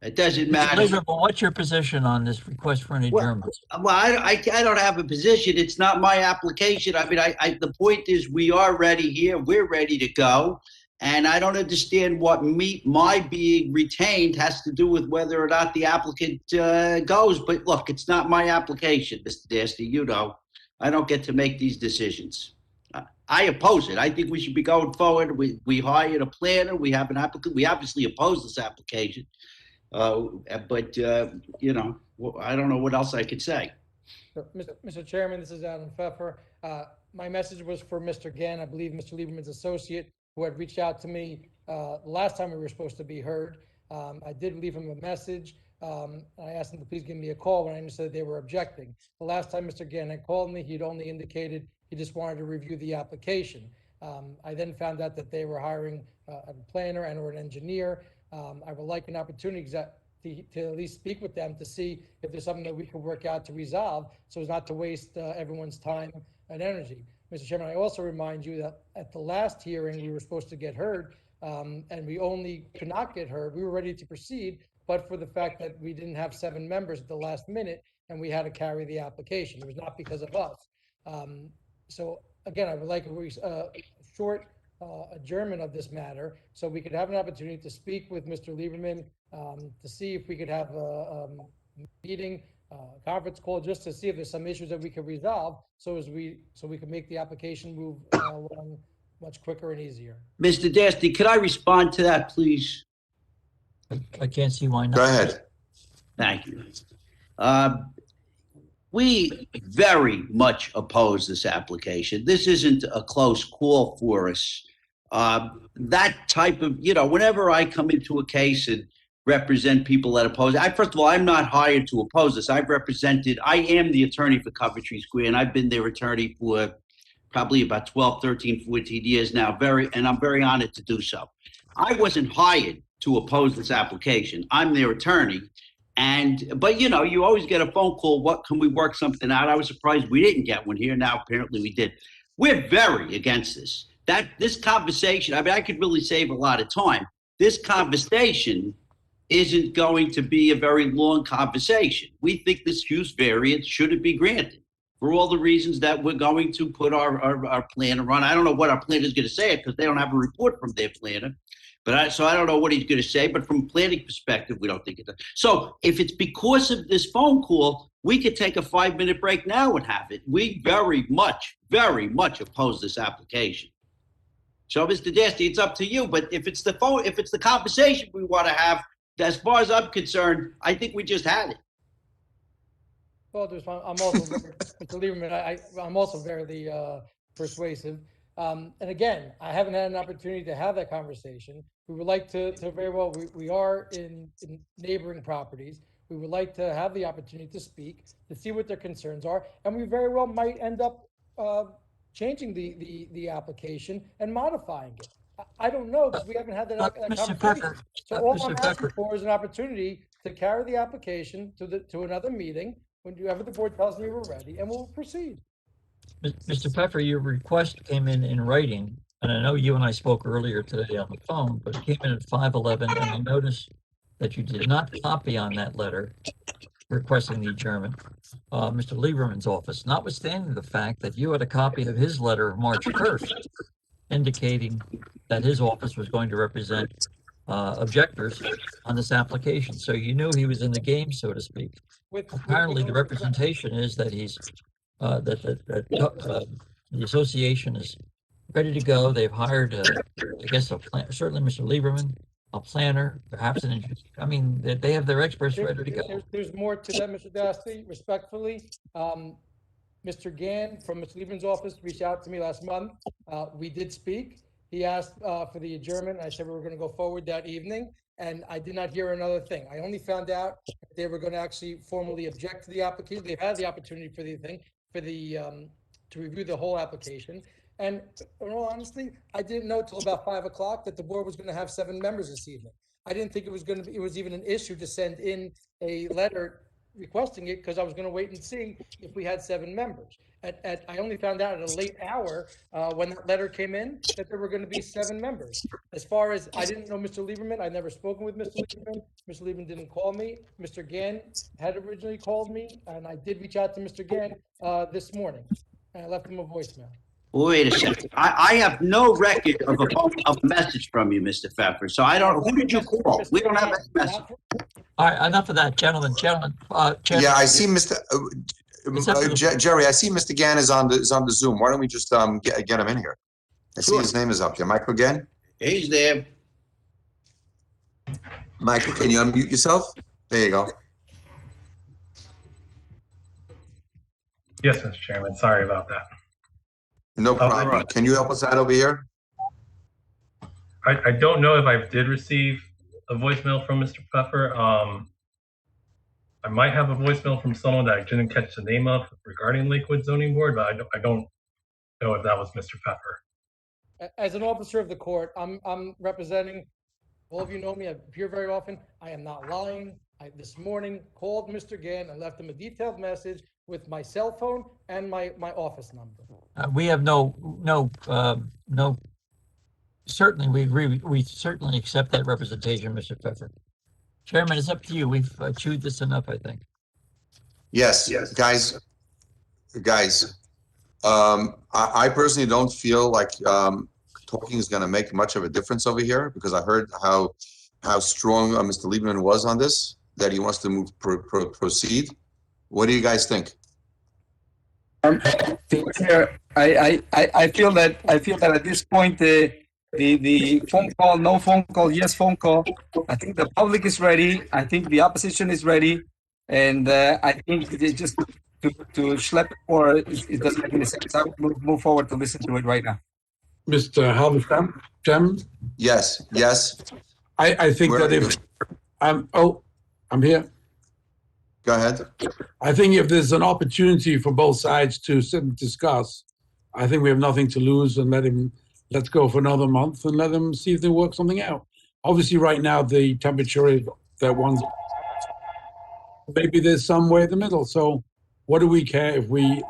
it doesn't Mr. matter. Lieberman, what's your position on this request for an adjournment? Well, I don't have a position. It's not my application. I mean, the point is we are ready here. We're ready to go. And I don't understand what my being retained has to do with whether or not the applicant goes. But look, it's not my application, Mr. Dasty. You know, I don't get to make these decisions. I oppose it. I think we should be going forward. We hired a planner. We have an applicant. We obviously oppose this application. But you know, I don't know what else I could say. Mr. Chairman, this is Adam Pfeffer. My message was for Mr. Gann, I believe Mr. Lieberman's associate, who had reached out to me last time we were supposed to be heard. I did leave him a message. I asked him to please give me a call when I understood that they were objecting. The last time Mr. Gann had called me, he'd only indicated he just wanted to review the application. I then found out that they were hiring a planner and or an engineer. I would like an opportunity to at least speak with them to see if there's something that we can work out to resolve so as not to waste everyone's time and energy. Mr. Chairman, I also remind you that at the last hearing, we were supposed to get heard and we only could not get heard. We were ready to proceed, but for the fact that we didn't have 7 members at the last minute and we had to carry the application. It was not because of us. So again, I would like a short adjournment of this matter so we could have an opportunity to speak with Mr. Lieberman to see if we could have a meeting, conference call, just to see if there's some issues that we could resolve so we can make the application move along much quicker and easier. Mr. Dasty, could I respond to that, please? I can't see why not. Go ahead. Thank you. We very much oppose this application. This isn't a close call for us. That type of, you know, whenever I come into a case and represent people that oppose it, first of all, I'm not hired to oppose this. I am the attorney for Coventry Square, and I've been their attorney for probably about 12, 13, 14 years now, and I'm very honored to do so. I wasn't hired to oppose this application. I'm their attorney. But you know, you always get a phone call, what can we work something out? I was surprised we didn't get one here. Now apparently we did. We're very against this. This conversation, I mean, I could really save a lot of time. This conversation isn't going to be a very long conversation. We think this use variance shouldn't be granted for all the reasons that we're going to put our planner on. I don't know what our planner is going to say because they don't have a report from their planner. So I don't know what he's going to say, but from a planning perspective, we don't think it does. So if it's because of this phone call, we could take a 5-minute break now and have it. We very much oppose this application. So Mr. Dasty, it's up to you. But if it's the conversation we want to have, as far as I'm concerned, I think we just had it. Well, I'm also, Mr. Lieberman, I'm also very persuasive. And again, I haven't had an opportunity to have that conversation. We would like to very well, we are in neighboring properties. We would like to have the opportunity to speak, to see what their concerns are. And we very well might end up changing the application and modifying it. I don't know because we haven't had that conversation. So all I'm asking for is an opportunity to carry the application to another meeting whenever the board tells me we're ready, and we'll proceed. Mr. Pfeffer, your request came in writing, and I know you and I spoke earlier today on the phone, but it came in at 5:11, and I noticed that you did not copy on that letter requesting the adjournment, Mr. Lieberman's office, notwithstanding the fact that you had a copy of his letter of March 1st, indicating that his office was going to represent objectors on this application. So you knew he was in the game, so to speak. Apparently, the representation is that he's the association is ready to go. They've hired, I guess, certainly Mr. Lieberman, a planner, perhaps an engineer. I mean, they have their experts ready to go. There's more to that, Mr. Dasty, respectfully. Mr. Gann from Mr. Lieberman's office reached out to me last month. We did speak. He asked for the adjournment. I said we were going to go forward that evening, and I did not hear another thing. I only found out that they were going to actually formally object to the application. They've had the opportunity for the thing, to review the whole application. And in all honesty, I didn't know till about 5 o'clock that the board was going to have 7 members this evening. I didn't think it was even an issue to send in a letter requesting it, because I was going to wait and see if we had 7 members. I only found out at a late hour when that letter came in that there were going to be 7 members. As far as, I didn't know Mr. Lieberman. I'd never spoken with Mr. Lieberman. Mr. Lieberman didn't call me. Mr. Gann had originally called me, and I did reach out to Mr. Gann this morning, and I left him a voicemail. Wait a second. I have no record of a message from you, Mr. Pfeffer. So I don't. Who did you call? We don't have any message. All right, enough of that, gentlemen. Chairman, Yeah, I see Mr. Jerry, I see Mr. Gann is on the Zoom. Why don't we just get him in here? I see his name is up there. Michael Gann? He's there. Michael, can you unmute yourself? There you go. Yes, Mr. Chairman. Sorry about that. No problem. Can you help us out over here? I don't know if I did receive a voicemail from Mr. Pfeffer. I might have a voicemail from someone that I didn't catch the name of regarding Lakewood Zoning Board, but I don't know if that was Mr. Pfeffer. As an officer of the court, I'm representing, all of you know me, I appear very often. I am not lying. I this morning called Mr. Gann and left him a detailed message with my cell phone and my office number. we have no, certainly we agree. We certainly accept that representation, Mr. Pfeffer. Chairman, it's up to you. We've chewed this enough, I think. Yes, guys. I personally don't feel like talking is going to make much of a difference over here, because I heard how strong Mr. Lieberman was on this, that he wants to proceed. What do you guys think? Chair, I feel that at this point the phone call, no phone call, yes phone call. I think the public is ready. I think the opposition is ready, and I think they just to schlep it, or it doesn't make any sense. I would move forward to listen to it right now. Mr. Halberstam, Chairman? Yes. I think that if I'm here. Go ahead. I think if there's an opportunity for both sides to sit and discuss, I think we have nothing to lose, and let's go for another month and let them see if they work something out. Obviously, right now, the temperature is that one's, maybe there's somewhere in the middle. So what do we care if we?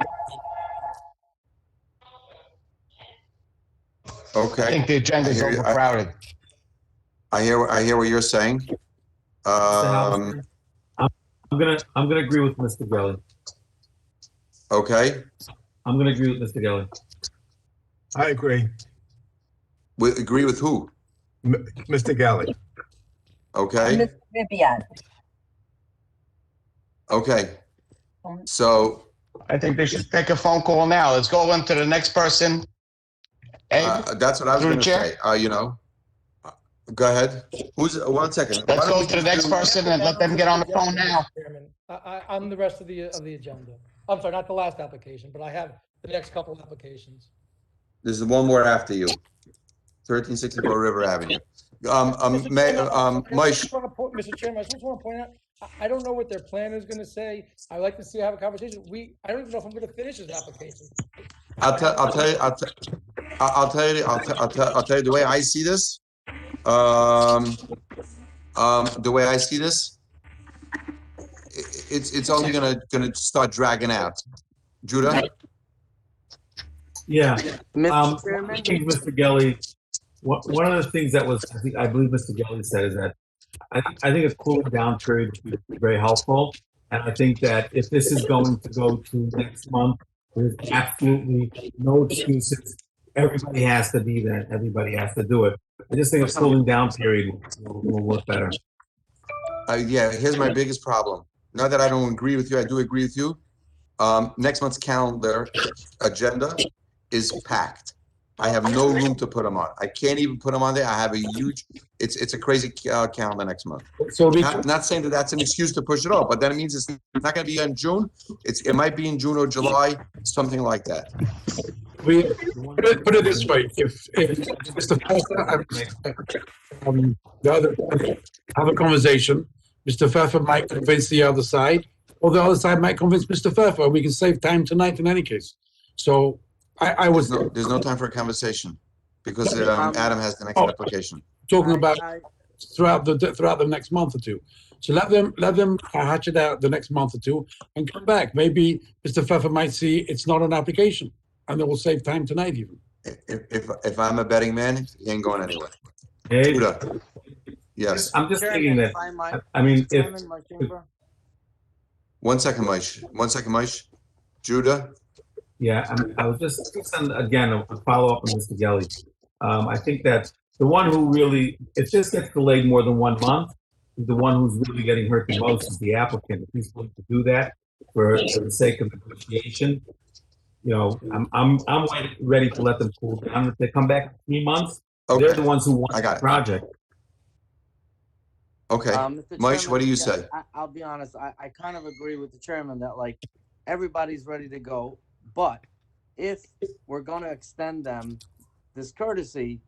Okay. I think the agenda's overcrowded. I hear what you're saying. I'm gonna agree with Mr. Gelli. Okay. I'm gonna agree with Mr. Gelli. I agree. We agree with who? Mr. Gelli. Okay. Mr. Vivian. Okay. So I think they should take a phone call now. Let's go on to the next person. that's what I was Through going the to chair? say. Go ahead. Who's 1 second? Let's go to the next person and let them get on the phone now. Chairman, I'm the rest of the agenda. I'm sorry, not the last application, but I have the next couple of applications. There's one more after you. 1364 River Avenue. Mr. Moish. Mr. Chairman, I just want to point out, I don't know what their plan is going to say. I like to have a conversation. I don't even know if I'm going to finish this application. I'll tell you the way I see this. The way I see this, it's only gonna start dragging out. Judah? Yeah. Mr. Chairman? I think Mr. Gelli, one of the things that was, I believe Mr. Gelli said is that I think a cooling down period would be very helpful. And I think that if this is going to go to next month, there's absolutely no excuses. Everybody has to be there. Everybody has to do it. I just think a cooling down period will work better. Yeah, here's my biggest problem. Not that I don't agree with you, I do agree with you. Next month's calendar agenda is packed. I have no room to put them on. I can't even put them on there. I have a huge, it's a crazy calendar next month. So we Not saying that that's an excuse to push it off, but then it means it's not going to be in June. It might be in June or July, something like that. we put it this way: if Mr. Pfeffer, the other have a conversation, Mr. Pfeffer might convince the other side, or the other side might convince Mr. Pfeffer. We can save time tonight in any case. So I was There's no time for a conversation because Adam has the next application. talking about throughout the next month or two. So let them hatch it out the next month or two and come back. Maybe Mr. Pfeffer might see it's not an application, and it will save time tonight even. If I'm a betting man, he ain't going anywhere. Hey, Judah. Yes. I'm just thinking that, I mean, if, One second, Maish. Judah. yeah, I was just again, a follow-up on Mr. Gelli. I think that the one who really, it just gets delayed more than 1 month. The one who's really getting hurt the most is the applicant. If he's willing to do that for the sake of negotiation, you know, I'm ready to let them cool down. If they come back in 3 months, they're the ones who want the project. Okay. Mr. Maish, Chairman, what do you yeah, say? I'll be honest. I kind of agree with the chairman that like everybody's ready to go, but if we're going to extend them this courtesy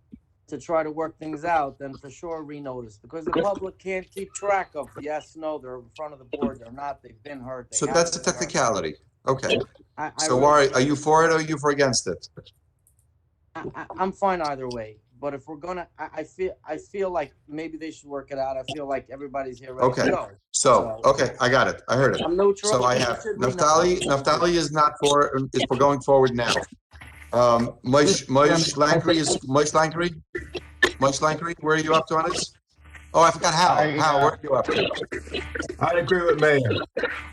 to try to work things out, then for sure renotice, because the public can't keep track of yes, no, they're in front of the board, they're not, they've been hurt. So that's a technicality. Okay. So really- are you for it or are you for against it? I'm fine either way, but if we're gonna, I feel like maybe they should work it out. I feel like everybody's here ready Okay. to go. So, okay, I got it. I heard it. I'm neutral. So I have Naftali is not for, is for going forward now. Maish Langkry is, Maish Langkry, where are you up to on this? Oh, I forgot Hal. Hal, where are you up to? I agree with Mayor.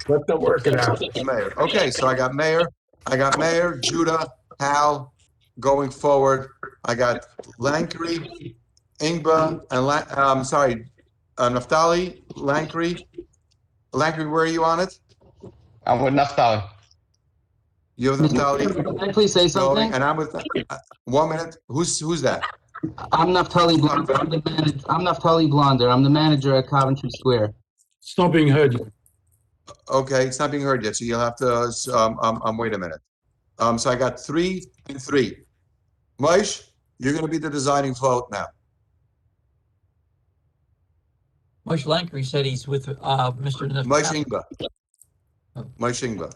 Let them work it out. Mayor. Okay, so I got Mayor, Judah, Hal, going forward. I got Langkry, Ingba, and Naftali, Langkry. Langkry, where are you on it? I'm with Naftali. You have Naftali? Can I please say something? And I'm with, 1 minute. Who's that? I'm Naftali Blonder. I'm Naftali Blonder. I'm the manager at Coventry Square. It's not being heard yet. Okay, it's not being heard yet, so you'll have to, wait a minute. So I got 3 and 3. Maish, you're gonna be the deciding vote now. Moshe Langkry said he's with Mr. Maish Ingba. Maish Ingba.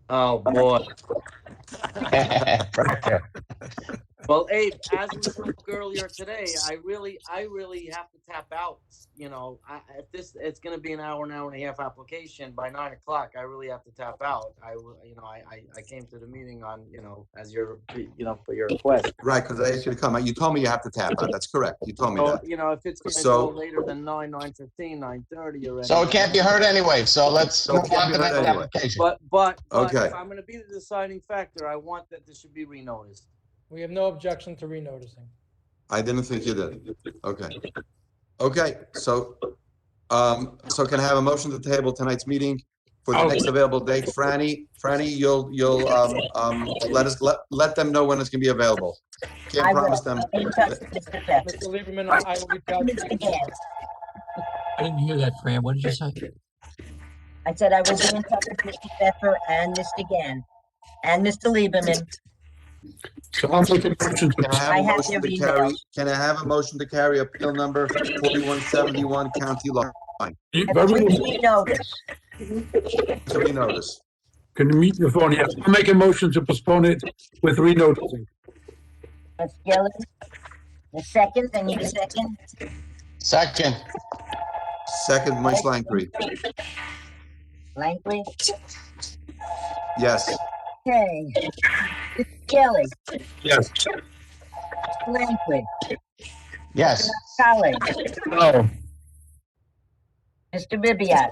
Oh boy. Well, Abe, as we spoke earlier today, I really have to tap out. You know, if it's going to be an hour and a half application by 9 o'clock, I really have to tap out. I came to the meeting on, as your, for your request. Right, because I asked you to come. You told me you have to tap out. That's correct. You told me So, that. if it's going to go later than 9:15, 9:30 already. So it can't be heard anyway. So let's move on to the next anyway. application. But Okay. if I'm going to be the deciding factor, I want that this should be renoticed. We have no objection to renoticing. I didn't think you did. Okay. Okay, so can I have a motion to table tonight's meeting for the next available date? Franny, you'll let them know when it's gonna be available. Can't promise them. Mr. Lieberman, I will reach out to you. I didn't hear that, Fran. What did you say? I said I will be in touch with Mr. Pfeffer and Mr. Gann and Mr. Lieberman. So I'll make a motion to. Can I have a motion to carry appeal number 4171 County Line? Renotice. To renotice. Can you mute your phone? Yes. I'll make a motion to postpone it with renoticing. Ms. Gelli, the second, I need a second. Second. Second, Maish Langkry. Langkry? Yes. Okay. Ms. Gelli, Yes. Langkry, Yes. College, No. Mr. Bibiat.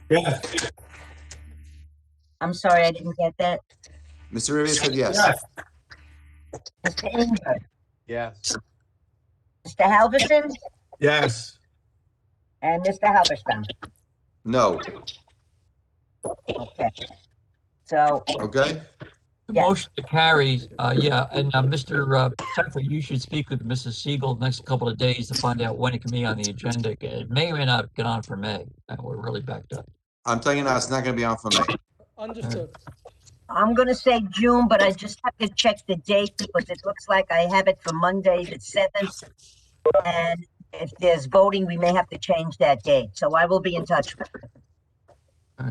Yes. I'm sorry, I didn't get that. Mr. Rivia said yes. Mr. Ingber, Yes. Mr. Halverson, Yes. and Mr. Halberstam. No. Okay. So, Okay. The Yes. motion to carry, yeah, and Mr. Pfeffer, you should speak with Mrs. Siegel the next couple of days to find out when it can be on the agenda. It may or may not get on for May, and we're really backed up. I'm telling you now, it's not gonna be on for May. Understood. I'm gonna say June, but I just have to check the date because it looks like I have it for Monday, the 7th. And if there's voting, we may have to change that date. So I will be in touch.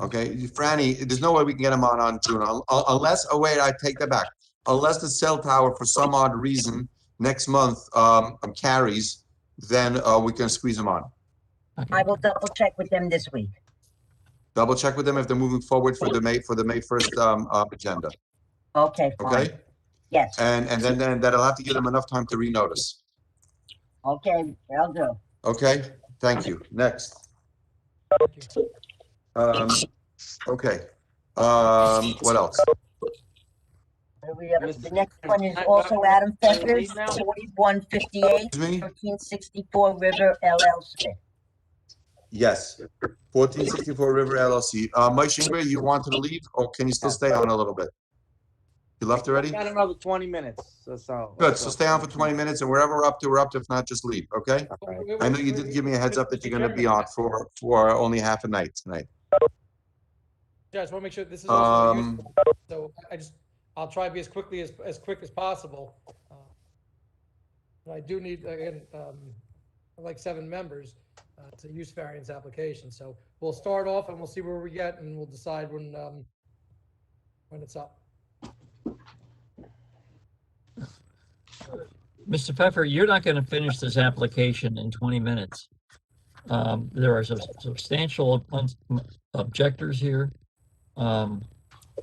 Okay, Franny, there's no way we can get them on June, unless, oh wait, I take that back. Unless the cell tower, for some odd reason, next month, carries, then, we can squeeze them on. I will double check with them this week. Double check with them if they're moving forward for the May 1st, agenda, Okay, fine. okay? Yes. And then that'll have to give them enough time to renotice, Okay, I'll do. okay? Thank you. Next. Okay, what else? The next one is also Adam Pfeffer's, 4158, 1364 River LLC. Yes, 1464 River LLC. Mike Schingber, you wanted to leave, or can you still stay on a little bit? You left already? Got another 20 minutes. So Good, so stay on for 20 minutes, and wherever we're up to, we're up to. If not, just leave, okay? I know you did give me a heads up that you're gonna be on for only half a night tonight. Yeah, I just want to make sure this is also useful. So I'll try to be as quick as possible. I do need, again, like 7 members to use variance application. So we'll start off and we'll see where we get, and we'll decide when it's up. Mr. Pfeffer, you're not going to finish this application in 20 minutes. There are substantial objectors here. I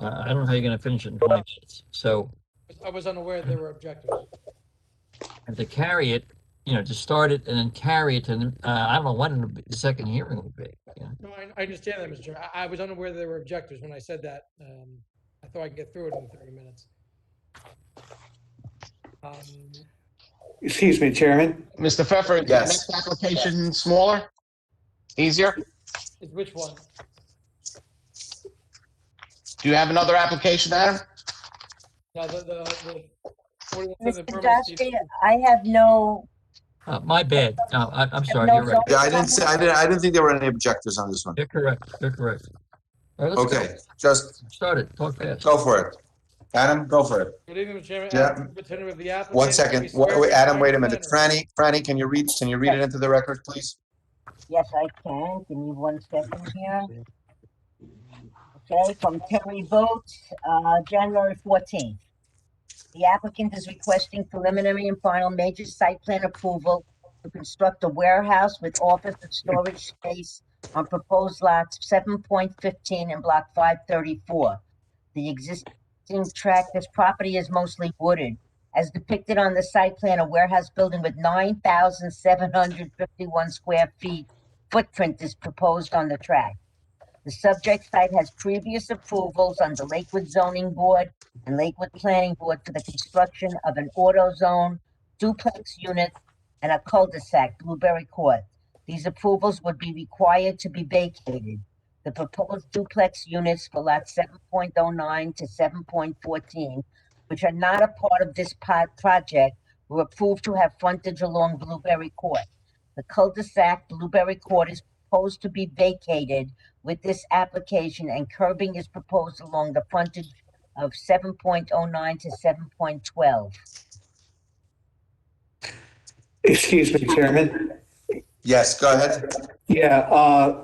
don't know how you're going to finish it in 20 minutes. So I was unaware there were objectives. and to carry it, to start it and then carry it, and I don't know when the second hearing will be. Yeah. No, I understand that, Mr. Chair. I was unaware there were objectives when I said that. I thought I could get through it in 30 minutes. Excuse me, Chairman. Mr. Pfeffer, the Yes. next application smaller, easier? Is which one? Do you have another application, Adam? No, the Mr. Dasty, I have no. My bad. No, I'm sorry. You're right. Yeah, I didn't think there were any objectors on this one. You're correct. You're correct. All right, let's Okay, go. just Start it. Talk fast. go for it. Adam, go for it. Good evening, Mr. Chairman. Yeah. Adam, representative of the applicant. 1 second. We swear Wait, Adam, Brian wait a minute. Flannery. Franny, can you read it into the record, please? Yes, I can. Give me 1 second here. Okay, from Terry Vogt, January 14th. The applicant is requesting preliminary and final major site plan approval to construct a warehouse with office and storage space on proposed lots 7.15 and block 534. The existing tract, this property is mostly wooded. As depicted on the site plan, a warehouse building with 9,751 square feet footprint is proposed on the tract. The subject site has previous approvals under Lakewood Zoning Board and Lakewood Planning Board for the construction of an auto zone, duplex unit, and a cul-de-sac, Blueberry Court. These approvals would be required to be vacated. The proposed duplex units for lots 7.09 to 7.14, which are not a part of this project, were approved to have frontage along Blueberry Court. The cul-de-sac, Blueberry Court, is proposed to be vacated with this application, and curbing is proposed along the frontage of 7.09 to 7.12. Excuse me, Chairman. Yes, go ahead. Yeah,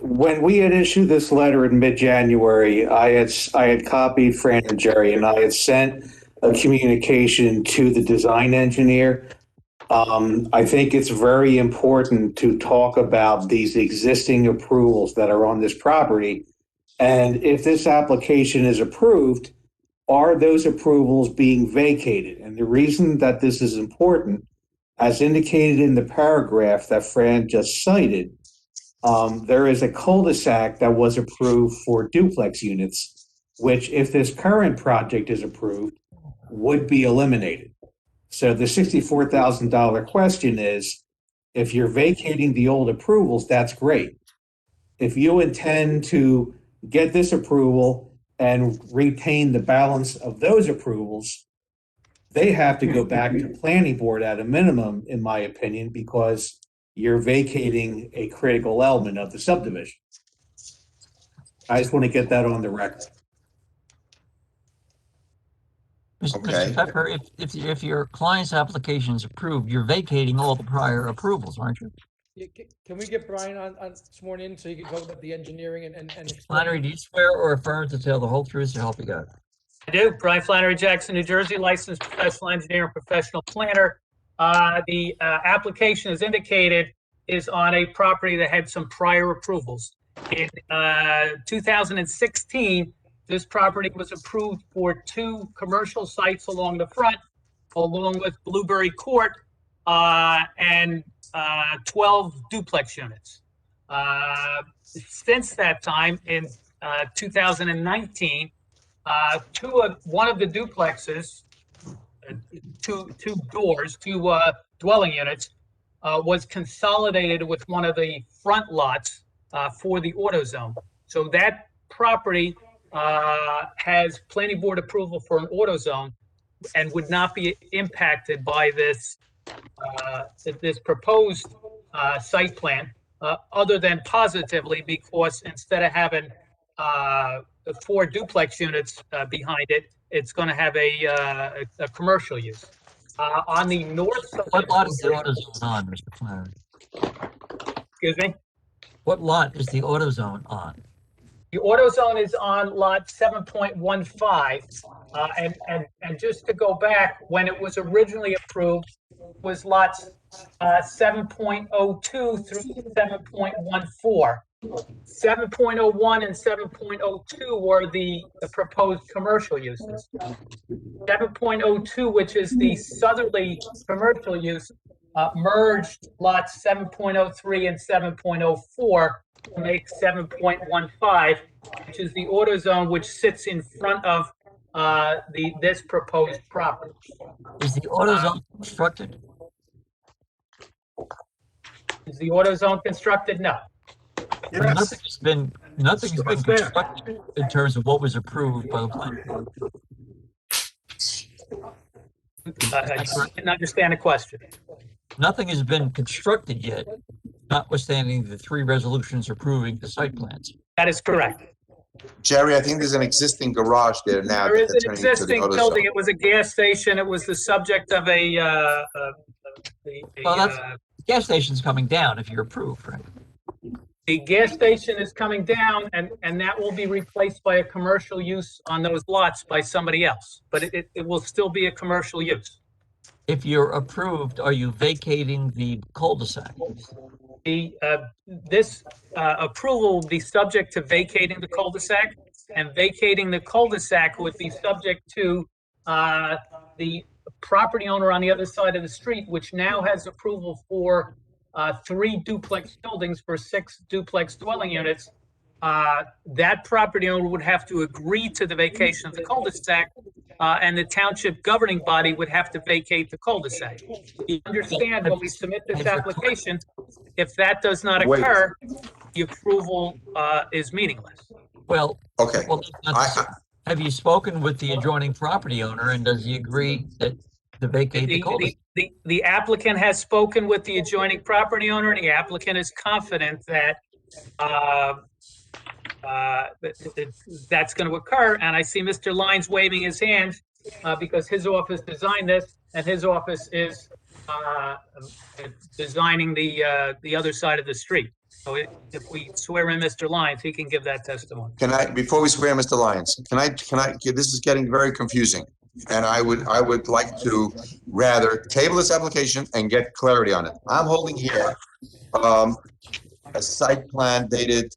when we had issued this letter in mid-January, I had copied Fran and Jerry, and I had sent a communication to the design engineer. I think it's very important to talk about these existing approvals that are on this property. And if this application is approved, are those approvals being vacated? And the reason that this is important, as indicated in the paragraph that Fran just cited, there is a cul-de-sac that was approved for duplex units, which if this current project is approved, would be eliminated. So the $64,000 question is, if you're vacating the old approvals, that's great. If you intend to get this approval and retain the balance of those approvals, they have to go back to planning board at a minimum, in my opinion, because you're vacating a critical element of the subdivision. I just want to get that on the record. Mr. Pepper, if your client's application is approved, you're vacating all the prior approvals, aren't you? Yeah, can we get Brian on sworn in so he can talk about the engineering and explain? Flannery, do you swear or affirm to tell the whole truth to help you God? I do. Brian Flannery, Jackson, New Jersey, licensed professional engineer and professional planner. The application, as indicated, is on a property that had some prior approvals. In 2016, this property was approved for 2 commercial sites along the front, along with Blueberry Court, and 12 duplex units. Since that time, in 2019, one of the duplexes, two dwelling units, was consolidated with one of the front lots for the AutoZone. So that property has planning board approval for an AutoZone and would not be impacted by this proposed site plan, other than positively, because instead of having 4 duplex units behind it, it's going to have a commercial use. On the north side. What lot is the AutoZone on, Mr. Flannery? Excuse me? What lot is the AutoZone on? The AutoZone is on lot 7.15. And just to go back, when it was originally approved, was lots 7.02 through 7.14. 7.01 and 7.02 were the proposed commercial uses. 7.02, which is the southerly commercial use, merged lots 7.03 and 7.04 to make 7.15, which is the AutoZone, which sits in front of this proposed property. Is the AutoZone constructed? Is the AutoZone constructed? No. Yes. Nothing's been constructed in terms of what was approved by the planning board. I didn't understand the question. Nothing has been constructed yet, notwithstanding the 3 resolutions approving the site plans. That is correct. Jerry, I think there's an existing garage there now. There is that an they're turning into the existing AutoZone. building. It was a gas station. It was the subject of gas station's coming down if you're approved, right? The gas station is coming down, and that will be replaced by a commercial use on those lots by somebody else. But it will still be a commercial use. If you're approved, are you vacating the cul-de-sac? This approval will be subject to vacating the cul-de-sac, and vacating the cul-de-sac would be subject to the property owner on the other side of the street, which now has approval for 3 duplex buildings for 6 duplex dwelling units. That property owner would have to agree to the vacation of the cul-de-sac, and the township governing body would have to vacate the cul-de-sac. You understand, when we submit this application, if that does not occur, the approval is meaningless. Well, okay. Well, have you spoken with the adjoining property owner, and does he agree to vacate the cul-de-sac? The applicant has spoken with the adjoining property owner, and the applicant is confident that that's going to occur. And I see Mr. Lyons waving his hand because his office designed this, and his office is designing the other side of the street. So if we swear in Mr. Lyons, he can give that testimony. Can I, before we swear Mr. Lyons, can I, this is getting very confusing. And I would like to rather table this application and get clarity on it. I'm holding here a site plan dated,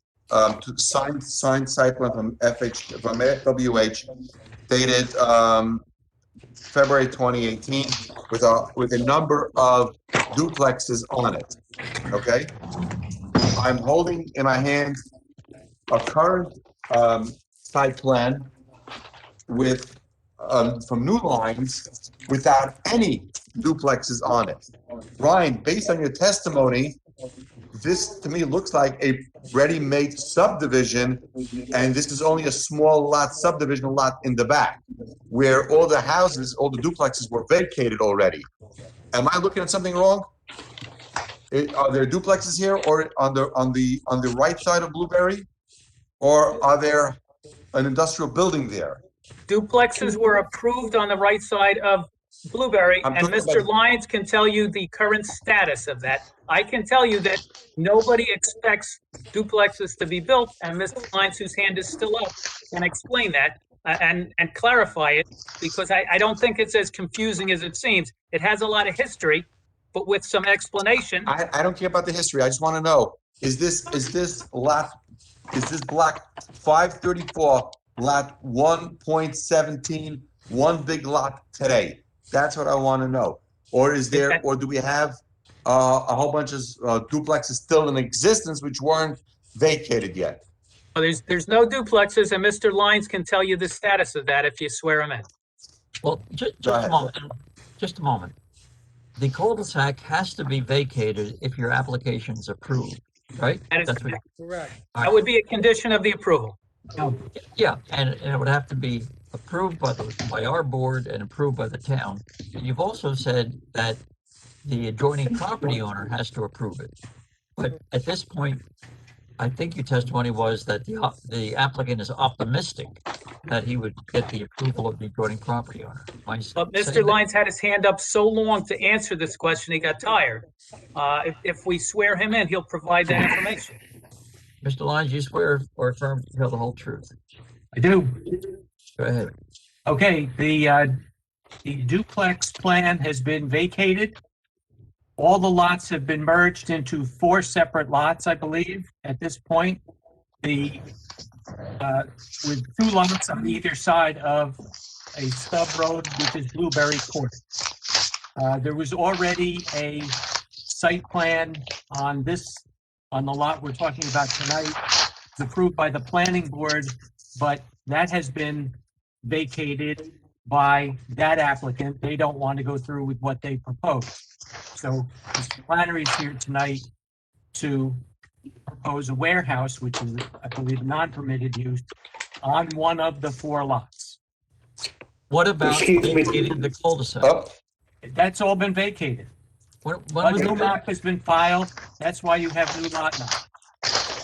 signed site plan from FWH, dated February 2018, with a number of duplexes on it. Okay, I'm holding in my hand a current site plan with from New Lines without any duplexes on it. Brian, based on your testimony, this to me looks like a ready-made subdivision, and this is only a small lot subdivision lot in the back, where all the houses, all the duplexes were vacated already. Am I looking at something wrong? Are there duplexes here, or on the right side of Blueberry, or are there an industrial building there? Duplexes were approved on the right side of Blueberry, I'm and talking Mr. about- Lyons can tell you the current status of that. I can tell you that nobody expects duplexes to be built, and Mr. Lyons, whose hand is still up, can explain that and clarify it, because I don't think it's as confusing as it seems. It has a lot of history, but with some explanation. I don't care about the history. I just want to know, is this block 534 lot 1.17 one big lot today? That's what I want to know. Or is there, or do we have a whole bunch of duplexes still in existence which weren't vacated yet? There's no duplexes, and Mr. Lyons can tell you the status of that if you swear him in. Well, just a moment. Just a moment. The cul-de-sac has to be vacated if your application is approved, right? That is That's what- Correct. That would be a condition of the approval. Yeah, and it would have to be approved by our board and approved by the town. And you've also said that the adjoining property owner has to approve it. But at this point, I think your testimony was that the applicant is optimistic that he would get the approval of the adjoining property owner. But Mr. Lyons had his hand up so long to answer this question, he got tired. If we swear him in, he'll provide that information. Mr. Lyons, you swear or affirm to tell the whole truth? I do. Go ahead. Okay, the duplex plan has been vacated. All the lots have been merged into 4 separate lots, I believe, at this point. With 2 lots on either side of a stub road, which is Blueberry Court. There was already a site plan on the lot we're talking about tonight. It's approved by the planning board, but that has been vacated by that applicant. They don't want to go through with what they proposed. So Mr. Flannery is here tonight to propose a warehouse, which is, I believe, non-permitted use on one of the 4 lots. What about vacating the cul-de-sac? That's all been vacated. When A was new it? map has been filed. That's why you have new lot now.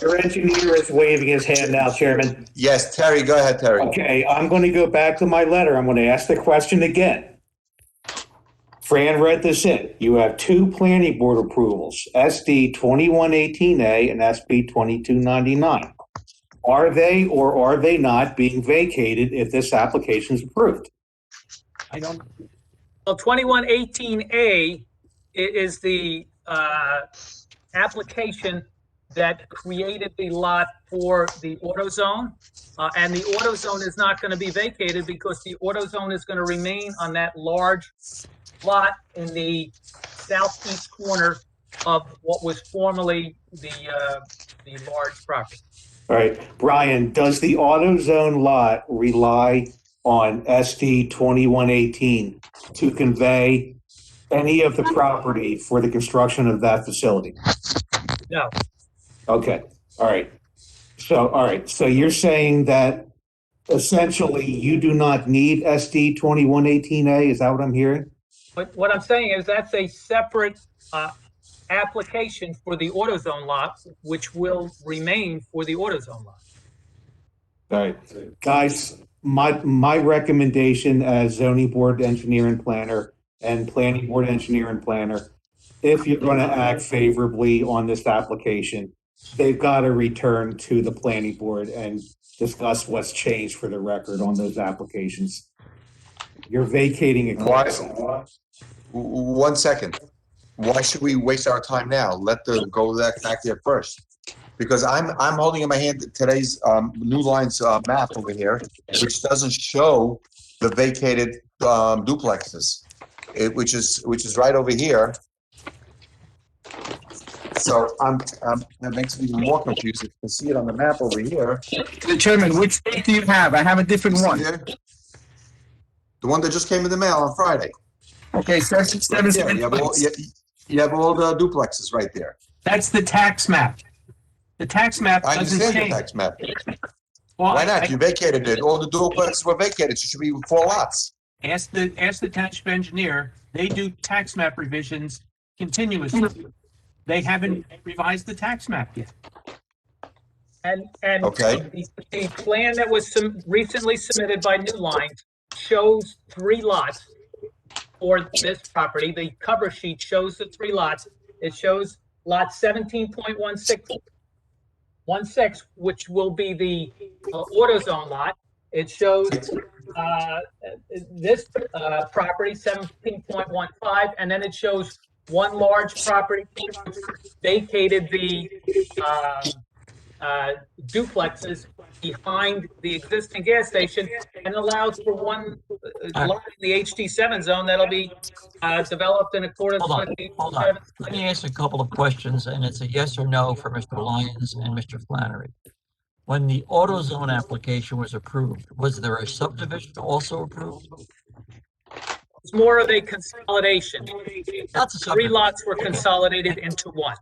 Your engineer is waving his hand now, Chairman. Yes, Terry, go ahead, Terry. Okay, I'm going to go back to my letter. I'm going to ask the question again. Fran read this in. You have 2 planning board approvals, SD 2118A and SB 2299. Are they or are they not being vacated if this application is approved? I don't. Well, 2118A is the application that created the lot for the AutoZone. And the AutoZone is not going to be vacated because the AutoZone is going to remain on that large lot in the southeast corner of what was formerly the large property. All right, Brian, does the AutoZone lot rely on SD 2118 to convey any of the property for the construction of that facility? No. Okay, all right. So you're saying that essentially you do not need SD 2118A, is that what I'm hearing? But what I'm saying is that's a separate application for the AutoZone lot, which will remain for the AutoZone lot. All right, guys, my recommendation as zoning board engineer and planner and planning board engineer and planner, if you're going to act favorably on this application, they've got to return to the planning board and discuss what's changed for the record on those applications. You're vacating a cul-de-sac. 1 second. Why should we waste our time now? Let them go back there first. Because I'm holding in my hand today's New Lines map over here, which doesn't show the vacated duplexes, which is right over here. So that makes me even more confused. You can see it on the map over here. Chairman, which date do you have? I have a different one. The one that just came in the mail on Friday. Okay, 7/7. You have all the duplexes right there. That's the tax map. The tax map I doesn't understand your change. tax map. Well, Why not? You vacated it. All the duplexes were vacated. So it should be 4 lots. Ask the township engineer. They do tax map revisions continuously. They haven't revised the tax map yet. And Okay. the plan that was recently submitted by New Lines shows 3 lots for this property. The cover sheet shows the 3 lots. It shows lot 17.16, which will be the AutoZone lot. It shows this property 17.15, and then it shows one large property which vacated the duplexes behind the existing gas station and allows for one lot in the HD7 zone that'll be developed in accordance with the Hold on. Let me ask a couple of questions, and it's a yes or no for Mr. Lyons and Mr. Flannery. When the AutoZone application was approved, was there a subdivision also approved? It's more of a consolidation. That's a 3 lots were consolidated into 1.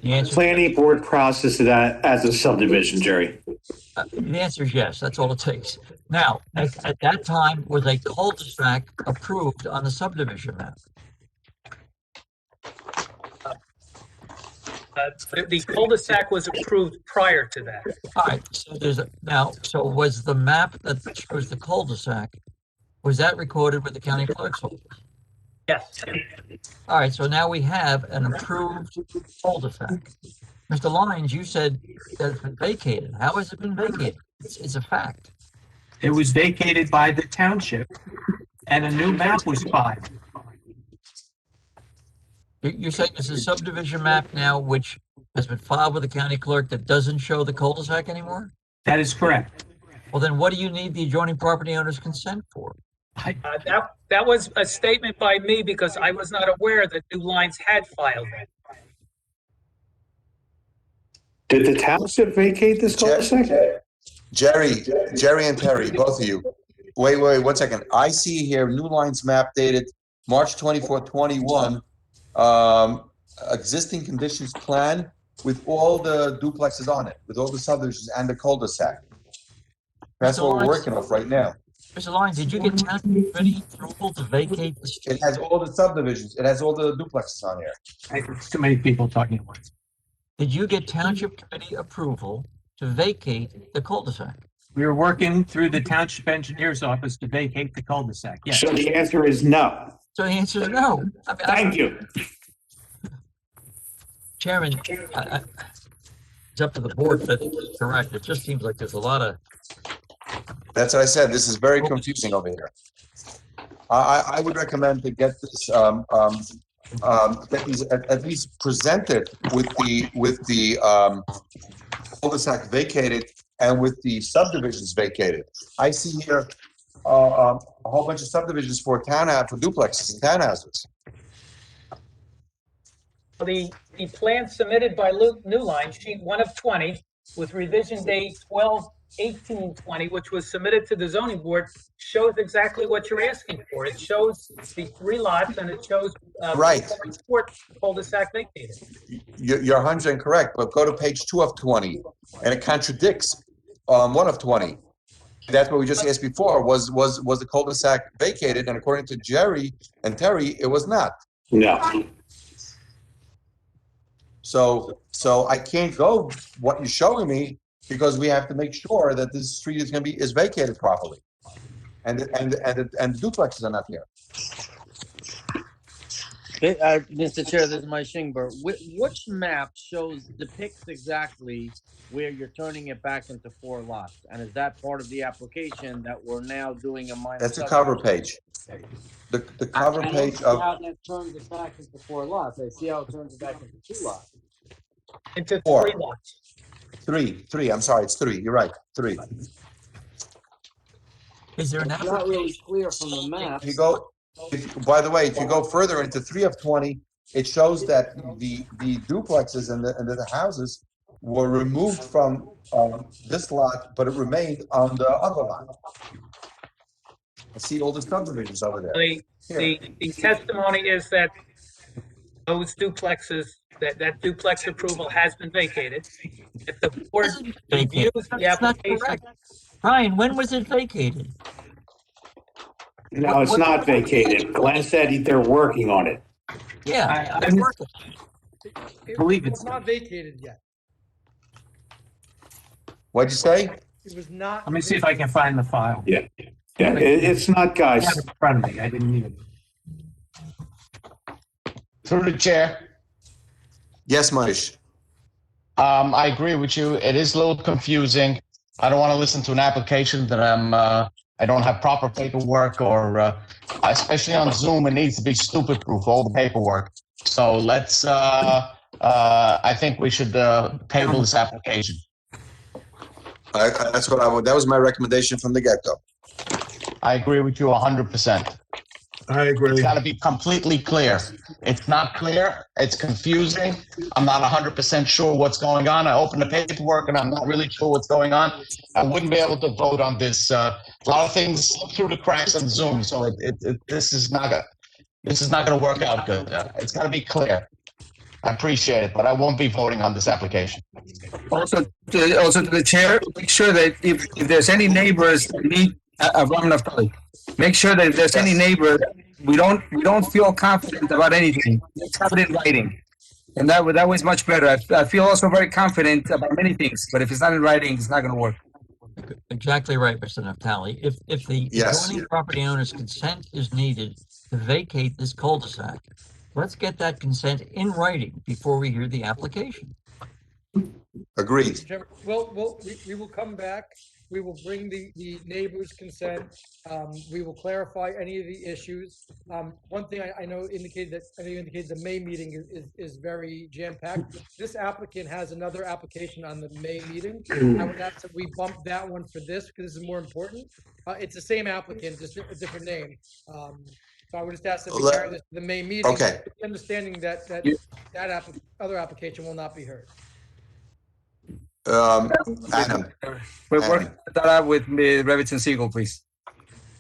The Planning board processed that as a subdivision, Jerry. The answer is yes. That's all it takes. Now, at that time, was a cul-de-sac approved on the subdivision map? The cul-de-sac was approved prior to that. All right. So so was the map that shows the cul-de-sac, was that recorded with the county clerk's office? Yes. All right. So now we have an approved cul-de-sac. Mr. Lyons, you said that it's been vacated. How has it been vacated? It's a fact. It was vacated by the township, and a new map was filed. You're saying it's a subdivision map now, which has been filed with the county clerk that doesn't show the cul-de-sac anymore? That is correct. Well, then what do you need the adjoining property owner's consent for? That was a statement by me because I was not aware that New Lines had filed that. Did the township vacate this cul-de-sac? Jerry and Terry, both of you. Wait, 1 second. I see here New Lines map dated March 24, 21. Existing conditions plan with all the duplexes on it, with all the subdivisions and the cul-de-sac. That's what we're working off right now. Mr. Lyons, did you get township committee approval to vacate the street? It has all the subdivisions. It has all the duplexes on here. There's too many people talking at once. Did you get township committee approval to vacate the cul-de-sac? We were working through the township engineer's office to vacate the cul-de-sac. Yes. So the answer is no. So the answer is no. Thank you. Chairman, it's up to the board if it's correct. It just seems like there's a lot of... That's what I said. This is very confusing over here. I would recommend to get this, get these at least presented with the cul-de-sac vacated and with the subdivisions vacated. I see here a whole bunch of subdivisions for duplexes and townhouses. The plan submitted by New Line, sheet 1 of 20, with revision date 12/18/20, which was submitted to the zoning board, shows exactly what you're asking for. It shows the 3 lots and it shows Right. cul-de-sac vacated. You're 100% correct, but go to page 2 of 20, and it contradicts 1 of 20. That's what we just asked before. Was the cul-de-sac vacated? And according to Jerry and Terry, it was not. No. So I can't go what you're showing me because we have to make sure that this street is vacated properly, and the duplexes are not there. Mr. Chair, this is Mike Shingber. Which map depicts exactly where you're turning it back into 4 lots? And is that part of the application that we're now doing a minor? That's the cover page. The cover page of. How that turns it back into 4 lots. I see how it turns it back into 2 lots. Into 4. 3 lots. 3. I'm sorry, it's 3. You're right. 3. Is there an It's not really clear from the map. By the way, if you go further into 3 of 20, it shows that the duplexes and the houses were removed from this lot, but it remained on the other lot. I see all the subdivisions over there. The testimony is that those duplexes, that duplex approval has been vacated. If the board reviews the That's not application, correct. Brian, when was it vacated? No, it's not vacated. Glenn said they're working on it. Yeah, I working. believe It was not vacated yet. What'd you say? It was not. Let me see if I can find the file. Yeah. Yeah, it's not, I have guys. it in front of me. I didn't even. Through the chair. Yes, Manish. I agree with you. It is a little confusing. I don't want to listen to an application that I don't have proper paperwork or, especially on Zoom, it needs to be stupid proof, all the paperwork. So let's, I think we should table this application. That's what that was my recommendation from the get-go. I agree with you 100%. I agree. It's got to be completely clear. It's not clear. It's confusing. I'm not 100% sure what's going on. I opened the paperwork and I'm not really sure what's going on. I wouldn't be able to vote on this. A lot of things slip through the cracks on Zoom, so this is not going to work out good. It's got to be clear. I appreciate it, but I won't be voting on this application. Also to the chair, make sure that if there's any neighbors that need make sure that if there's any neighbor, we don't feel confident about anything. Let's have it in writing. And that was much better. I feel also very confident about many things, but if it's not in writing, it's not going to work. Exactly right, Mr. Naftali. If the adjoining property owner's consent is needed to vacate this cul-de-sac, let's get that consent in writing before we hear the application. Agreed. We will come back. We will bring the neighbor's consent. We will clarify any of the issues. One thing I know you indicated the May meeting is very jam-packed. This applicant has another application on the May meeting. I would ask that we bump that one for this because this is more important. It's the same applicant, just a different name. So I would just ask that we carry this to the May meeting. Okay. Understanding that other application will not be heard. Adam. We're working that out with Revitz and Siegel, please.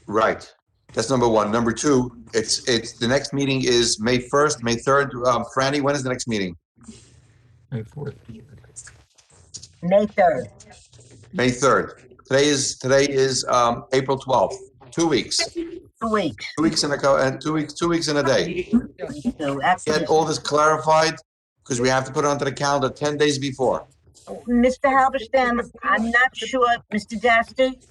Right. That's number one. Number two, it's the next meeting is May 1st, May 3rd. Franny, when is the next meeting? May 4th. May 3rd. May 3rd. Today is April 12th. 2 weeks. 2 weeks. 2 weeks and 2 weeks in a day. So that's Get all this clarified because we have to put it onto the calendar 10 days before. Mr. Halberstam, I'm not sure, Mr. Dasty,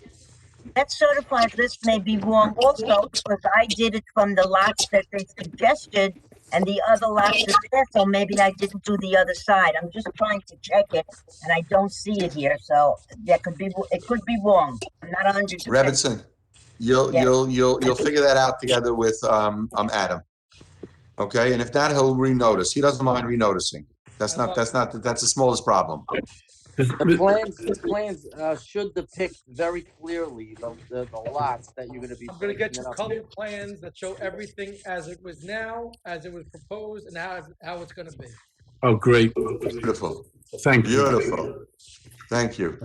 that certified list may be wrong also because I did it from the lots that they suggested and the other lots are there, so maybe I didn't do the other side. I'm just trying to check it and I don't see it here, so it could be wrong. I'm not 100%. Revinson, you'll figure that out together with Adam. Okay, and if not, he'll renotice. He doesn't mind renoticing. That's the smallest problem. The plans should depict very clearly the lots that you're going to be. I'm going to get you color plans that show everything as it was now, as it was proposed, and how it's going to be. Oh, great. Beautiful. Thank you. Beautiful. Thank you.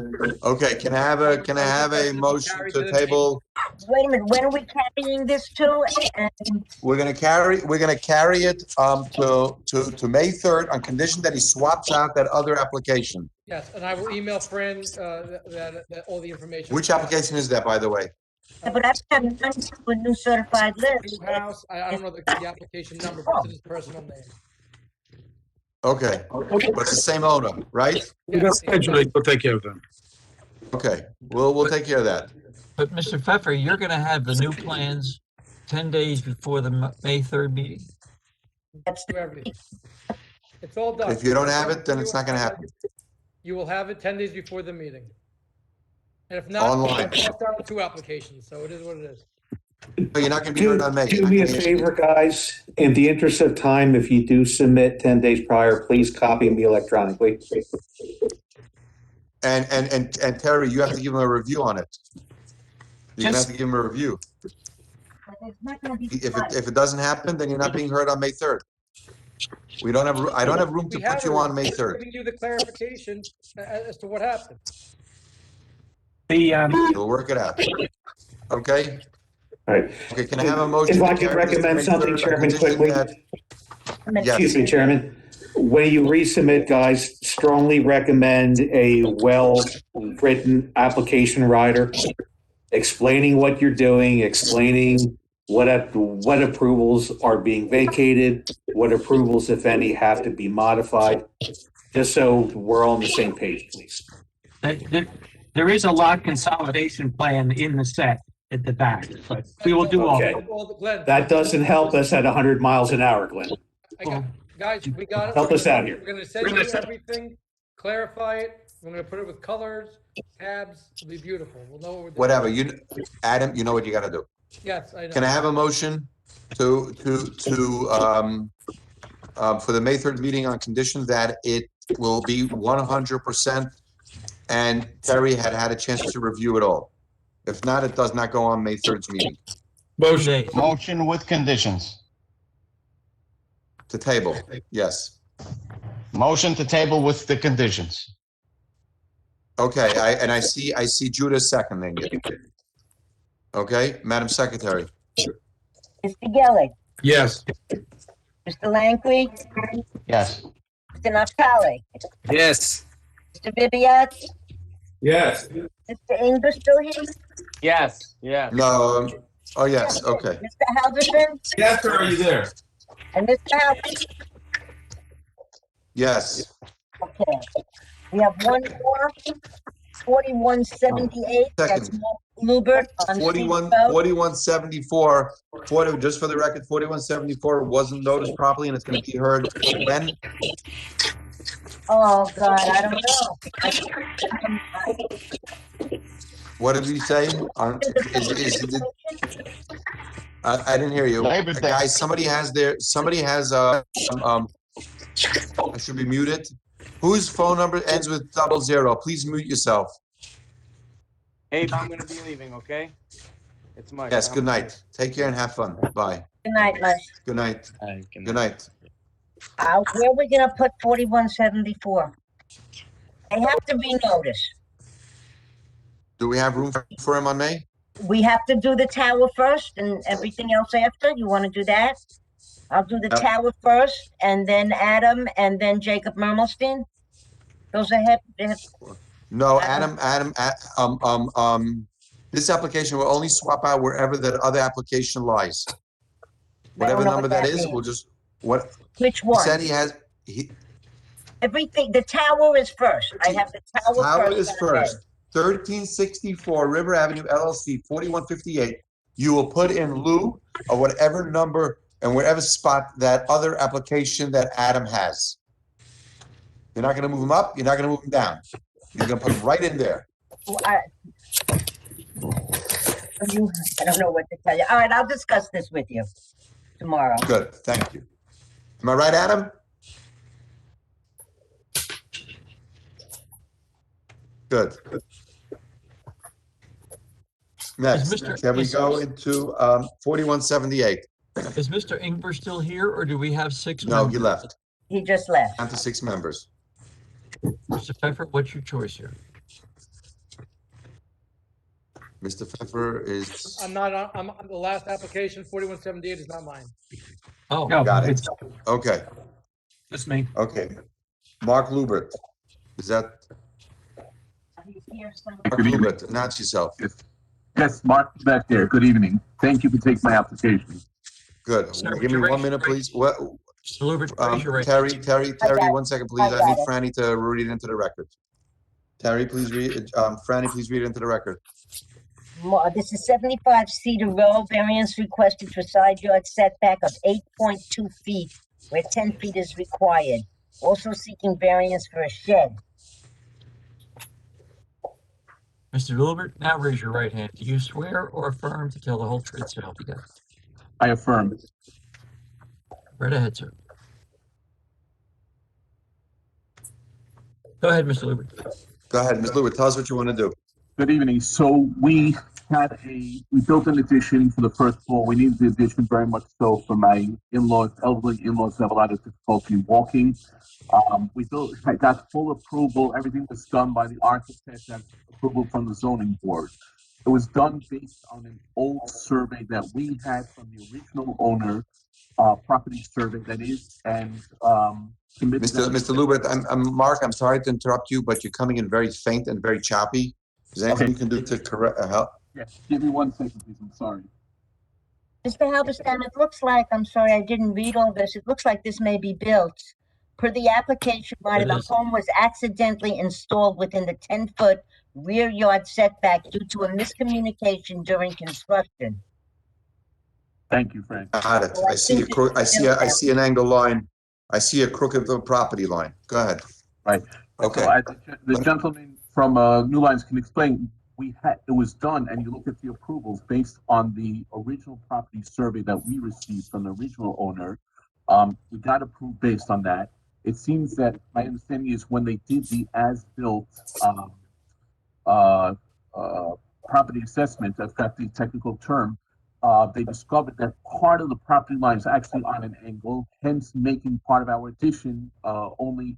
Okay, can I have a motion to table? Wait a minute, when are we carrying this to? We're gonna carry it to May 3rd on condition that he swaps out that other application. Yes, and I will email Fran that all the information. Which application is that, by the way? Yeah, but I've got a new certified list. New house, I don't know the application number, but it's his personal name. Okay, but it's the same owner, right? We're gonna schedule it. We'll take care of them. Okay, we'll take care of that. But Mr. Pfeffer, you're going to have the new plans 10 days before the May 3rd meeting? That's everything. It's all done. If you don't have it, then it's not gonna happen. You will have it 10 days before the meeting. And if not, Online. I'll start 2 applications, so it is what it is. But you're not gonna be heard on May. Do me a favor, guys. In the interest of time, if you do submit 10 days prior, please copy me electronically. And Terry, you have to give him a review on it. You're gonna have to give him a review. If it doesn't happen, then you're not being heard on May 3rd. I don't have room to put you on May 3rd. Giving you the clarification as to what happened. We'll work it out. Okay? All right. Okay, can I have a motion? If I to can carry this to recommend May something, 3rd on Chairman, condition quickly. that- Excuse me, Chairman. When you resubmit, guys, strongly recommend a well-written application rider explaining what you're doing, explaining what approvals are being vacated, what approvals, if any, have to be modified, just so we're all on the same page, please. There is a lot consolidation plan in the set at the back, but we will do all Okay. that. Well, Glenn. That doesn't help us at 100 miles an hour, Glenn. Guys, we got it. Help us out here. We're gonna send you everything, clarify it. We're gonna put it with colors, tabs. It'll be beautiful. We'll know what we're doing. Whatever, Adam, you know what you gotta do. Yes, I know. Can I have a motion for the May 3rd meeting on condition that it will be 100% and Terry had a chance to review it all? If not, it does not go on May 3rd's meeting. Motion with conditions. To table, yes. Motion to table with the conditions. Okay, I see Judah seconding it. Okay, Madam Secretary. Mr. Gelli, Yes. Mr. Langley, Yes. Mr. Naftali, Yes. Mr. Vivian, Yes. Mr. Inger still here? Yes, yes. No, oh, yes, okay. Mr. Halverson? Yes, sir, are you there? And Mr. Halverson? Yes. Okay. We have one more, 4178, that's Second. Mark Lubert on Cedar 4174, just for the record, 4174 wasn't noticed properly and it's gonna be heard when? Oh, God, I don't know. What did you say? I didn't hear you. Guys, somebody has, I should be muted. Whose phone number ends with 00? Please mute yourself. Abe, I'm gonna be leaving, okay? It's Mike. Yes, good night. Take care and have fun. Bye. Good night, Mike. Good night. Good night. Where are we gonna put 4174? They have to be noticed. Do we have room for him on May? We have to do the tower first and everything else after? You wanna do that? I'll do the Yep. tower first, and then Adam, and then Jacob Mermelstein? Those are No, Adam, this application will only swap out wherever that other application lies. Whatever know number what that that is, means. we'll just, what? Which He one? said Everything, the tower is first. I have the tower first. Tower is on first. 1364 River Avenue LLC, 4158. You will put in lieu of whatever number and whatever spot that other application that Adam has. You're not gonna move him up, you're not gonna move him down. You're gonna put him right in there. I don't know what to tell you. All right, I'll discuss this with you tomorrow. Good, thank you. Am I right, Adam? Good. Next, can we go into 4178? Is Mr. Ingber still here, or do we have 6 No, members? he left. He just left. Down to 6 members. Mr. Pfeffer, what's your choice here? Mr. Pfeffer is, I'm not, I'm, the last application, 4178 is not mine. Oh, got it. Okay, That's me. okay. Mark Lubert, is that, Mark Good evening. Lubert, announce yourself. Yes, Mark back there. Good evening. Thank you for taking my application. Good. Sir, Give would me you 1 raise minute, your please. What, Mr. Lubert, raise your right Terry, hand. Terry, I got 1 second, please. I I need got Franny to read it into the record. Terry, please read, Franny, please read it into the record. This is 75 Cedar Road, variance requested for side yard setback of 8.2 feet, where 10 feet is required. Also seeking variance for a shed. Mr. Lubert, now raise your right hand. Do you swear or affirm to tell the whole truth, so help you God? I affirm. Right ahead, sir. Go ahead, Mr. Lubert. Go ahead, Ms. Lubert, tell us what you want to do. Good evening. So we built an addition for the first floor. We needed the addition very much so for my in-laws, elderly in-laws who have a lot of difficulty walking. I got full approval. Everything was done by the architect and approval from the zoning board. It was done based on an old survey that we had from the original owner, property survey that is, and submitted. Mr. Lubert, Mark, I'm sorry to interrupt you, but you're coming in very faint and very choppy. Is there anything you can do to correct, help? Yeah, give me 1 second, please. I'm sorry. Mr. Halberstam, it looks like, I'm sorry, I didn't read all this. It looks like this may be built. Per the application, right, the home was accidentally installed within the 10-foot rear yard setback due to a miscommunication during construction. Thank you, Frank. Got it. I see I see an angle line. I see a crooked little property line. Go ahead. Right. Okay. So the gentleman from New Lines can explain. It was done, and you look at the approvals based on the original property survey that we received from the original owner. We got approved based on that. It seems that my understanding is when they did the as-built property assessment, if that's the technical term, they discovered that part of the property line is actually on an angle, hence making part of our addition only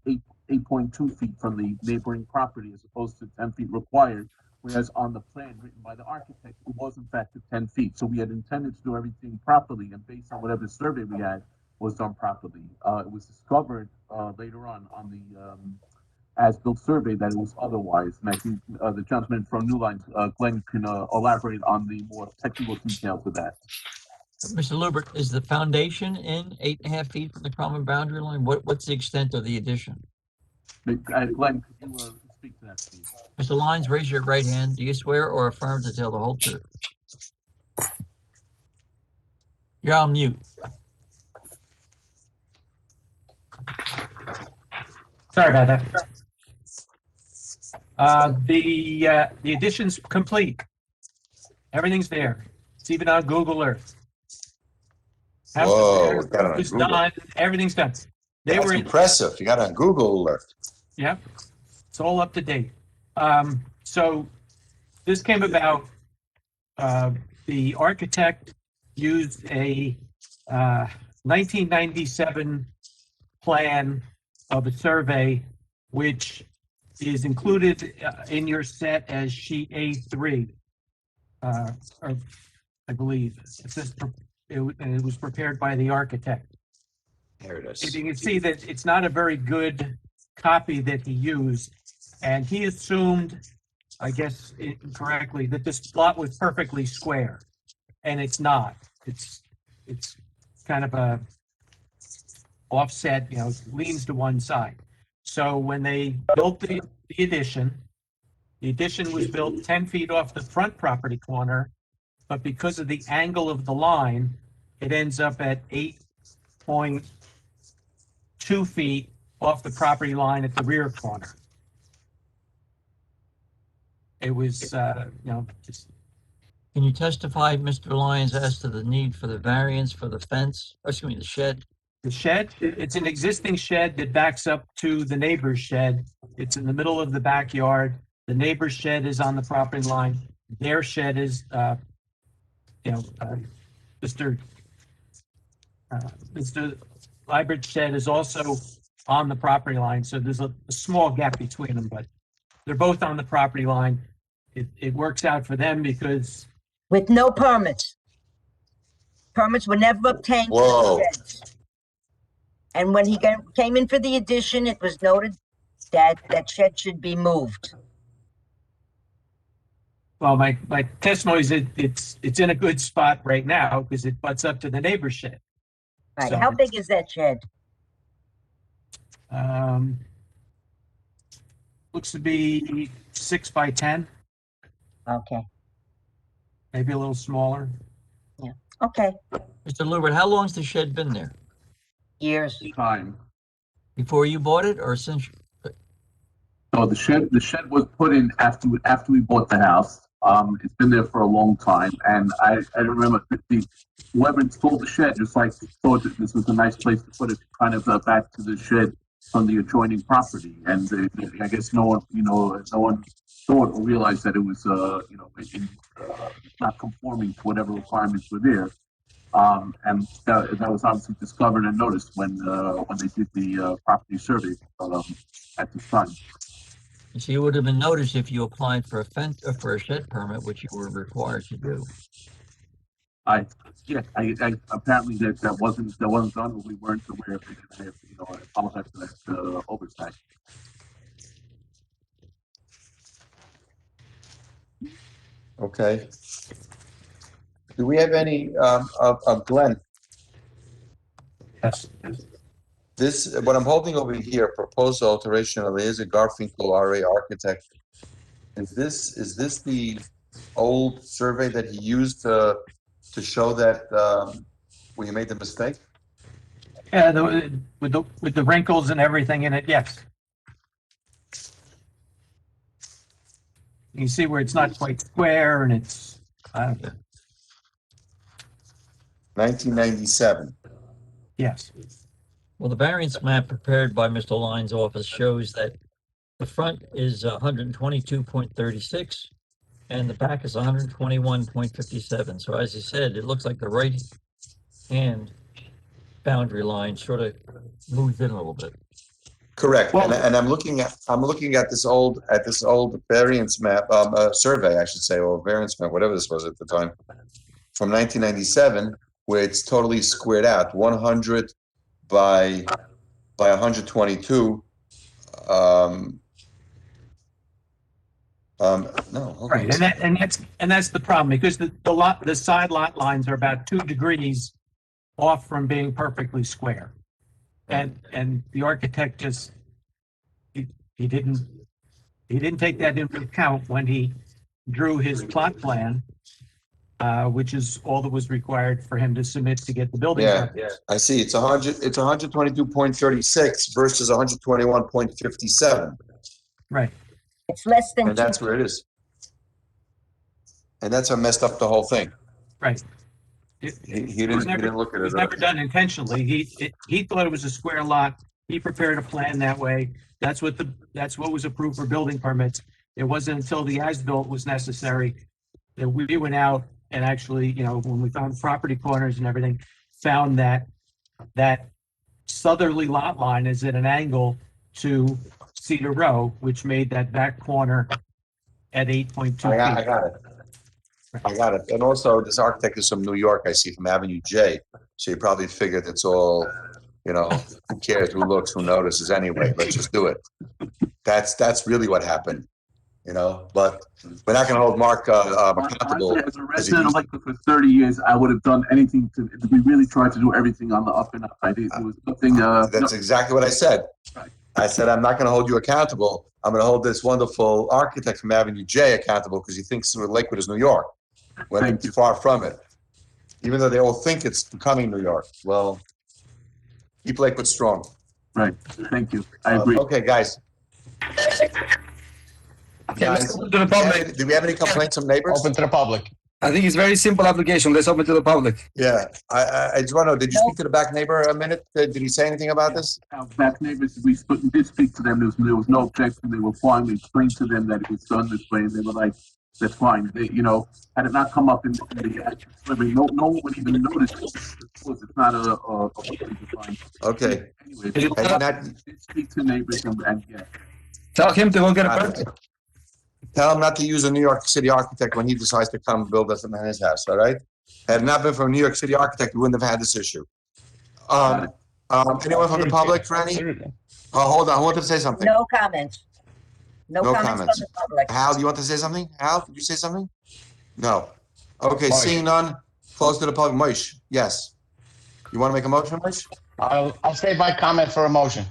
8.2 feet from the neighboring property as opposed to 10 feet required. Whereas on the plan written by the architect, it was in fact at 10 feet. So we had intended to do everything properly, and based on whatever survey we had, was done properly. It was discovered later on the as-built survey that it was otherwise. And I think the gentleman from New Lines, Glenn, can elaborate on the more technical details of that. Mr. Lubert, is the foundation in 8.5 feet from the common boundary line? What's the extent of the addition? Glenn, could you speak to that, please? Mr. Lyons, raise your right hand. Do you swear or affirm to tell the whole truth? You're on mute. Sorry about that. The addition's complete. Everything's there. It's even on Google Earth. Whoa, we got it on It's Google. done. Everything's done. That's impressive. You got it on Google Alert. Yeah, it's all up to date. So this came about, the architect used a 1997 plan of a survey, which is included in your set as sheet A3, or I believe. It says it was prepared by the architect. There it is. If you can see that it's not a very good copy that he used, and he assumed, I guess incorrectly, that this lot was perfectly square, and it's not. It's kind of a offset, leans to one side. So when they built the addition was built 10 feet off the front property corner, but because of the angle of the line, it ends up at 8.2 feet off the property line at the rear corner. It was, just. Can you testify, Mr. Lyons, as to the need for the variance for the fence, the shed? The shed, it's an existing shed that backs up to the neighbor's shed. It's in the middle of the backyard. The neighbor's shed is on the property line. Their shed is, Mr. Leibert's shed is also on the property line. So there's a small gap between them, but they're both on the property line. It works out for them because. With no permits. Permits were never obtained. Whoa. And when he came in for the addition, it was noted that that shed should be moved. Well, my testimony is it's in a good spot right now because it butts up to the neighbor's shed. Right. So, How big is that shed? Looks to be 6 by 10. Okay. Maybe a little smaller. Yeah. Okay. Mr. Lubert, how long's the shed been there? Years. Time. Before you bought it or since? So the shed was put in after we bought the house. It's been there for a long time, and I remember whoever installed the shed just like thought that this was a nice place to put it, kind of back to the shed from the adjoining property. And I guess no one thought or realized that it was not conforming to whatever requirements were there. And that was obviously discovered and noticed when they did the property survey at the time. You see, it would have been noticed if you applied for a fence, for a shed permit, which you were required to do. I apparently that wasn't done, or we weren't aware of it. And I apologize for that oversight. Okay. Do we have any, Glenn? Yes. This, what I'm holding over here, proposed alteration of Eliezer Garfinkel, RA architect. Is this the old survey that he used to show that, when you made the mistake? Yeah, with the wrinkles and everything in it, yes. You can see where it's not quite square and it's, 1997. yes. Well, the variance map prepared by Mr. Lyon's office shows that the front is 122.36 and the back is 121.57. So as you said, it looks like the right hand boundary line sort of moves in a little bit. Correct. And I'm looking at this old variance map, survey, I should say, or variance map, whatever this was at the time, from 1997, where it's totally squared out, 100 by 122. No, hold on. Right, and that's the problem, because the side lot lines are about 2 degrees off from being perfectly square. And the architect just he didn't take that into account when he drew his plot plan, which is all that was required for him to submit to get the building permit. Yeah, I see. It's 122.36 versus 121.57. Right. It's less than. And that's where it is. And that's what messed up the whole thing. Right. He didn't look at it. It was never done intentionally. He thought it was a square lot. He prepared a plan that way. That's what was approved for building permits. It wasn't until the as-built was necessary that we went out and actually, when we found property corners and everything, found that southerly lot line is at an angle to Cedar Row, which made that back corner at 8.2 feet. I got it. And also, this architect is from New York, I see, from Avenue J. So you probably figured it's all, who cares, who looks, who notices anyway, let's just do it. That's really what happened, but we're not going to hold Mark accountable. As a resident of Lakewood for 30 years, I would have done anything we really tried to do everything on the up and up. There was nothing. That's exactly what I said. Right. I said, I'm not going to hold you accountable. I'm going to hold this wonderful architect from Avenue J accountable because he thinks Lakewood is New York. When it's far from it. Even though they all think it's becoming New York. Well, keep Lakewood strong. Right. Thank you. I agree. Okay, guys. Let's open to the public. Do we have any complaints from neighbors? Open to the public. I think it's very simple application. Let's open to the public. Yeah. I just want to know, did you speak to the back neighbor a minute? Did he say anything about this? Our back neighbors, we did speak to them. There was no objection. They were fine. We explained to them that it was done this way, and they were like, that's fine. They, had it not come up in the delivery, no one would even notice it. It's not a defined. Okay. Anyway, speak to neighbors and yeah. Tell him to go get a permit. Tell him not to use a New York City architect when he decides to come build us in his house, all right? Had it not been for a New York City architect, we wouldn't have had this issue. Anyone from the public, Franny? Hold on, I wanted to say something. No comments. No comments from the public. Hal, you want to say something? Hal, did you say something? No. Okay, seeing none, close to the public. Moish, yes. You want to make a motion, Moish? I'll save my comment for a motion.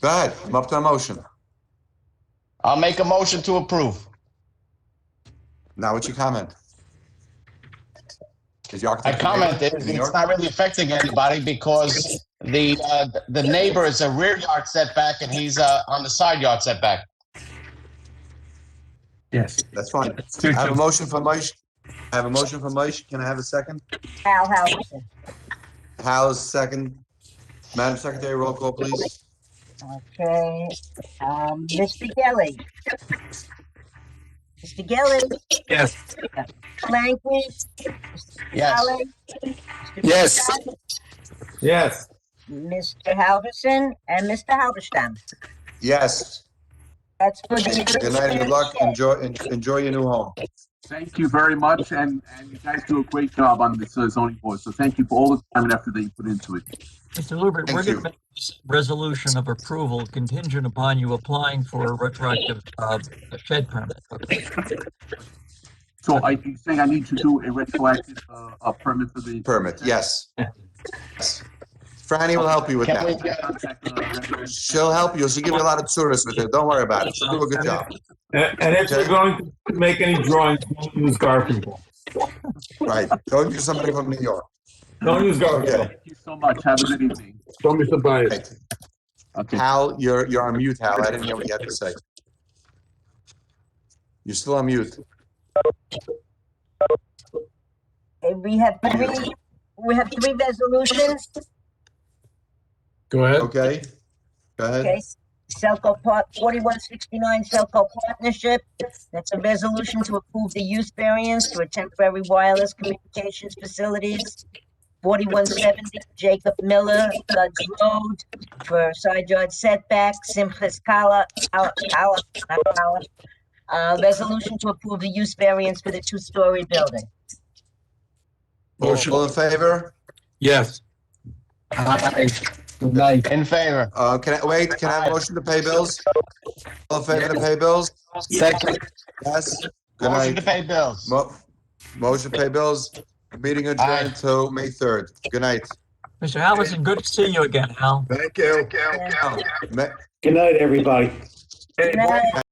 Go ahead, I'm up to a motion. I'll make a motion to approve. Now, what's your comment? Is your My architect comment in is New it's York? not really affecting anybody because the neighbor is a rear yard setback and he's on the side yard setback. Yes. That's fine. I have a motion from Moish. Can I have a second? Hal Halverson. Hal's second. Madam Secretary, roll call, please. Okay. Mr. Gelli. Mr. Gelli. Yes. Blanky. Yes. Yes. Yes. Mr. Halverson and Mr. Halberstam. Yes. That's for the. Good night and good luck. Enjoy your new home. Thank you very much, and you guys do a great job on this zoning board. So thank you for all the time and effort that you put into it. Mr. Lubert, we're Thank going you. to make this resolution of approval contingent upon you applying for a retroactive shed permit. Okay. So you're saying I need to do a retroactive permit for the Permit, yes. Yes. Franny will help you with that. She'll help you. She'll give you a lot of service with it. Don't worry about it. She'll do a good job. And if you're going to make any drawings, don't use Garfinkel. Right. Don't use somebody from New York. Don't use Garfinkel. Thank you so much. Have a good evening. Don't be surprised. Right. Okay. Hal, you're on mute, Hal. I didn't hear what you had to say. You're still on mute. Okay, we have three resolutions. Go ahead. Okay. Go ahead. Okay, Selco Park, 4169 Selco Partnership. That's a resolution to approve the use variance to a temporary wireless communications facilities. 4170 Jacob Miller, Budge Road, for side yard setback. Simchas Kala, resolution to approve the use variance for the two-story building. All in favor? Yes. Good night. In favor. Can I have a motion to pay bills? All in favor to pay bills? Second. Yes. Good Motion night. to pay bills. Motion to pay bills. Meeting adjourned until May 3rd. Good night. Mr. Halverson, good to see you again, Hal. Thank you. Me- Good night, everybody. Good night.